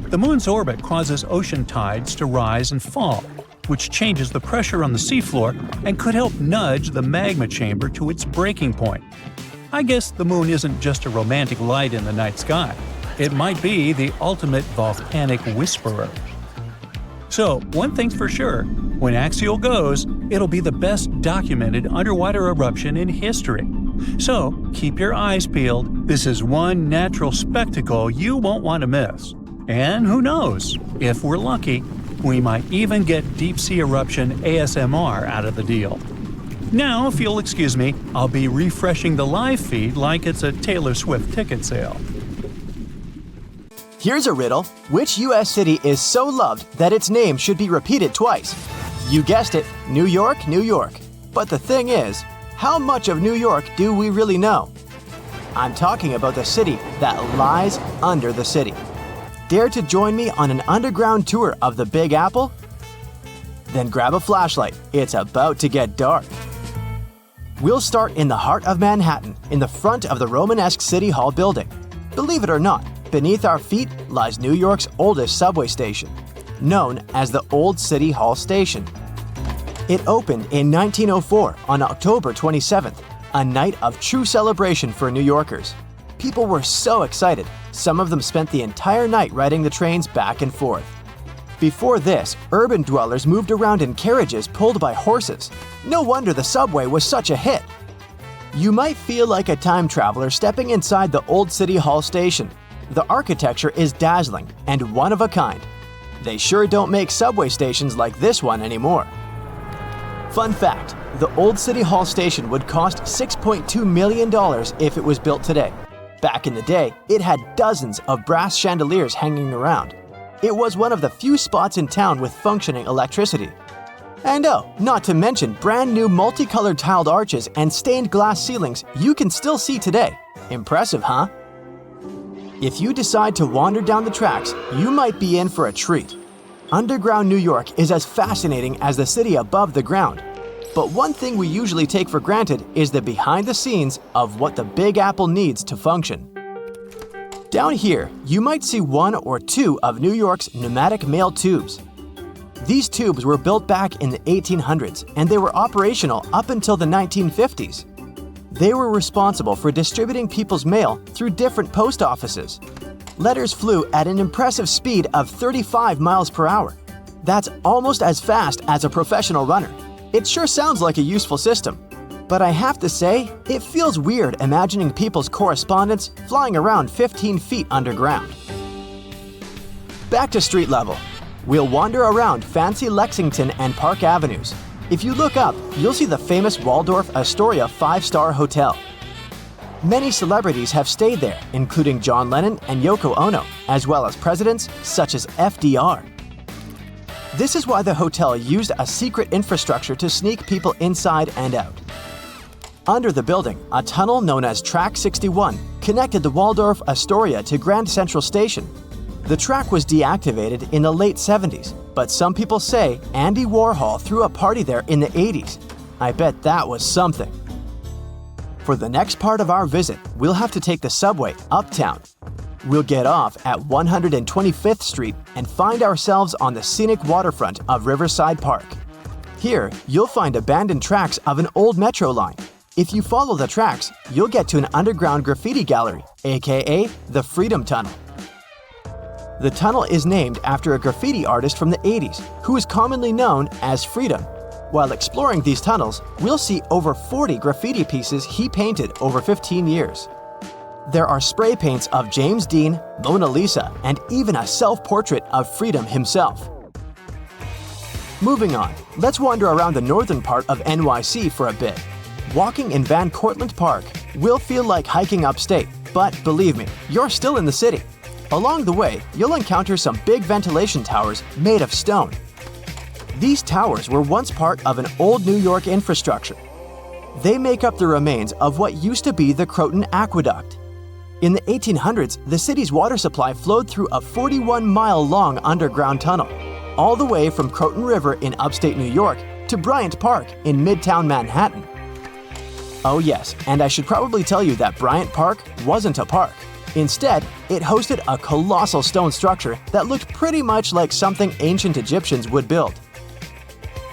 The Moon's orbit causes ocean tides to rise and fall, which changes the pressure on the seafloor and could help nudge the magma chamber to its breaking point. I guess the Moon isn't just a romantic light in the night sky. It might be the ultimate volcanic whisperer. So, one thing's for sure, when Axial goes, it'll be the best documented underwater eruption in history. So, keep your eyes peeled. This is one natural spectacle you won't want to miss. And who knows, if we're lucky, we might even get deep-sea eruption ASMR out of the deal. Now, if you'll excuse me, I'll be refreshing the live feed like it's a Taylor Swift ticket sale. Here's a riddle. Which U.S. city is so loved that its name should be repeated twice? You guessed it, New York, New York. But the thing is, how much of New York do we really know? I'm talking about the city that lies under the city. Dare to join me on an underground tour of the Big Apple? Then grab a flashlight, it's about to get dark. We'll start in the heart of Manhattan, in the front of the Romanesque City Hall building. Believe it or not, beneath our feet lies New York's oldest subway station, known as the Old City Hall Station. It opened in 1904 on October 27th, a night of true celebration for New Yorkers. People were so excited, some of them spent the entire night riding the trains back and forth. Before this, urban dwellers moved around in carriages pulled by horses. No wonder the subway was such a hit. You might feel like a time traveler stepping inside the Old City Hall Station. The architecture is dazzling and one of a kind. They sure don't make subway stations like this one anymore. Fun fact, the Old City Hall Station would cost $6.2 million if it was built today. Back in the day, it had dozens of brass chandeliers hanging around. It was one of the few spots in town with functioning electricity. And oh, not to mention brand new multicolored tiled arches and stained glass ceilings you can still see today. Impressive, huh? If you decide to wander down the tracks, you might be in for a treat. Underground New York is as fascinating as the city above the ground. But one thing we usually take for granted is the behind the scenes of what the Big Apple needs to function. Down here, you might see one or two of New York's pneumatic mail tubes. These tubes were built back in the 1800s and they were operational up until the 1950s. They were responsible for distributing people's mail through different post offices. Letters flew at an impressive speed of 35 miles per hour. That's almost as fast as a professional runner. It sure sounds like a useful system. But I have to say, it feels weird imagining people's correspondence flying around 15 feet underground. Back to street level. We'll wander around fancy Lexington and Park Avenues. If you look up, you'll see the famous Waldorf Astoria 5-star hotel. Many celebrities have stayed there, including John Lennon and Yoko Ono, as well as presidents such as FDR. This is why the hotel used a secret infrastructure to sneak people inside and out. Under the building, a tunnel known as Track 61 connected the Waldorf Astoria to Grand Central Station. The track was deactivated in the late 70s, but some people say Andy Warhol threw a party there in the 80s. I bet that was something. For the next part of our visit, we'll have to take the subway uptown. We'll get off at 125th Street and find ourselves on the scenic waterfront of Riverside Park. Here, you'll find abandoned tracks of an old metro line. If you follow the tracks, you'll get to an underground graffiti gallery, aka the Freedom Tunnel. The tunnel is named after a graffiti artist from the 80s who is commonly known as Freedom. While exploring these tunnels, we'll see over 40 graffiti pieces he painted over 15 years. There are spray paints of James Dean, Mona Lisa, and even a self-portrait of Freedom himself. Moving on, let's wander around the northern part of NYC for a bit. Walking in Van Cortlandt Park will feel like hiking upstate, but believe me, you're still in the city. Along the way, you'll encounter some big ventilation towers made of stone. These towers were once part of an old New York infrastructure. They make up the remains of what used to be the Croton Aqueduct. In the 1800s, the city's water supply flowed through a 41-mile-long underground tunnel, all the way from Croton River in upstate New York to Bryant Park in Midtown Manhattan. Oh yes, and I should probably tell you that Bryant Park wasn't a park. Instead, it hosted a colossal stone structure that looked pretty much like something ancient Egyptians would build.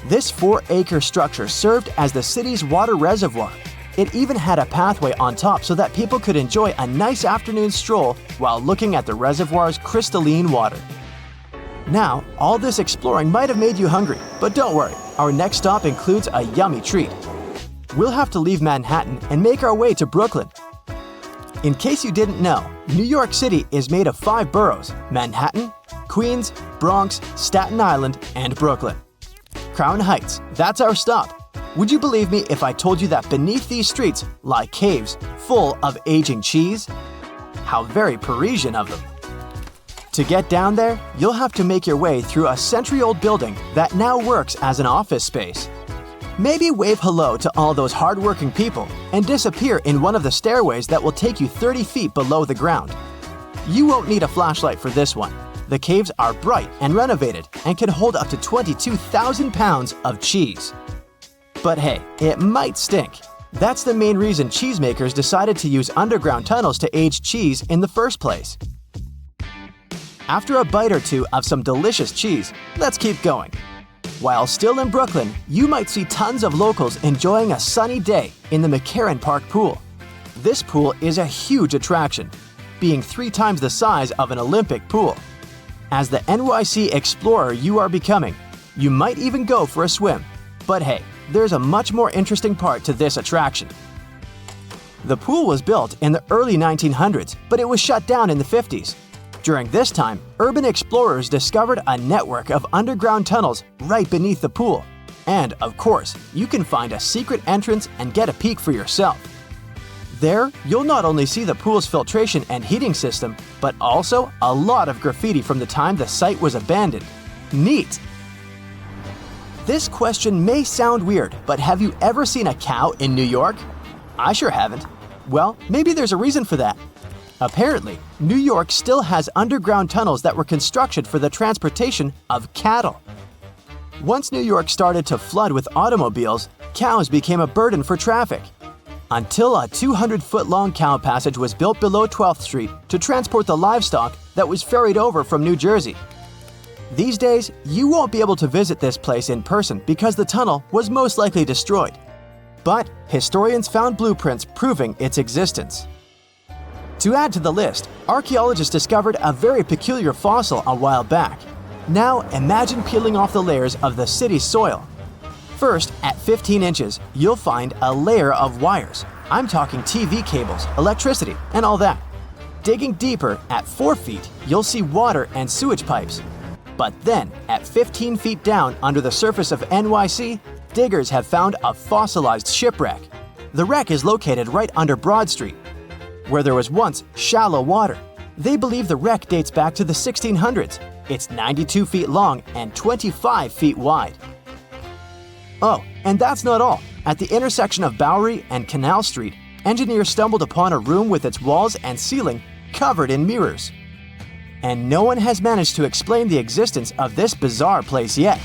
This 4-acre structure served as the city's water reservoir. It even had a pathway on top so that people could enjoy a nice afternoon stroll while looking at the reservoir's crystalline water. Now, all this exploring might have made you hungry, but don't worry, our next stop includes a yummy treat. We'll have to leave Manhattan and make our way to Brooklyn. In case you didn't know, New York City is made of 5 boroughs: Manhattan, Queens, Bronx, Staten Island, and Brooklyn. Crown Heights, that's our stop. Would you believe me if I told you that beneath these streets lie caves full of aging cheese? How very Parisian of them. To get down there, you'll have to make your way through a century-old building that now works as an office space. Maybe wave hello to all those hard-working people and disappear in one of the stairways that will take you 30 feet below the ground. You won't need a flashlight for this one. The caves are bright and renovated and can hold up to 22,000 pounds of cheese. But hey, it might stink. That's the main reason cheesemakers decided to use underground tunnels to age cheese in the first place. After a bite or two of some delicious cheese, let's keep going. While still in Brooklyn, you might see tons of locals enjoying a sunny day in the McCarran Park pool. This pool is a huge attraction, being 3 times the size of an Olympic pool. As the NYC explorer you are becoming, you might even go for a swim. But hey, there's a much more interesting part to this attraction. The pool was built in the early 1900s, but it was shut down in the 50s. During this time, urban explorers discovered a network of underground tunnels right beneath the pool. And, of course, you can find a secret entrance and get a peek for yourself. There, you'll not only see the pool's filtration and heating system, but also a lot of graffiti from the time the site was abandoned. Neat! This question may sound weird, but have you ever seen a cow in New York? I sure haven't. Well, maybe there's a reason for that. Apparently, New York still has underground tunnels that were constructed for the transportation of cattle. Once New York started to flood with automobiles, cows became a burden for traffic. Until a 200-foot-long cow passage was built below 12th Street to transport the livestock that was ferried over from New Jersey. These days, you won't be able to visit this place in person because the tunnel was most likely destroyed. But historians found blueprints proving its existence. To add to the list, archaeologists discovered a very peculiar fossil a while back. Now imagine peeling off the layers of the city's soil. First, at 15 inches, you'll find a layer of wires. I'm talking TV cables, electricity, and all that. Digging deeper, at 4 feet, you'll see water and sewage pipes. But then, at 15 feet down under the surface of NYC, diggers have found a fossilized shipwreck. The wreck is located right under Broad Street, where there was once shallow water. They believe the wreck dates back to the 1600s. It's 92 feet long and 25 feet wide. Oh, and that's not all. At the intersection of Bowery and Canal Street, engineers stumbled upon a room with its walls and ceiling covered in mirrors. And no one has managed to explain the existence of this bizarre place yet.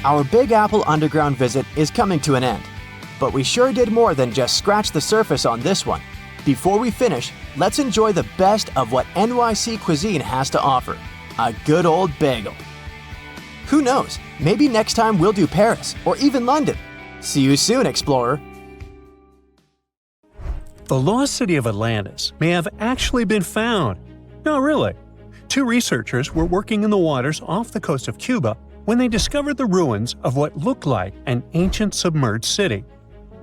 Our Big Apple Underground visit is coming to an end. but we sure did more than just scratch the surface on this one. Before we finish, let's enjoy the best of what NYC cuisine has to offer, a good old bagel. Who knows, maybe next time we'll do Paris or even London. See you soon, explorer! The lost city of Atlantis may have actually been found. No, really. Two researchers were working in the waters off the coast of Cuba when they discovered the ruins of what looked like an ancient submerged city.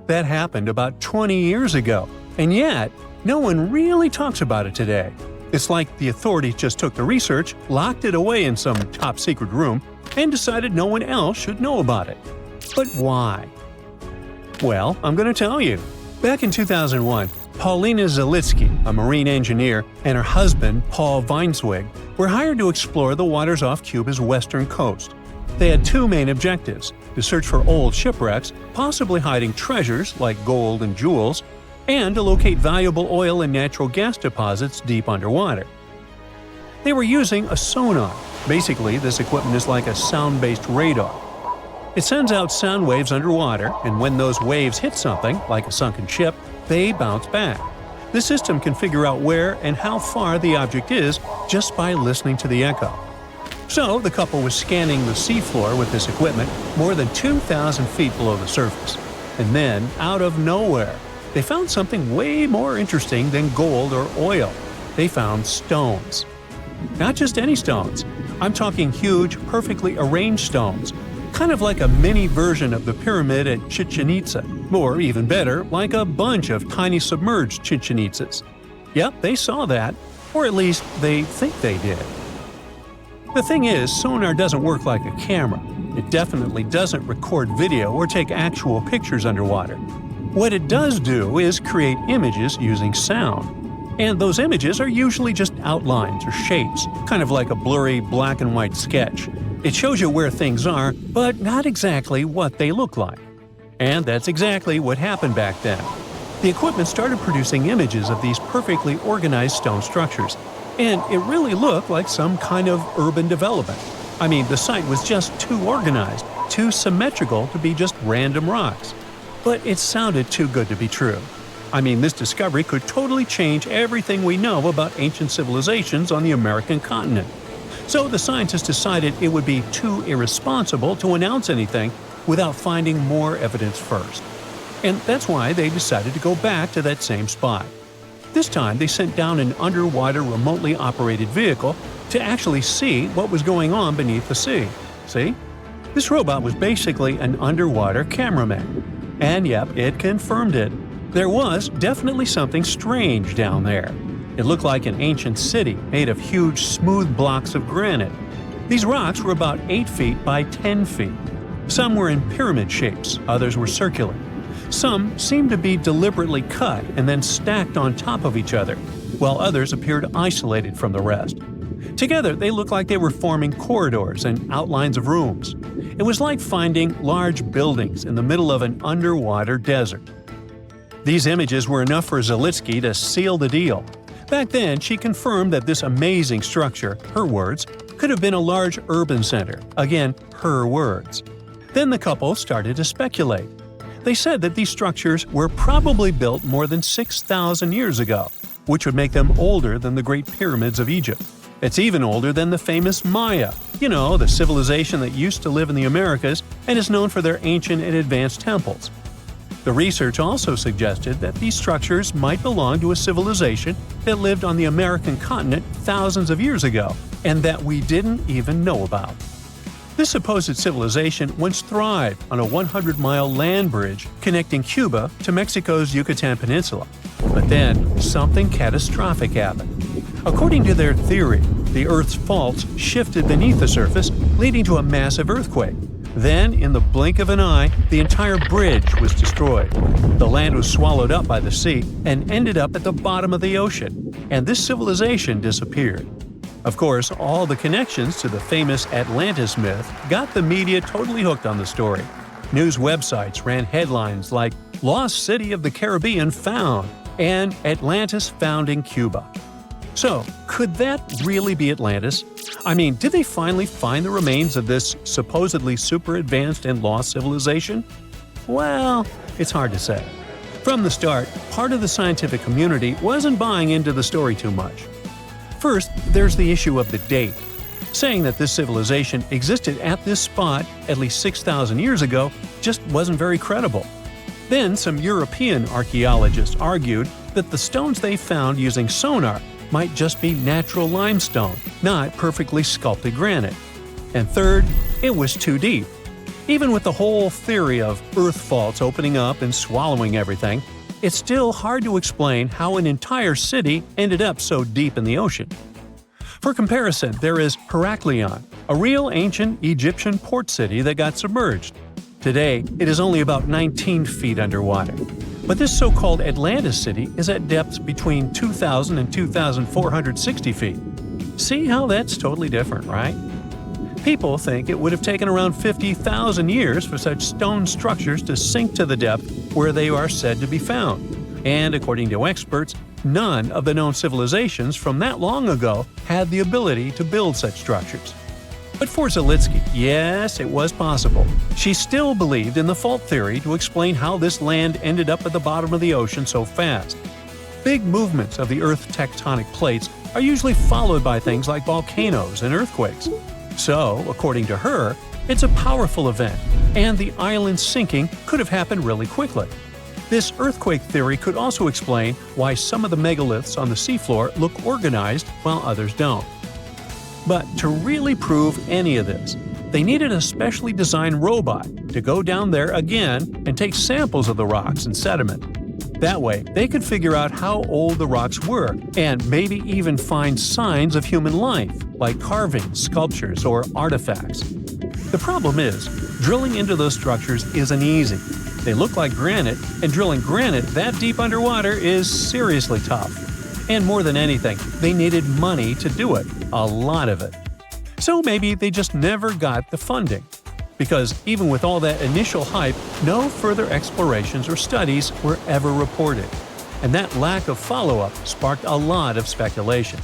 That happened about 20 years ago, and yet no one really talks about it today. It's like the authorities just took the research, locked it away in some top-secret room, and decided no one else should know about it. But why? Well, I'm going to tell you. Back in 2001, Paulina Zalitsky, a marine engineer, and her husband, Paul Weinswig, were hired to explore the waters off Cuba's western coast. They had two main objectives: to search for old shipwrecks, possibly hiding treasures like gold and jewels, and to locate valuable oil and natural gas deposits deep underwater. They were using a sonar. Basically, this equipment is like a sound-based radar. It sends out sound waves underwater, and when those waves hit something, like a sunken ship, they bounce back. The system can figure out where and how far the object is just by listening to the echo. So, the couple was scanning the seafloor with this equipment more than 2,000 feet below the surface. And then, out of nowhere, they found something way more interesting than gold or oil. They found stones. Not just any stones. I'm talking huge, perfectly arranged stones. Kind of like a mini version of the pyramid at Chichen Itza, or even better, like a bunch of tiny submerged Chichen Itzas. Yep, they saw that, or at least they think they did. The thing is, sonar doesn't work like a camera. It definitely doesn't record video or take actual pictures underwater. What it does do is create images using sound. And those images are usually just outlines or shapes, kind of like a blurry black and white sketch. It shows you where things are, but not exactly what they look like. And that's exactly what happened back then. The equipment started producing images of these perfectly organized stone structures, and it really looked like some kind of urban development. I mean, the site was just too organized, too symmetrical to be just random rocks. But it sounded too good to be true. I mean, this discovery could totally change everything we know about ancient civilizations on the American continent. So the scientists decided it would be too irresponsible to announce anything without finding more evidence first. And that's why they decided to go back to that same spot. This time they sent down an underwater remotely operated vehicle to actually see what was going on beneath the sea. See? This robot was basically an underwater cameraman. And yep, it confirmed it. There was definitely something strange down there. It looked like an ancient city made of huge, smooth blocks of granite. These rocks were about 8 feet by 10 feet. Some were in pyramid shapes, others were circular. Some seemed to be deliberately cut and then stacked on top of each other, while others appeared isolated from the rest. Together, they looked like they were forming corridors and outlines of rooms. It was like finding large buildings in the middle of an underwater desert. These images were enough for Zalitsky to seal the deal. Back then, she confirmed that this amazing structure, her words, could have been a large urban center. Again, her words. Then the couple started to speculate. They said that these structures were probably built more than 6,000 years ago, which would make them older than the Great Pyramids of Egypt. It's even older than the famous Maya, the civilization that used to live in the Americas and is known for their ancient and advanced temples. The research also suggested that these structures might belong to a civilization that lived on the American continent thousands of years ago, and that we didn't even know about. This supposed civilization once thrived on a 100-mile land bridge connecting Cuba to Mexico's Yucatan Peninsula. But then, something catastrophic happened. According to their theory, the Earth's faults shifted beneath the surface, leading to a massive earthquake. Then, in the blink of an eye, the entire bridge was destroyed. The land was swallowed up by the sea and ended up at the bottom of the ocean, and this civilization disappeared. Of course, all the connections to the famous Atlantis myth got the media totally hooked on the story. News websites ran headlines like "Lost City of the Caribbean Found" and "Atlantis Found in Cuba." So, could that really be Atlantis? I mean, did they finally find the remains of this supposedly super advanced and lost civilization? Well, it's hard to say. From the start, part of the scientific community wasn't buying into the story too much. First, there's the issue of the date. Saying that this civilization existed at this spot at least 6,000 years ago just wasn't very credible. Then some European archaeologists argued that the stones they found using sonar might just be natural limestone, not perfectly sculpted granite. And third, it was too deep. Even with the whole theory of earth faults opening up and swallowing everything, it's still hard to explain how an entire city ended up so deep in the ocean. For comparison, there is Heraklion, a real ancient Egyptian port city that got submerged. Today, it is only about 19 feet underwater. But this so-called Atlantis city is at depths between 2,000 and 2,460 feet. See how that's totally different, right? People think it would have taken around 50,000 years for such stone structures to sink to the depth where they are said to be found. And according to experts, none of the known civilizations from that long ago had the ability to build such structures. But for Zalitsky, yes, it was possible. She still believed in the fault theory to explain how this land ended up at the bottom of the ocean so fast. Big movements of the Earth's tectonic plates are usually followed by things like volcanoes and earthquakes. So, according to her, it's a powerful event, and the island sinking could have happened really quickly. This earthquake theory could also explain why some of the megaliths on the seafloor look organized while others don't. But to really prove any of this, they needed a specially designed robot to go down there again and take samples of the rocks and sediment. That way, they could figure out how old the rocks were and maybe even find signs of human life, like carvings, sculptures, or artifacts. The problem is, drilling into those structures isn't easy. They look like granite, and drilling granite that deep underwater is seriously tough. And more than anything, they needed money to do it, a lot of it. So maybe they just never got the funding. Because even with all that initial hype, no further explorations or studies were ever reported. And that lack of follow-up sparked a lot of speculation.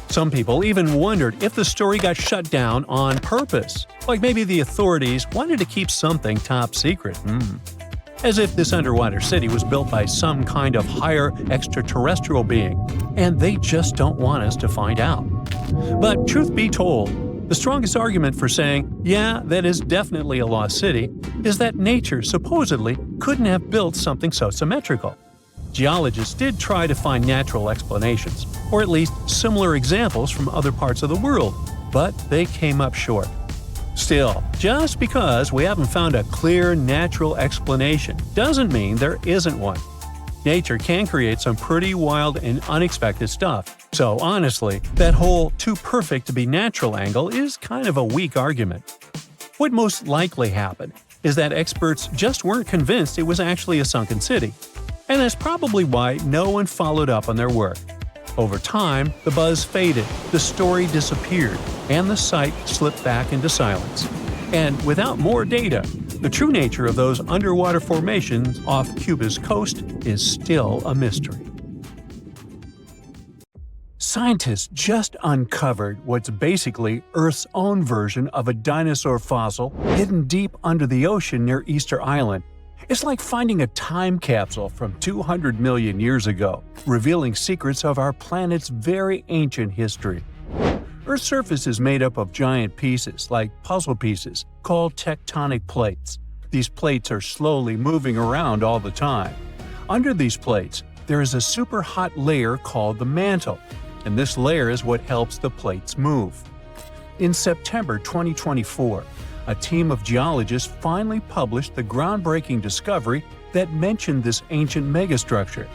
Some people even wondered if the story got shut down on purpose, like maybe the authorities wanted to keep something top secret. As if this underwater city was built by some kind of higher extraterrestrial being, and they just don't want us to find out. But truth be told, the strongest argument for saying, yeah, that is definitely a lost city, is that nature supposedly couldn't have built something so symmetrical. Geologists did try to find natural explanations, or at least similar examples from other parts of the world, but they came up short. Still, just because we haven't found a clear natural explanation doesn't mean there isn't one. Nature can create some pretty wild and unexpected stuff, so honestly, that whole too perfect to be natural angle is kind of a weak argument. What most likely happened is that experts just weren't convinced it was actually a sunken city. And that's probably why no one followed up on their work. Over time, the buzz faded, the story disappeared, and the site slipped back into silence. And without more data, the true nature of those underwater formations off Cuba's coast is still a mystery. Scientists just uncovered what's basically Earth's own version of a dinosaur fossil hidden deep under the ocean near Easter Island. It's like finding a time capsule from 200 million years ago, revealing secrets of our planet's very ancient history. Earth's surface is made up of giant pieces, like puzzle pieces, called tectonic plates. These plates are slowly moving around all the time. Under these plates, there is a super hot layer called the mantle, and this layer is what helps the plates move. In September 2024, a team of geologists finally published the groundbreaking discovery that mentioned this ancient megastructure.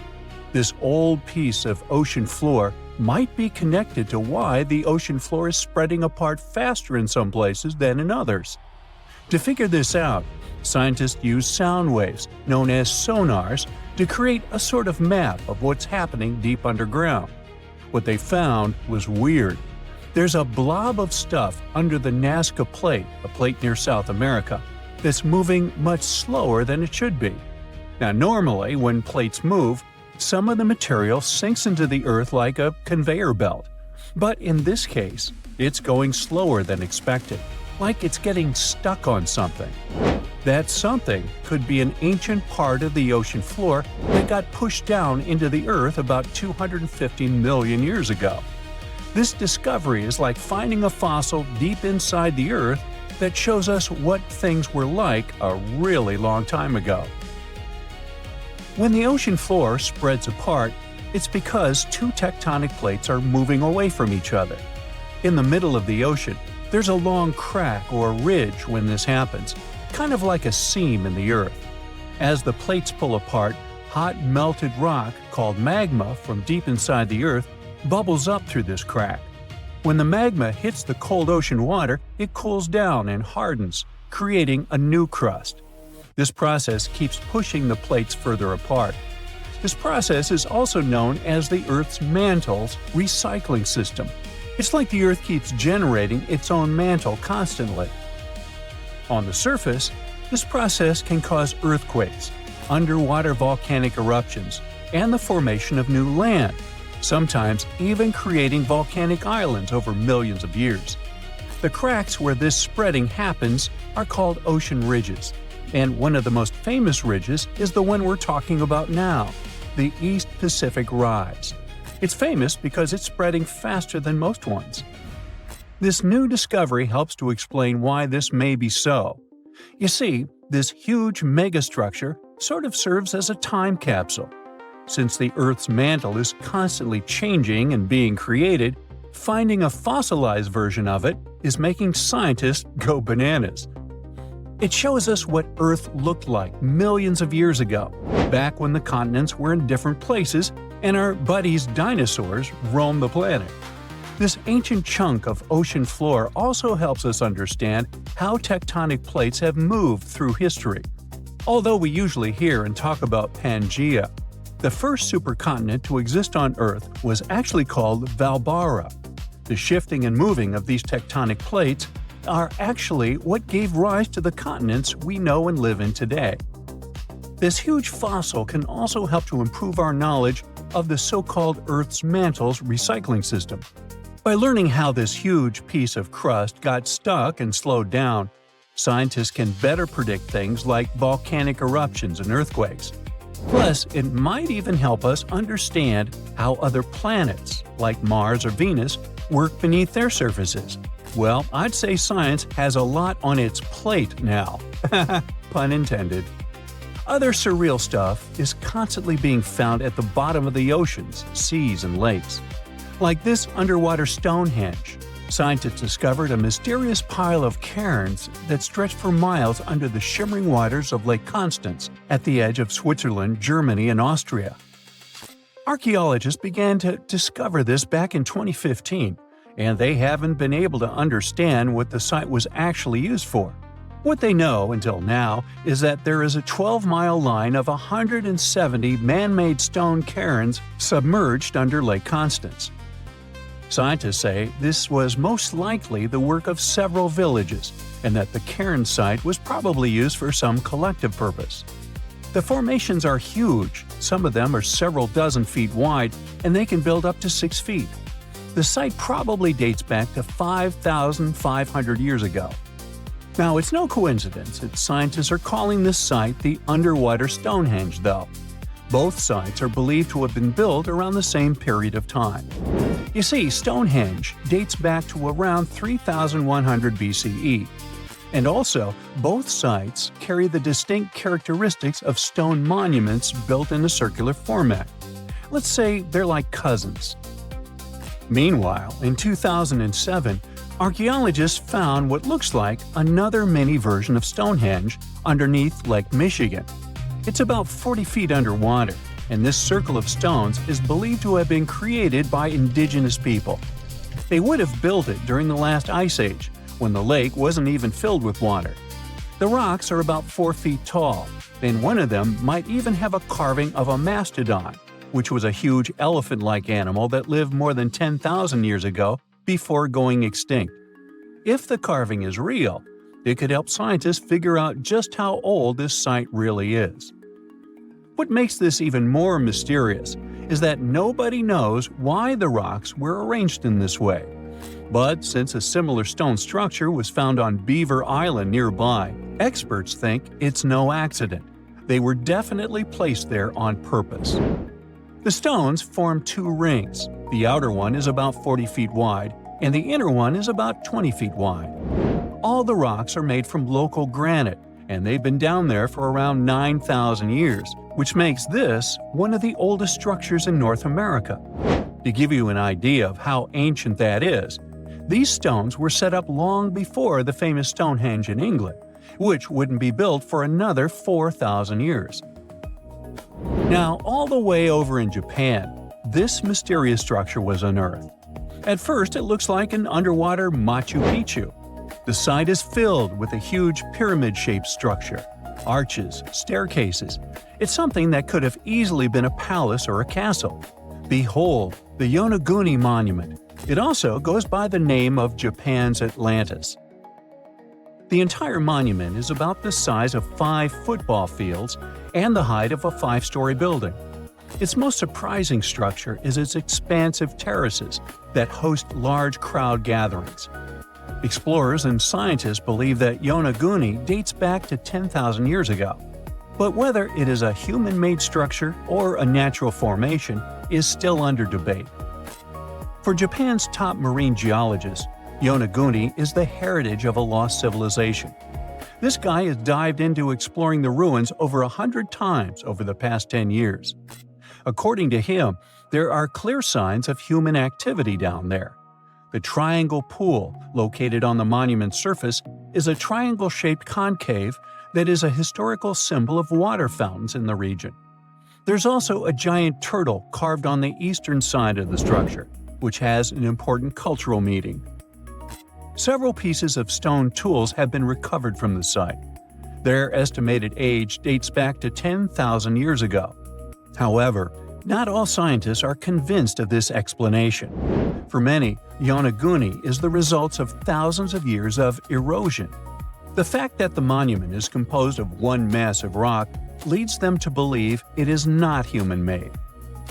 This old piece of ocean floor might be connected to why the ocean floor is spreading apart faster in some places than in others. To figure this out, scientists used sound waves, known as sonars, to create a sort of map of what's happening deep underground. What they found was weird. There's a blob of stuff under the Nazca Plate, a plate near South America, that's moving much slower than it should be. Now normally, when plates move, some of the material sinks into the Earth like a conveyor belt. But in this case, it's going slower than expected, like it's getting stuck on something. That something could be an ancient part of the ocean floor that got pushed down into the Earth about 250 million years ago. This discovery is like finding a fossil deep inside the Earth that shows us what things were like a really long time ago. When the ocean floor spreads apart, it's because two tectonic plates are moving away from each other. In the middle of the ocean, there's a long crack or ridge when this happens, kind of like a seam in the Earth. As the plates pull apart, hot melted rock called magma from deep inside the Earth bubbles up through this crack. When the magma hits the cold ocean water, it cools down and hardens, creating a new crust. This process keeps pushing the plates further apart. This process is also known as the Earth's mantle's recycling system. It's like the Earth keeps generating its own mantle constantly. On the surface, this process can cause earthquakes, underwater volcanic eruptions, and the formation of new land, sometimes even creating volcanic islands over millions of years. The cracks where this spreading happens are called ocean ridges, and one of the most famous ridges is the one we're talking about now, the East Pacific Rise. It's famous because it's spreading faster than most ones. This new discovery helps to explain why this may be so. You see, this huge megastructure sort of serves as a time capsule. Since the Earth's mantle is constantly changing and being created, finding a fossilized version of it is making scientists go bananas. It shows us what Earth looked like millions of years ago, back when the continents were in different places and our buddies dinosaurs roamed the planet. This ancient chunk of ocean floor also helps us understand how tectonic plates have moved through history. Although we usually hear and talk about Pangaea, the first supercontinent to exist on Earth was actually called Valbara. The shifting and moving of these tectonic plates are actually what gave rise to the continents we know and live in today. This huge fossil can also help to improve our knowledge of the so-called Earth's mantle's recycling system. By learning how this huge piece of crust got stuck and slowed down, scientists can better predict things like volcanic eruptions and earthquakes. Plus, it might even help us understand how other planets, like Mars or Venus, work beneath their surfaces. Well, I'd say science has a lot on its plate now. Pun intended. Other surreal stuff is constantly being found at the bottom of the oceans, seas, and lakes. Like this underwater Stonehenge, scientists discovered a mysterious pile of cairns that stretched for miles under the shimmering waters of Lake Constance at the edge of Switzerland, Germany, and Austria. Archaeologists began to discover this back in 2015, and they haven't been able to understand what the site was actually used for. What they know until now is that there is a 12-mile line of 170 man-made stone cairns submerged under Lake Constance. Scientists say this was most likely the work of several villages, and that the cairn site was probably used for some collective purpose. The formations are huge, some of them are several dozen feet wide, and they can build up to 6 feet. The site probably dates back to 5,500 years ago. Now, it's no coincidence that scientists are calling this site the underwater Stonehenge, though. Both sites are believed to have been built around the same period of time. You see, Stonehenge dates back to around 3,100 BCE. And also, both sites carry the distinct characteristics of stone monuments built in a circular format. Let's say they're like cousins. Meanwhile, in 2007, archaeologists found what looks like another mini version of Stonehenge underneath Lake Michigan. It's about 40 feet underwater, and this circle of stones is believed to have been created by indigenous people. They would have built it during the last ice age, when the lake wasn't even filled with water. The rocks are about 4 feet tall, and one of them might even have a carving of a mastodon, which was a huge elephant-like animal that lived more than 10,000 years ago before going extinct. If the carving is real, it could help scientists figure out just how old this site really is. What makes this even more mysterious is that nobody knows why the rocks were arranged in this way. But since a similar stone structure was found on Beaver Island nearby, experts think it's no accident. They were definitely placed there on purpose. The stones form two rings. The outer one is about 40 feet wide, and the inner one is about 20 feet wide. All the rocks are made from local granite, and they've been down there for around 9,000 years, which makes this one of the oldest structures in North America. To give you an idea of how ancient that is, these stones were set up long before the famous Stonehenge in England, which wouldn't be built for another 4,000 years. Now, all the way over in Japan, this mysterious structure was unearthed. At first, it looks like an underwater Machu Picchu. The site is filled with a huge pyramid-shaped structure, arches, staircases. It's something that could have easily been a palace or a castle. Behold, the Yonaguni Monument. It also goes by the name of Japan's Atlantis. The entire monument is about the size of 5 football fields and the height of a 5-story building. Its most surprising structure is its expansive terraces that host large crowd gatherings. Explorers and scientists believe that Yonaguni dates back to 10,000 years ago. But whether it is a human-made structure or a natural formation is still under debate. For Japan's top marine geologists, Yonaguni is the heritage of a lost civilization. This guy has dived into exploring the ruins over 100 times over the past 10 years. According to him, there are clear signs of human activity down there. The triangle pool, located on the monument's surface, is a triangle-shaped concave that is a historical symbol of water fountains in the region. There's also a giant turtle carved on the eastern side of the structure, which has an important cultural meaning. Several pieces of stone tools have been recovered from the site. Their estimated age dates back to 10,000 years ago. However, not all scientists are convinced of this explanation. For many, Yonaguni is the result of thousands of years of erosion. The fact that the monument is composed of one massive rock leads them to believe it is not human-made.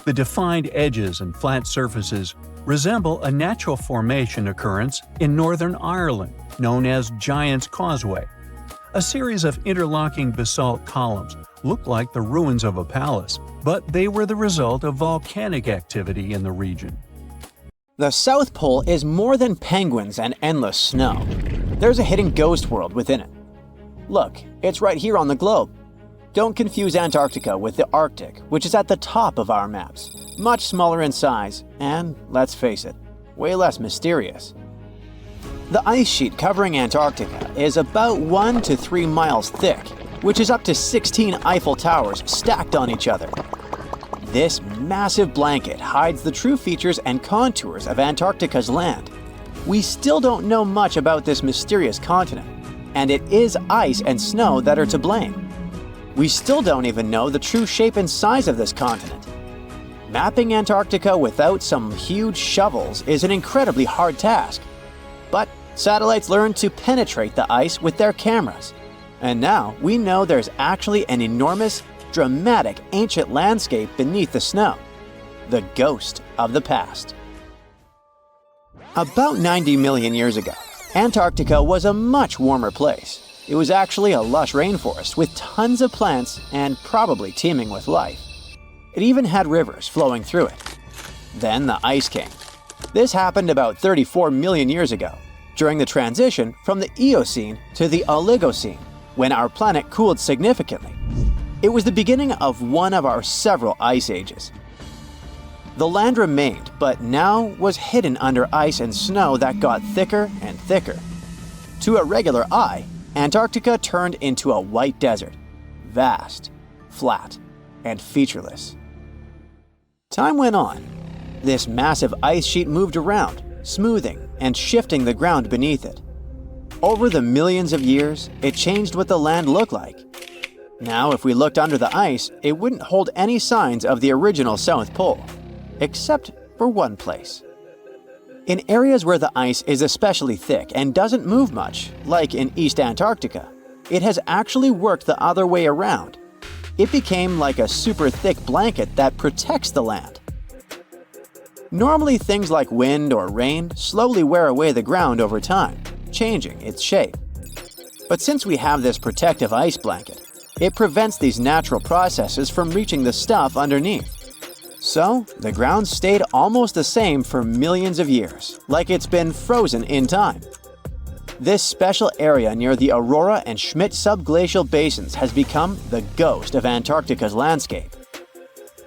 The defined edges and flat surfaces resemble a natural formation occurrence in Northern Ireland known as Giant's Causeway. A series of interlocking basalt columns look like the ruins of a palace, but they were the result of volcanic activity in the region. The South Pole is more than penguins and endless snow. There's a hidden ghost world within it. Look, it's right here on the globe. Don't confuse Antarctica with the Arctic, which is at the top of our maps. Much smaller in size, and, let's face it, way less mysterious. The ice sheet covering Antarctica is about 1 to 3 miles thick, which is up to 16 Eiffel Towers stacked on each other. This massive blanket hides the true features and contours of Antarctica's land. We still don't know much about this mysterious continent, and it is ice and snow that are to blame. We still don't even know the true shape and size of this continent. Mapping Antarctica without some huge shovels is an incredibly hard task. But satellites learned to penetrate the ice with their cameras. And now we know there's actually an enormous, dramatic ancient landscape beneath the snow. The ghost of the past. About 90 million years ago, Antarctica was a much warmer place. It was actually a lush rainforest with tons of plants and probably teeming with life. It even had rivers flowing through it. Then the ice came. This happened about 34 million years ago, during the transition from the Eocene to the Oligocene, when our planet cooled significantly. It was the beginning of one of our several ice ages. The land remained, but now was hidden under ice and snow that got thicker and thicker. To a regular eye, Antarctica turned into a white desert, vast, flat, and featureless. Time went on. This massive ice sheet moved around, smoothing and shifting the ground beneath it. Over the millions of years, it changed what the land looked like. Now, if we looked under the ice, it wouldn't hold any signs of the original South Pole, except for one place. In areas where the ice is especially thick and doesn't move much, like in East Antarctica, it has actually worked the other way around. It became like a super thick blanket that protects the land. Normally, things like wind or rain slowly wear away the ground over time, changing its shape. But since we have this protective ice blanket, it prevents these natural processes from reaching the stuff underneath. So, the ground stayed almost the same for millions of years, like it's been frozen in time. This special area near the Aurora and Schmidt subglacial basins has become the ghost of Antarctica's landscape.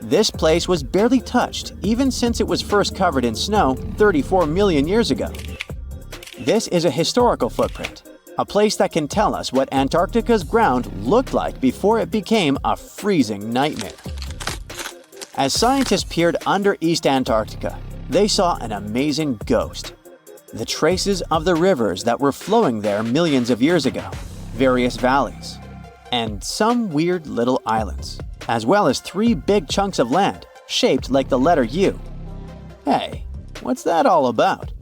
This place was barely touched even since it was first covered in snow 34 million years ago. This is a historical footprint, a place that can tell us what Antarctica's ground looked like before it became a freezing nightmare. As scientists peered under East Antarctica, they saw an amazing ghost. The traces of the rivers that were flowing there millions of years ago, various valleys, and some weird little islands, as well as 3 big chunks of land shaped like the letter U. Hey, what's that all about?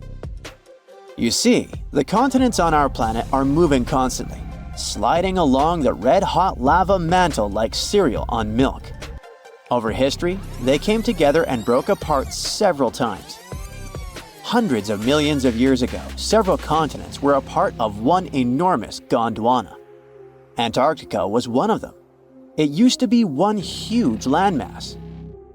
You see, the continents on our planet are moving constantly, sliding along the red-hot lava mantle like cereal on milk. Over history, they came together and broke apart several times. Hundreds of millions of years ago, several continents were a part of one enormous Gondwana. Antarctica was one of them. It used to be one huge landmass.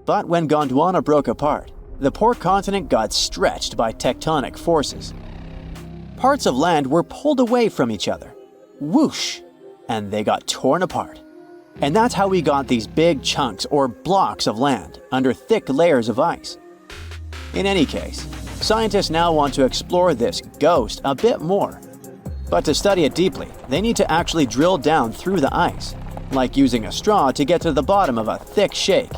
But when Gondwana broke apart, the poor continent got stretched by tectonic forces. Parts of land were pulled away from each other. Whoosh! And they got torn apart. And that's how we got these big chunks or blocks of land under thick layers of ice. In any case, scientists now want to explore this ghost a bit more. But to study it deeply, they need to actually drill down through the ice, like using a straw to get to the bottom of a thick shake.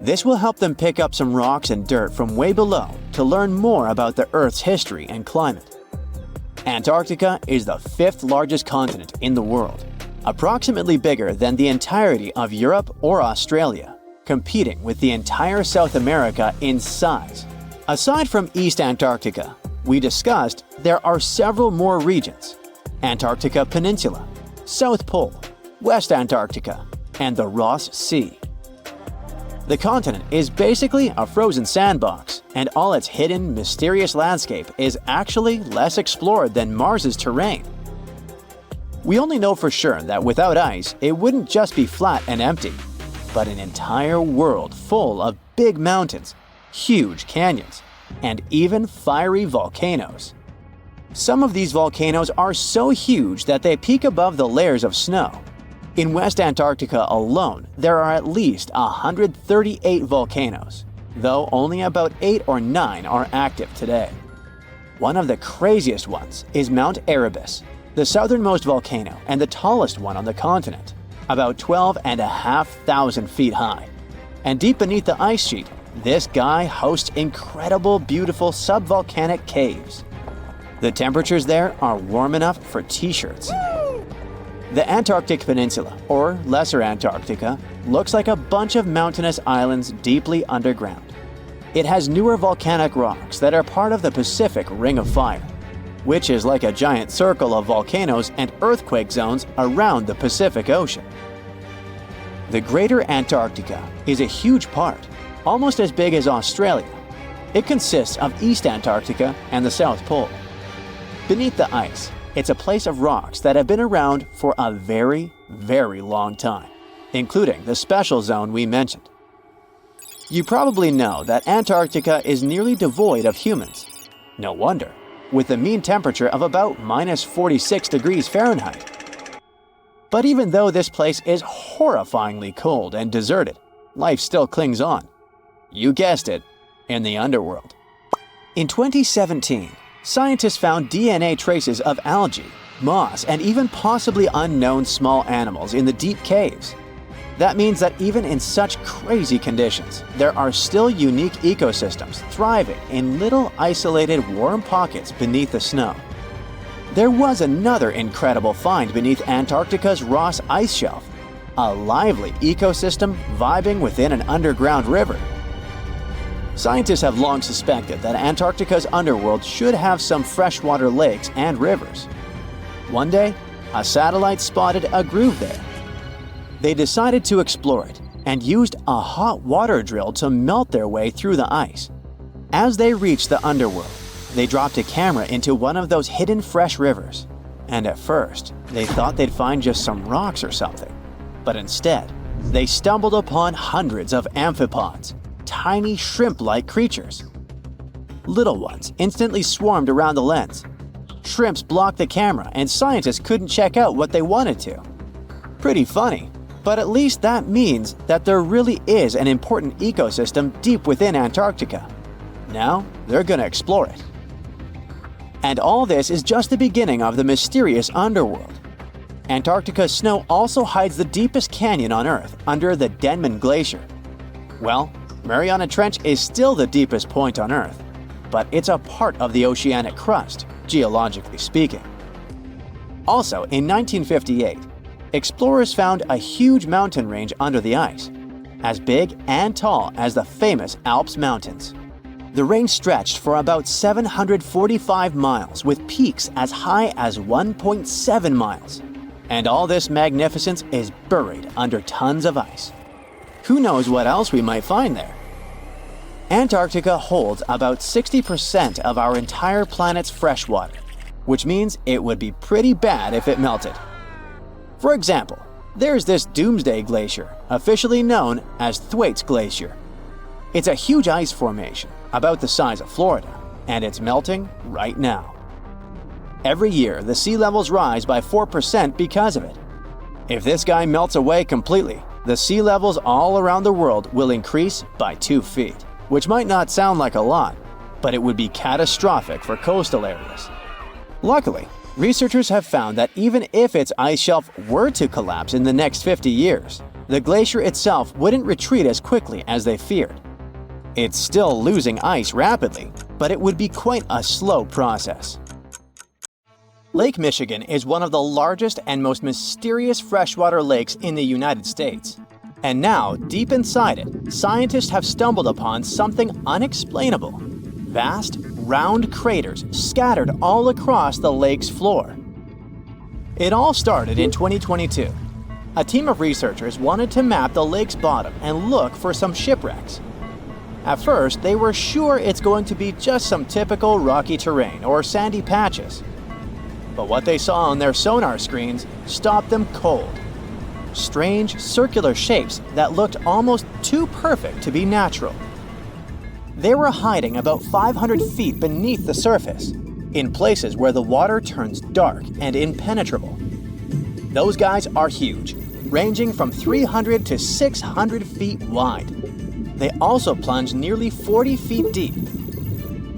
This will help them pick up some rocks and dirt from way below to learn more about the Earth's history and climate. Antarctica is the 5th largest continent in the world, approximately bigger than the entirety of Europe or Australia, competing with the entire South America in size. Aside from East Antarctica, we discussed there are several more regions: Antarctica Peninsula, South Pole, West Antarctica, and the Ross Sea. The continent is basically a frozen sandbox, and all its hidden, mysterious landscape is actually less explored than Mars's terrain. We only know for sure that without ice, it wouldn't just be flat and empty, but an entire world full of big mountains, huge canyons, and even fiery volcanoes. Some of these volcanoes are so huge that they peak above the layers of snow. In West Antarctica alone, there are at least 138 volcanoes, though only about 8 or 9 are active today. One of the craziest ones is Mount Erebus, the southernmost volcano and the tallest one on the continent, about 12,500 feet high. And deep beneath the ice sheet, this guy hosts incredible, beautiful subvolcanic caves. The temperatures there are warm enough for t-shirts. The Antarctic Peninsula, or Lesser Antarctica, looks like a bunch of mountainous islands deeply underground. It has newer volcanic rocks that are part of the Pacific Ring of Fire, which is like a giant circle of volcanoes and earthquake zones around the Pacific Ocean. The Greater Antarctica is a huge part, almost as big as Australia. It consists of East Antarctica and the South Pole. Beneath the ice, it's a place of rocks that have been around for a very, very long time, including the special zone we mentioned. You probably know that Antarctica is nearly devoid of humans. No wonder, with a mean temperature of about minus 46 degrees Fahrenheit. But even though this place is horrifyingly cold and deserted, life still clings on. You guessed it, in the underworld. In 2017, scientists found DNA traces of algae, moss, and even possibly unknown small animals in the deep caves. That means that even in such crazy conditions, there are still unique ecosystems thriving in little isolated warm pockets beneath the snow. There was another incredible find beneath Antarctica's Ross Ice Shelf, a lively ecosystem vibing within an underground river. Scientists have long suspected that Antarctica's underworld should have some freshwater lakes and rivers. One day, a satellite spotted a groove there. They decided to explore it and used a hot water drill to melt their way through the ice. As they reached the underworld, they dropped a camera into one of those hidden fresh rivers. And at first, they thought they'd find just some rocks or something. But instead, they stumbled upon hundreds of amphipods, tiny shrimp-like creatures. Little ones instantly swarmed around the lens. Shrimps blocked the camera and scientists couldn't check out what they wanted to. Pretty funny, but at least that means that there really is an important ecosystem deep within Antarctica. Now, they're gonna explore it. And all this is just the beginning of the mysterious underworld. Antarctica's snow also hides the deepest canyon on Earth under the Denman Glacier. Well, Mariana Trench is still the deepest point on Earth, but it's a part of the oceanic crust, geologically speaking. Also, in 1958, explorers found a huge mountain range under the ice, as big and tall as the famous Alps Mountains. The range stretched for about 745 miles with peaks as high as 1.7 miles. And all this magnificence is buried under tons of ice. Who knows what else we might find there? Antarctica holds about 60% of our entire planet's freshwater, which means it would be pretty bad if it melted. For example, there's this Doomsday Glacier, officially known as Thwaites Glacier. It's a huge ice formation, about the size of Florida, and it's melting right now. Every year, the sea levels rise by 4% because of it. If this guy melts away completely, the sea levels all around the world will increase by 2 feet, which might not sound like a lot, but it would be catastrophic for coastal areas. Luckily, researchers have found that even if its ice shelf were to collapse in the next 50 years, the glacier itself wouldn't retreat as quickly as they feared. It's still losing ice rapidly, but it would be quite a slow process. Lake Michigan is one of the largest and most mysterious freshwater lakes in the United States. And now, deep inside it, scientists have stumbled upon something unexplainable. Vast, round craters scattered all across the lake's floor. It all started in 2022. A team of researchers wanted to map the lake's bottom and look for some shipwrecks. At first, they were sure it's going to be just some typical rocky terrain or sandy patches. But what they saw on their sonar screens stopped them cold. Strange, circular shapes that looked almost too perfect to be natural. They were hiding about 500 feet beneath the surface, in places where the water turns dark and impenetrable. Those guys are huge, ranging from 300 to 600 feet wide. They also plunge nearly 40 feet deep.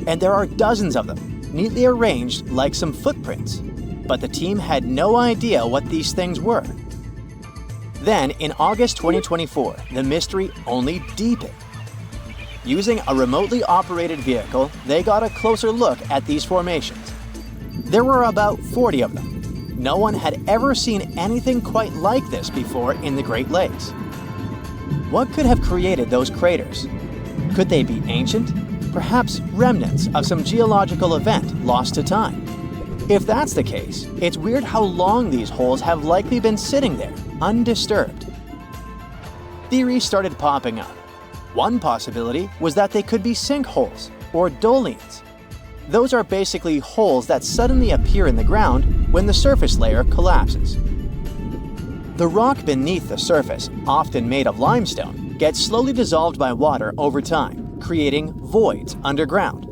And there are dozens of them, neatly arranged like some footprints. But the team had no idea what these things were. Then, in August 2024, the mystery only deepened. Using a remotely operated vehicle, they got a closer look at these formations. There were about 40 of them. No one had ever seen anything quite like this before in the Great Lakes. What could have created those craters? Could they be ancient? Perhaps remnants of some geological event lost to time? If that's the case, it's weird how long these holes have likely been sitting there, undisturbed. Theories started popping up. One possibility was that they could be sinkholes, or dolines. Those are basically holes that suddenly appear in the ground when the surface layer collapses. The rock beneath the surface, often made of limestone, gets slowly dissolved by water over time, creating voids underground.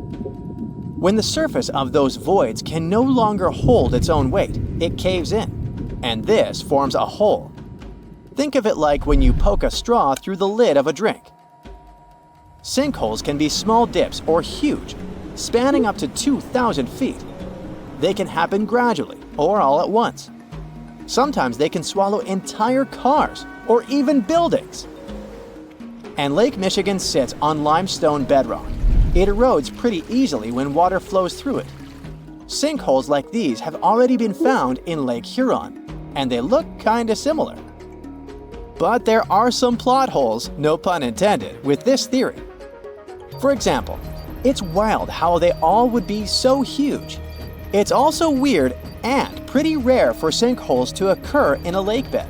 When the surface of those voids can no longer hold its own weight, it caves in, and this forms a hole. Think of it like when you poke a straw through the lid of a drink. Sinkholes can be small dips or huge, spanning up to 2,000 feet. They can happen gradually or all at once. Sometimes they can swallow entire cars or even buildings. And Lake Michigan sits on limestone bedrock. It erodes pretty easily when water flows through it. Sinkholes like these have already been found in Lake Huron, and they look kinda similar. But there are some plot holes, no pun intended, with this theory. For example, it's wild how they all would be so huge. It's also weird and pretty rare for sinkholes to occur in a lake bed.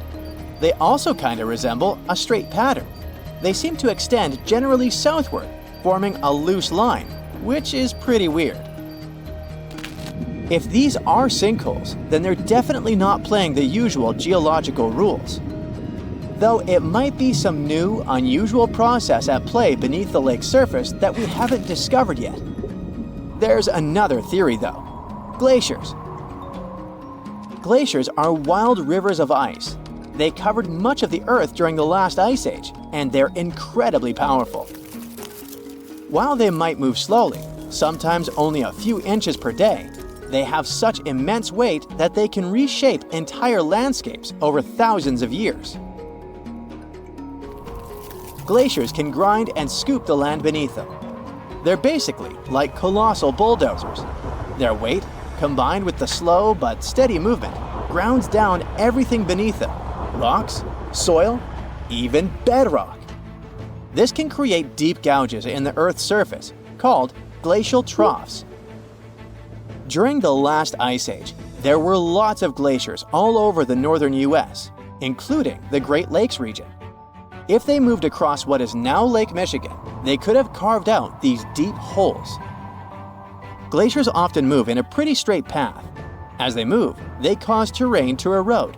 They also kinda resemble a straight pattern. They seem to extend generally southward, forming a loose line, which is pretty weird. If these are sinkholes, then they're definitely not playing the usual geological rules. Though it might be some new, unusual process at play beneath the lake's surface that we haven't discovered yet. There's another theory though. Glaciers. Glaciers are wild rivers of ice. They covered much of the Earth during the last ice age, and they're incredibly powerful. While they might move slowly, sometimes only a few inches per day, they have such immense weight that they can reshape entire landscapes over thousands of years. Glaciers can grind and scoop the land beneath them. They're basically like colossal bulldozers. Their weight, combined with the slow but steady movement, grounds down everything beneath them: rocks, soil, even bedrock. This can create deep gouges in the Earth's surface, called glacial troughs. During the last ice age, there were lots of glaciers all over the northern US, including the Great Lakes region. If they moved across what is now Lake Michigan, they could have carved out these deep holes. Glaciers often move in a pretty straight path. As they move, they cause terrain to erode,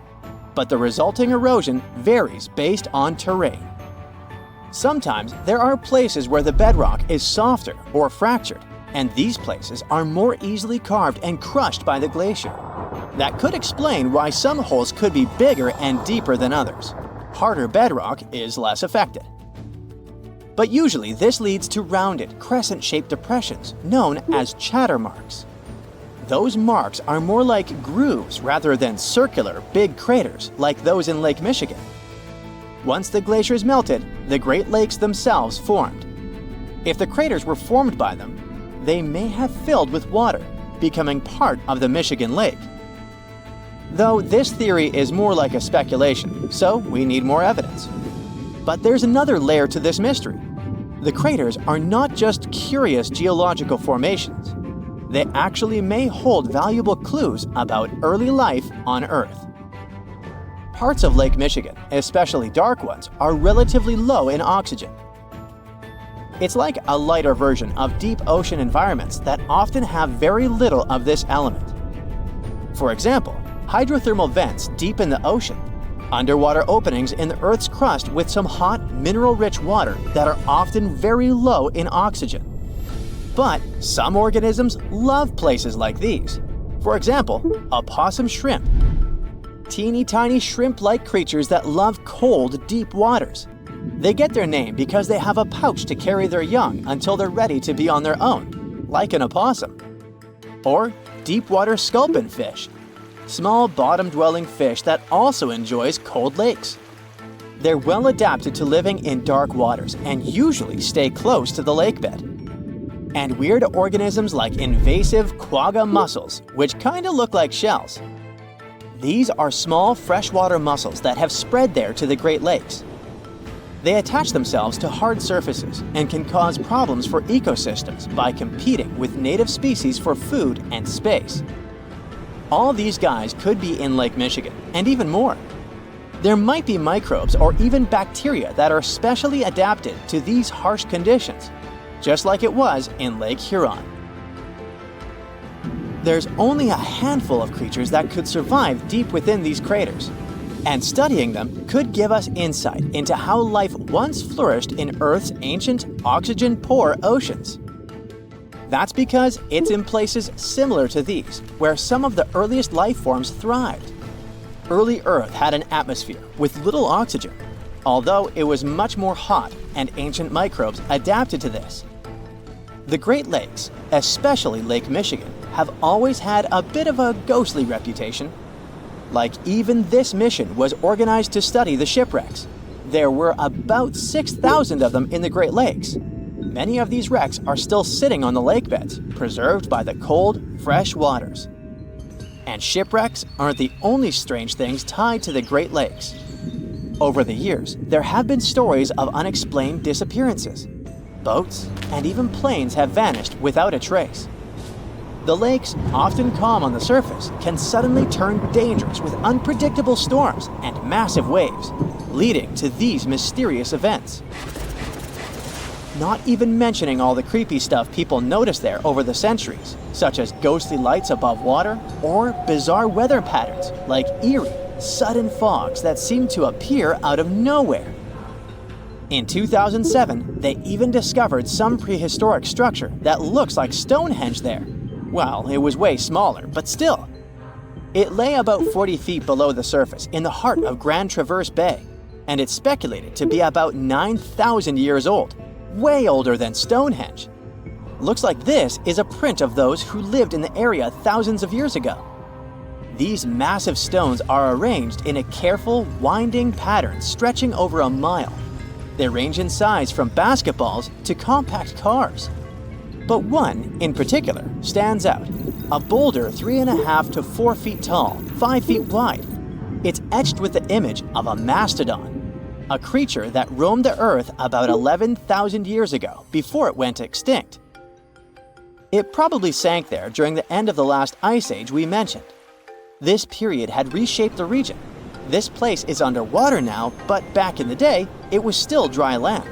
but the resulting erosion varies based on terrain. Sometimes there are places where the bedrock is softer or fractured, and these places are more easily carved and crushed by the glacier. That could explain why some holes could be bigger and deeper than others. Harder bedrock is less affected. But usually this leads to rounded, crescent-shaped depressions known as chatter marks. Those marks are more like grooves rather than circular, big craters like those in Lake Michigan. Once the glaciers melted, the Great Lakes themselves formed. If the craters were formed by them, they may have filled with water, becoming part of the Michigan Lake. Though this theory is more like a speculation, so we need more evidence. But there's another layer to this mystery. The craters are not just curious geological formations. They actually may hold valuable clues about early life on Earth. Parts of Lake Michigan, especially dark ones, are relatively low in oxygen. It's like a lighter version of deep ocean environments that often have very little of this element. For example, hydrothermal vents deep in the ocean, underwater openings in the Earth's crust with some hot, mineral-rich water that are often very low in oxygen. But some organisms love places like these. For example, opossum shrimp. Teeny tiny shrimp-like creatures that love cold, deep waters. They get their name because they have a pouch to carry their young until they're ready to be on their own, like an opossum. Or deep-water sculpin fish, small bottom-dwelling fish that also enjoys cold lakes. They're well adapted to living in dark waters and usually stay close to the lake bed. And weird organisms like invasive quagga mussels, which kinda look like shells. These are small freshwater mussels that have spread there to the Great Lakes. They attach themselves to hard surfaces and can cause problems for ecosystems by competing with native species for food and space. All these guys could be in Lake Michigan, and even more. There might be microbes or even bacteria that are specially adapted to these harsh conditions, just like it was in Lake Huron. There's only a handful of creatures that could survive deep within these craters, and studying them could give us insight into how life once flourished in Earth's ancient, oxygen-poor oceans. That's because it's in places similar to these, where some of the earliest life forms thrived. Early Earth had an atmosphere with little oxygen, although it was much more hot and ancient microbes adapted to this. The Great Lakes, especially Lake Michigan, have always had a bit of a ghostly reputation. Like even this mission was organized to study the shipwrecks. There were about 6,000 of them in the Great Lakes. Many of these wrecks are still sitting on the lake beds, preserved by the cold, fresh waters. And shipwrecks aren't the only strange things tied to the Great Lakes. Over the years, there have been stories of unexplained disappearances. Boats and even planes have vanished without a trace. The lakes, often calm on the surface, can suddenly turn dangerous with unpredictable storms and massive waves, leading to these mysterious events. not even mentioning all the creepy stuff people noticed there over the centuries, such as ghostly lights above water or bizarre weather patterns like eerie, sudden fogs that seem to appear out of nowhere. In 2007, they even discovered some prehistoric structure that looks like Stonehenge there. Well, it was way smaller, but still. It lay about 40 feet below the surface in the heart of Grand Traverse Bay, and it's speculated to be about 9,000 years old, way older than Stonehenge. Looks like this is a print of those who lived in the area thousands of years ago. These massive stones are arranged in a careful, winding pattern stretching over a mile. They range in size from basketballs to compact cars. But one, in particular, stands out. A boulder 3.5 to 4 feet tall, 5 feet wide. It's etched with the image of a mastodon, a creature that roamed the Earth about 11,000 years ago before it went extinct. It probably sank there during the end of the last ice age we mentioned. This period had reshaped the region. This place is underwater now, but back in the day, it was still dry land.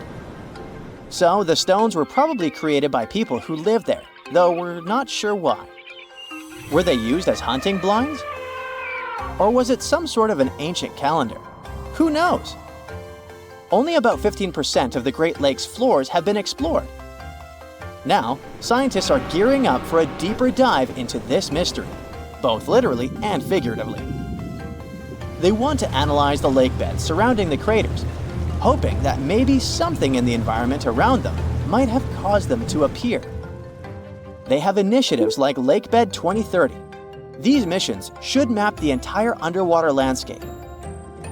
So the stones were probably created by people who lived there, though we're not sure why. Were they used as hunting blinds? Or was it some sort of an ancient calendar? Who knows? Only about 15% of the Great Lakes floors have been explored. Now, scientists are gearing up for a deeper dive into this mystery, both literally and figuratively. They want to analyze the lake beds surrounding the craters, hoping that maybe something in the environment around them might have caused them to appear. They have initiatives like Lakebed 2030. These missions should map the entire underwater landscape.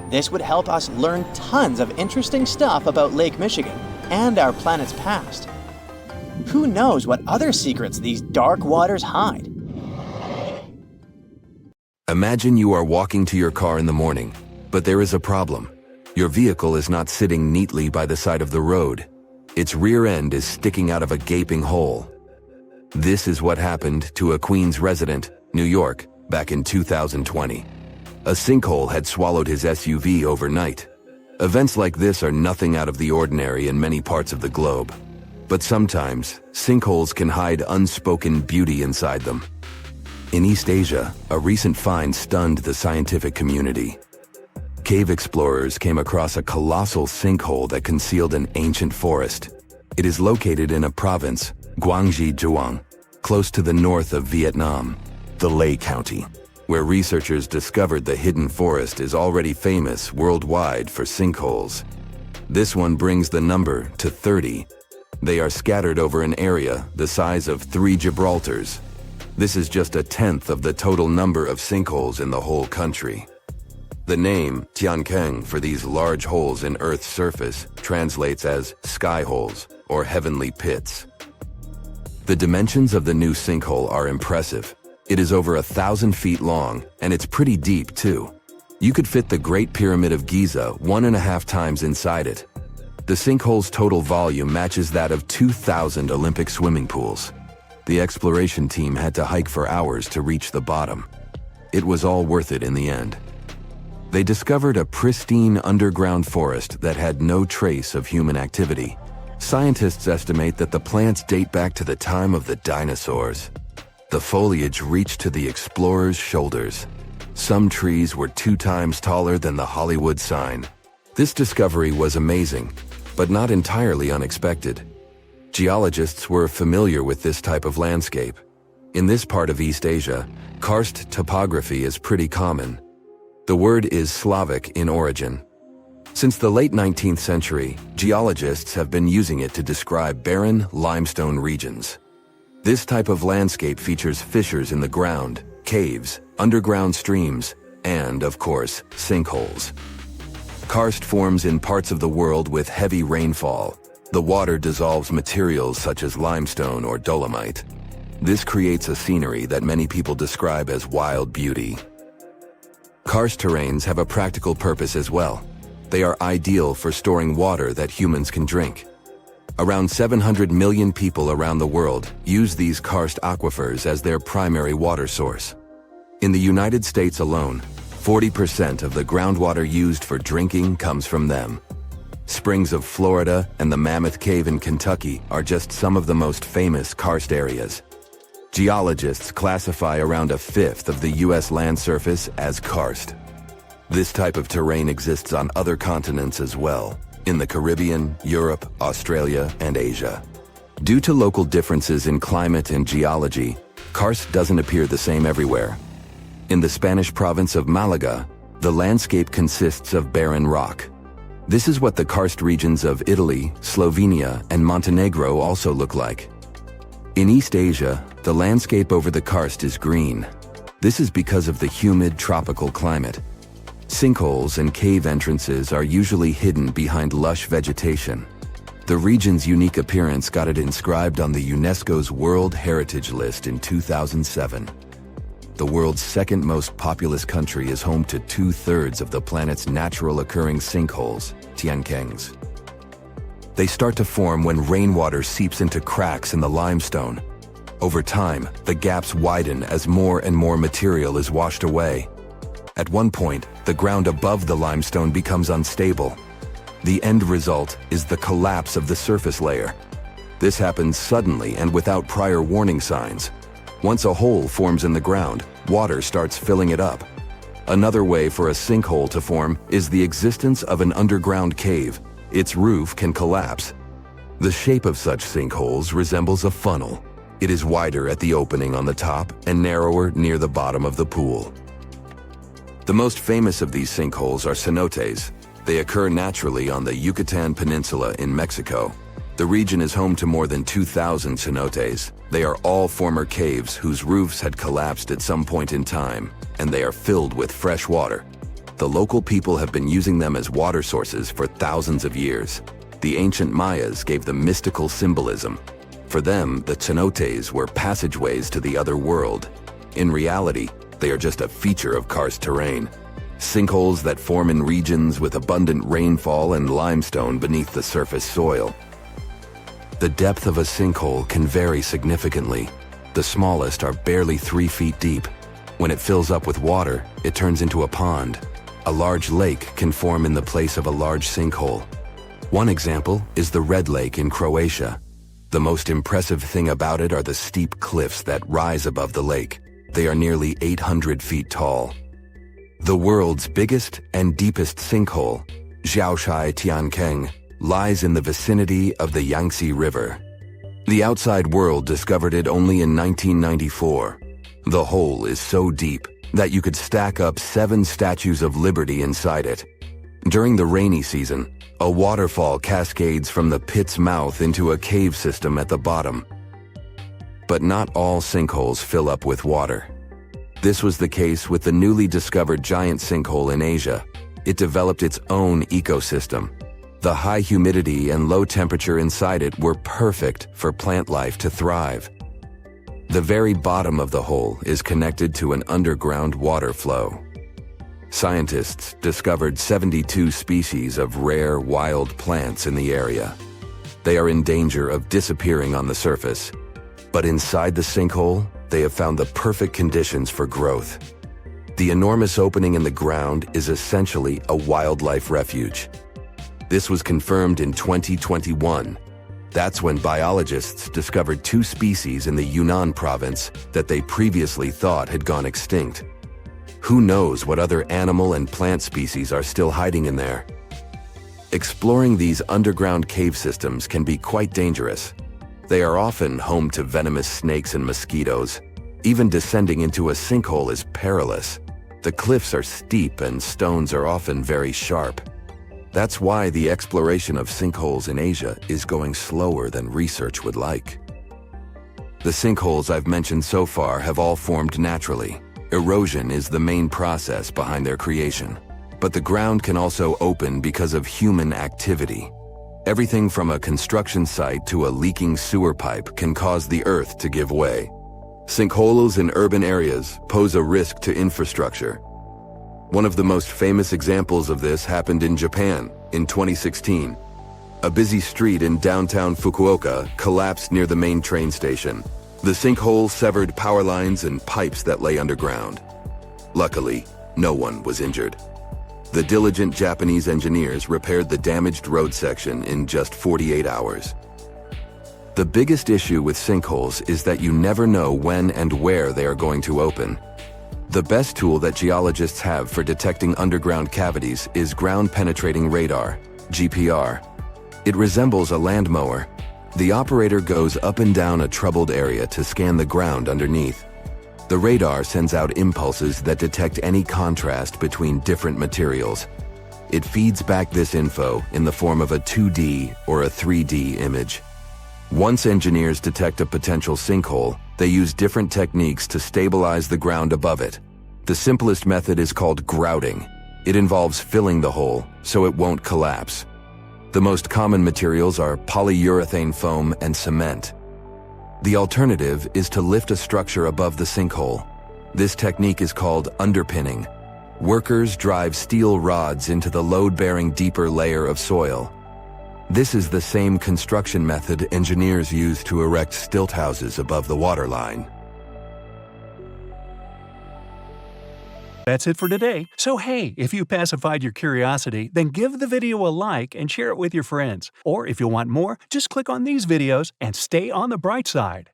This would help us learn tons of interesting stuff about Lake Michigan and our planet's past. Who knows what other secrets these dark waters hide? Imagine you are walking to your car in the morning, but there is a problem. Your vehicle is not sitting neatly by the side of the road. Its rear end is sticking out of a gaping hole. This is what happened to a Queens resident, New York, back in 2020. A sinkhole had swallowed his SUV overnight. Events like this are nothing out of the ordinary in many parts of the globe. But sometimes, sinkholes can hide unspoken beauty inside them. In East Asia, a recent find stunned the scientific community. Cave explorers came across a colossal sinkhole that concealed an ancient forest. It is located in a province, Guangxi Zhuang, close to the north of Vietnam, the Lê County, where researchers discovered the hidden forest is already famous worldwide for sinkholes. This one brings the number to 30. They are scattered over an area the size of 3 Gibraltars. This is just a tenth of the total number of sinkholes in the whole country. The name Tiankeng for these large holes in Earth's surface translates as sky holes or heavenly pits. The dimensions of the new sinkhole are impressive. It is over 1,000 feet long, and it's pretty deep too. You could fit the Great Pyramid of Giza 1.5 times inside it. The sinkhole's total volume matches that of 2,000 Olympic swimming pools. The exploration team had to hike for hours to reach the bottom. It was all worth it in the end. They discovered a pristine underground forest that had no trace of human activity. Scientists estimate that the plants date back to the time of the dinosaurs. The foliage reached to the explorers' shoulders. Some trees were 2 times taller than the Hollywood sign. This discovery was amazing, but not entirely unexpected. Geologists were familiar with this type of landscape. In this part of East Asia, karst topography is pretty common. The word is Slavic in origin. Since the late 19th century, geologists have been using it to describe barren limestone regions. This type of landscape features fissures in the ground, caves, underground streams, and, of course, sinkholes. Karst forms in parts of the world with heavy rainfall. The water dissolves materials such as limestone or dolomite. This creates a scenery that many people describe as wild beauty. Karst terrains have a practical purpose as well. They are ideal for storing water that humans can drink. Around 700 million people around the world use these karst aquifers as their primary water source. In the United States alone, 40% of the groundwater used for drinking comes from them. Springs of Florida and the Mammoth Cave in Kentucky are just some of the most famous karst areas. Geologists classify around a fifth of the U.S. land surface as karst. This type of terrain exists on other continents as well, in the Caribbean, Europe, Australia, and Asia. Due to local differences in climate and geology, karst doesn't appear the same everywhere. In the Spanish province of Malaga, the landscape consists of barren rock. This is what the karst regions of Italy, Slovenia, and Montenegro also look like. In East Asia, the landscape over the karst is green. This is because of the humid tropical climate. Sinkholes and cave entrances are usually hidden behind lush vegetation. The region's unique appearance got it inscribed on the UNESCO's World Heritage List in 2007. The world's second most populous country is home to 2/3 of the planet's natural occurring sinkholes, tiankengs. They start to form when rainwater seeps into cracks in the limestone. Over time, the gaps widen as more and more material is washed away. At one point, the ground above the limestone becomes unstable. The end result is the collapse of the surface layer. This happens suddenly and without prior warning signs. Once a hole forms in the ground, water starts filling it up. Another way for a sinkhole to form is the existence of an underground cave. Its roof can collapse. The shape of such sinkholes resembles a funnel. It is wider at the opening on the top and narrower near the bottom of the pool. The most famous of these sinkholes are cenotes. They occur naturally on the Yucatan Peninsula in Mexico. The region is home to more than 2,000 cenotes. They are all former caves whose roofs had collapsed at some point in time, and they are filled with fresh water. The local people have been using them as water sources for thousands of years. The ancient Mayas gave them mystical symbolism. For them, the cenotes were passageways to the other world. In reality, they are just a feature of karst terrain. Sinkholes that form in regions with abundant rainfall and limestone beneath the surface soil. The depth of a sinkhole can vary significantly. The smallest are barely 3 feet deep. When it fills up with water, it turns into a pond. A large lake can form in the place of a large sinkhole. One example is the Red Lake in Croatia. The most impressive thing about it are the steep cliffs that rise above the lake. They are nearly 800 feet tall. The world's biggest and deepest sinkhole, Zhaoshai Tiankeng, lies in the vicinity of the Yangtze River. The outside world discovered it only in 1994. The hole is so deep that you could stack up 7 statues of liberty inside it. During the rainy season, a waterfall cascades from the pit's mouth into a cave system at the bottom. But not all sinkholes fill up with water. This was the case with the newly discovered giant sinkhole in Asia. It developed its own ecosystem. The high humidity and low temperature inside it were perfect for plant life to thrive. The very bottom of the hole is connected to an underground water flow. Scientists discovered 72 species of rare wild plants in the area. They are in danger of disappearing on the surface. But inside the sinkhole, they have found the perfect conditions for growth. The enormous opening in the ground is essentially a wildlife refuge. This was confirmed in 2021. That's when biologists discovered 2 species in the Yunnan province that they previously thought had gone extinct. Who knows what other animal and plant species are still hiding in there? Exploring these underground cave systems can be quite dangerous. They are often home to venomous snakes and mosquitoes. Even descending into a sinkhole is perilous. The cliffs are steep and stones are often very sharp. That's why the exploration of sinkholes in Asia is going slower than research would like. The sinkholes I've mentioned so far have all formed naturally. Erosion is the main process behind their creation. But the ground can also open because of human activity. Everything from a construction site to a leaking sewer pipe can cause the earth to give way. Sinkholes in urban areas pose a risk to infrastructure. One of the most famous examples of this happened in Japan in 2016. A busy street in downtown Fukuoka collapsed near the main train station. The sinkhole severed power lines and pipes that lay underground. Luckily, no one was injured. The diligent Japanese engineers repaired the damaged road section in just 48 hours. The biggest issue with sinkholes is that you never know when and where they are going to open. The best tool that geologists have for detecting underground cavities is ground-penetrating radar, GPR. It resembles a land mower. The operator goes up and down a troubled area to scan the ground underneath. The radar sends out impulses that detect any contrast between different materials. It feeds back this info in the form of a 2D or a 3D image. Once engineers detect a potential sinkhole, they use different techniques to stabilize the ground above it. The simplest method is called grouting. It involves filling the hole so it won't collapse. The most common materials are polyurethane foam and cement. The alternative is to lift a structure above the sinkhole. This technique is called underpinning. Workers drive steel rods into the load-bearing deeper layer of soil. This is the same construction method engineers use to erect stilt houses above the waterline. That's it for today. So hey, if you pacified your curiosity, then give the video a like and share it with your friends. Or if you want more, just click on these videos and stay on the bright side.